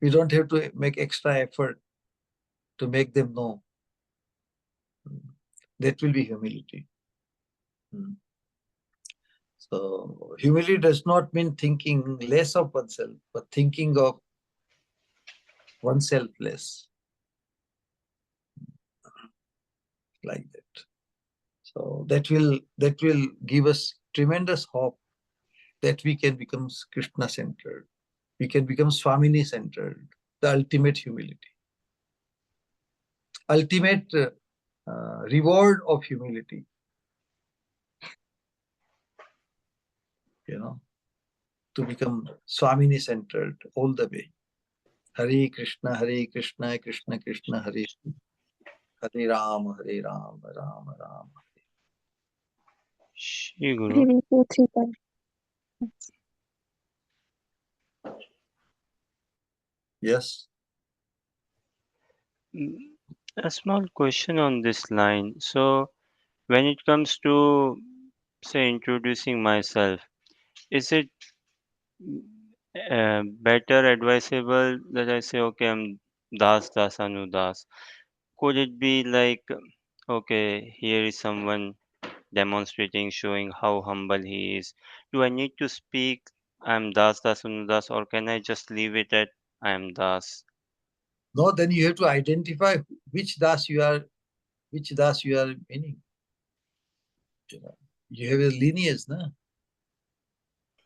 We don't have to make extra effort to make them know. That will be humility. So humility does not mean thinking less of oneself, but thinking of oneself less. Like that. So that will give us tremendous hope that we can become Krishna-centered. We can become Swamini-centered, the ultimate humility. Ultimate reward of humility. To become Swamini-centered all the way. Hare Krishna, Krishna Krishna, Hare Hare Ram, Ram Ram. Shri Guru. Maybe 2, 3 times. Yes. A small question on this line. So, when it comes to, say, introducing myself, is it better advisable that I say, okay, I'm Das Anu Das? Could it be like, okay, here is someone demonstrating, showing how humble he is? Do I need to speak, I'm Das Anu Das, or can I just leave it at I am Das? No, then you have to identify which Das you are meaning. You have a lineage, no?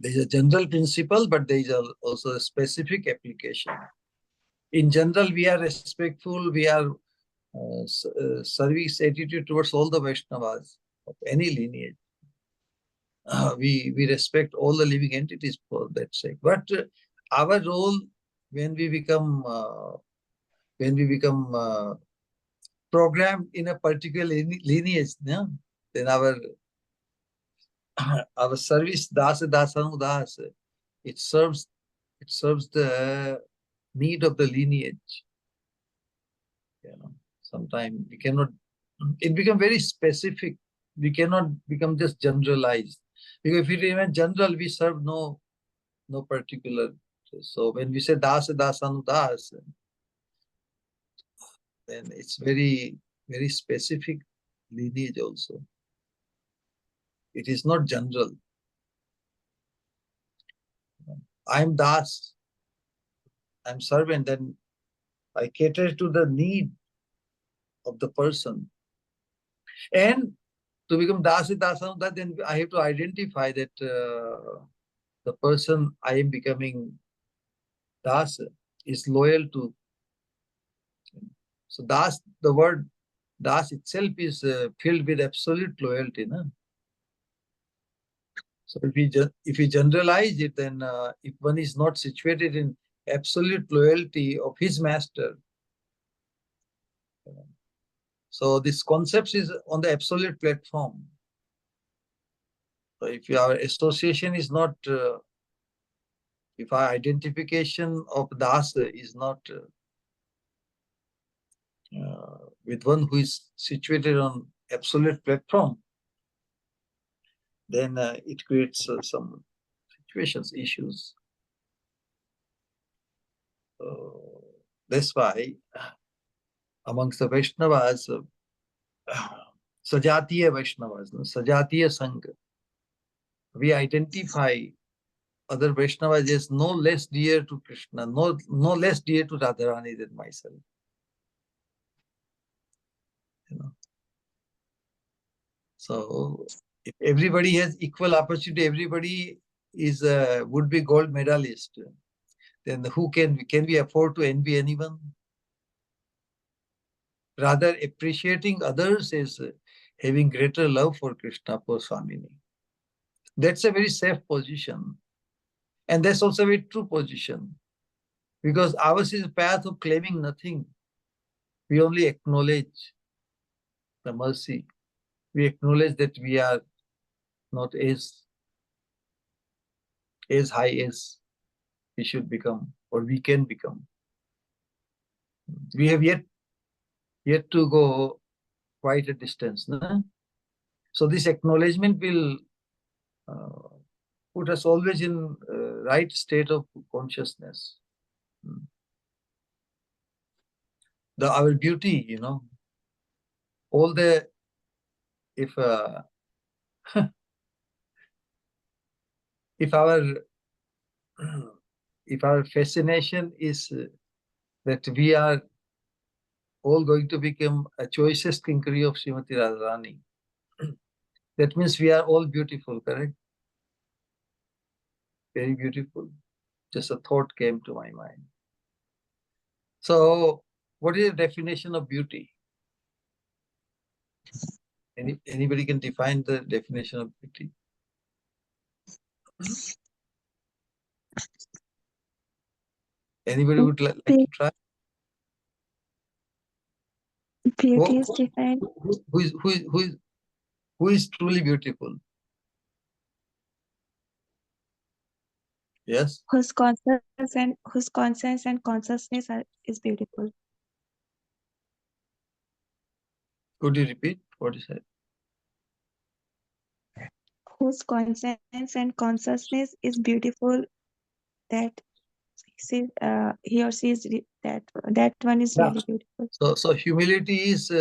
There is a general principle, but there is also a specific application. In general, we are respectful, we are service attitude towards all the Vaishnavas of any lineage. We respect all the living entities for that sake. But our role when we become programmed in a particular lineage, no? Then our service dasanu das, it serves the need of the lineage. Sometimes we cannot. It becomes very specific. We cannot become just generalized, because if we remain general, we serve no particular. So when we say dasanu das, then it's very very specific lineage also. It is not general. I'm das, I'm servant, then I cater to the need of the person. And to become dasanu, then I have to identify that the person I am becoming das is loyal to. So das, the word das itself is filled with absolute loyalty. No? So if we generalize it, then if one is not situated in absolute loyalty of his master, so this concept is on the absolute platform. So if our association is not, if our identification of das is not with one who is situated on absolute platform, then it creates some situations, issues. That's why amongst the Vaishnavas, Sajatiya Vaishnavas, Sajatiya Sangha, we identify other Vaishnavas as no less dear to Krishna, no less dear to Radharani than myself. So if everybody has equal opportunity, everybody is would be gold medalist, then who can we afford to envy anyone? Rather, appreciating others is having greater love for Krishna, for Swamini. That's a very safe position. And that's also a very true position. Because ours is a path of claiming nothing. We only acknowledge the mercy. We acknowledge that we are not as high as we should become or we can become. We have yet to go quite a distance. No? So this acknowledgement will put us always in right state of consciousness. Our beauty, all the, if if our fascination is that we are all going to become a choicest kinkery of Srimati Radharani, that means we are all beautiful, correct? Very beautiful. Just a thought came to my mind. So, what is the definition of beauty? Anybody can define the definition of beauty? Anybody would like to try? Beauty is defined. Who is truly beautiful? Yes. Whose conscience and consciousness is beautiful. Could you repeat what you said? Whose conscience and consciousness is beautiful, that he or she is that one is really beautiful. So humility is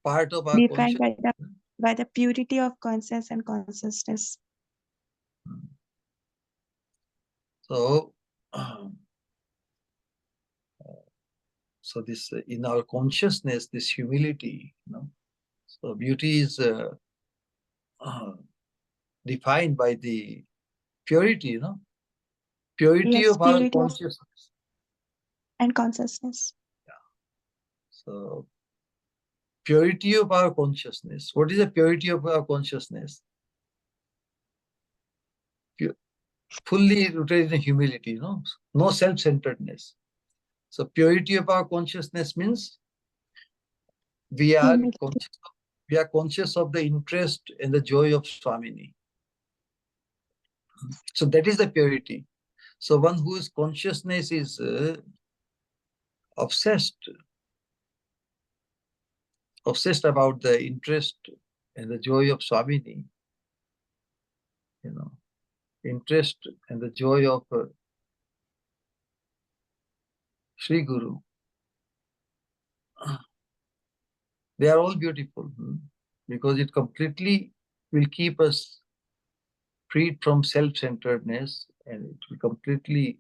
part of our Defined consciousness. by the purity of conscience and consciousness. So, so this in our consciousness, this humility, so beauty is defined by the purity, purity Yes, of our purity consciousness and consciousness. Yeah. So, purity of our consciousness. What is the purity of our consciousness? Fully rooted in humility, no self-centeredness. So purity of our consciousness means we are conscious of the interest and the joy of Swamini. So that is the purity. So one whose consciousness is obsessed about the interest and the joy of Swamini, interest and the joy of Sri Guru. They are all beautiful because it completely will keep us freed from self-centeredness, and it will completely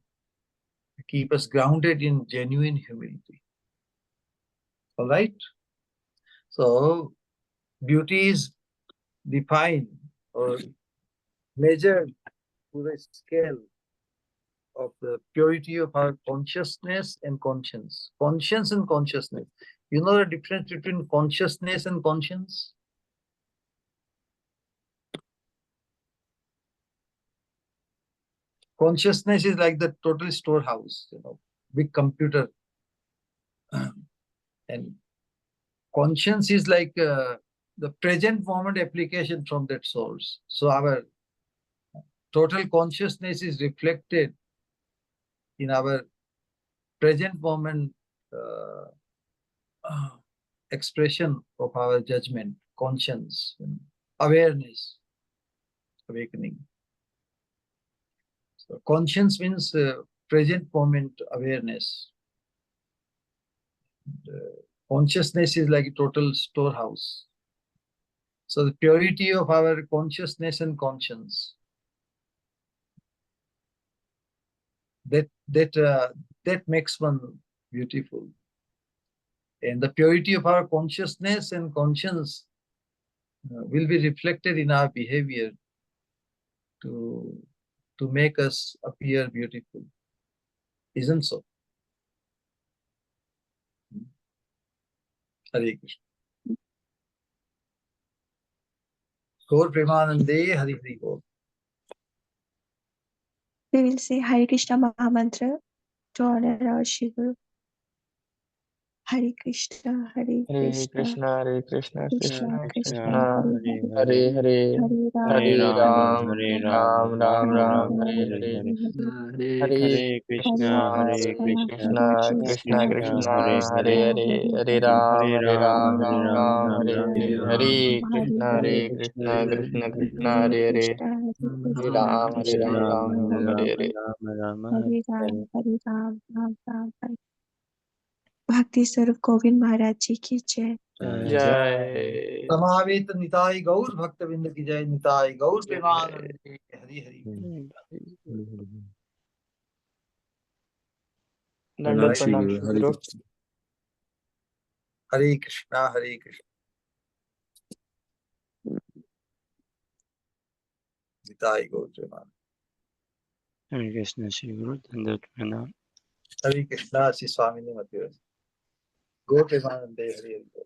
keep us grounded in genuine humility. All right? So, beauty is defined or measured to the scale of the purity of our consciousness and conscience. Conscience and consciousness. You know the difference between consciousness and conscience? Consciousness is like the total storehouse, big computer. And conscience is like the present moment application from that source. So our total consciousness is reflected in our present moment expression of our judgment, conscience, awareness, awakening. So conscience means present moment awareness. Consciousness is like a total storehouse. So the purity of our consciousness and conscience, that makes one beautiful. And the purity of our consciousness and conscience will be reflected in our behavior to make us appear beautiful. Isn't so? Hare Krishna. Gaur Premanande Hari Hari Bol. We will say Hare Krishna Mahamantra to honor our Shri Guru. Hare Krishna, Hare Hare Krishna, Krishna, Hare Krishna, Krishna Krishna Krishna, Krishna, Hare Hare, Hare Hare, Hare Hare Ram, Ram, Hare Ram, Ram Ram, Ram Ram Hare Ram, Hare, Hare Hare, Hare Hare Krishna, Krishna, Hare Hare Krishna, Krishna, Krishna Krishna Krishna, Krishna, Hare Krishna, Hare Hare, Hare, Hare Hare Hare, Ram, Hare Hare Ram, Ram, Hare Hare Ram Ram, Ram, Ram, Ram Hare Ram, Hare, Hare Hare Hare. Hare Ram, Hare Krishna, Hare, Hare Hare Krishna, Krishna, Krishna Krishna, Hare Hare Hare, Krishna, Hare Hare Krishna, Ram, Hare Krishna Ram, Ram, Ram Krishna, Ram, Hare Hare Ram, Hare. Ram Ram, Hare Hare Ram, Hare Ram, Ram Ram, Hare भक्ति स्वरूप गोविंद महाराज जी की जय। Hare. Jai, समावेत Nitai गौर भक्त बिंद की जय, निताई गौर Jai. प्रेमानंदे Hari Hari. Dandat हरे pranam Shri Guru. हरे कृष्णा हरे कृष्णा, निताई गौर प्रेमानंदे। Hare Krishna, Shri Guru, Dandat Pranam. हरे कृष्णा श्री स्वामी ने मत गौर प्रेमानंदे हरि हरि।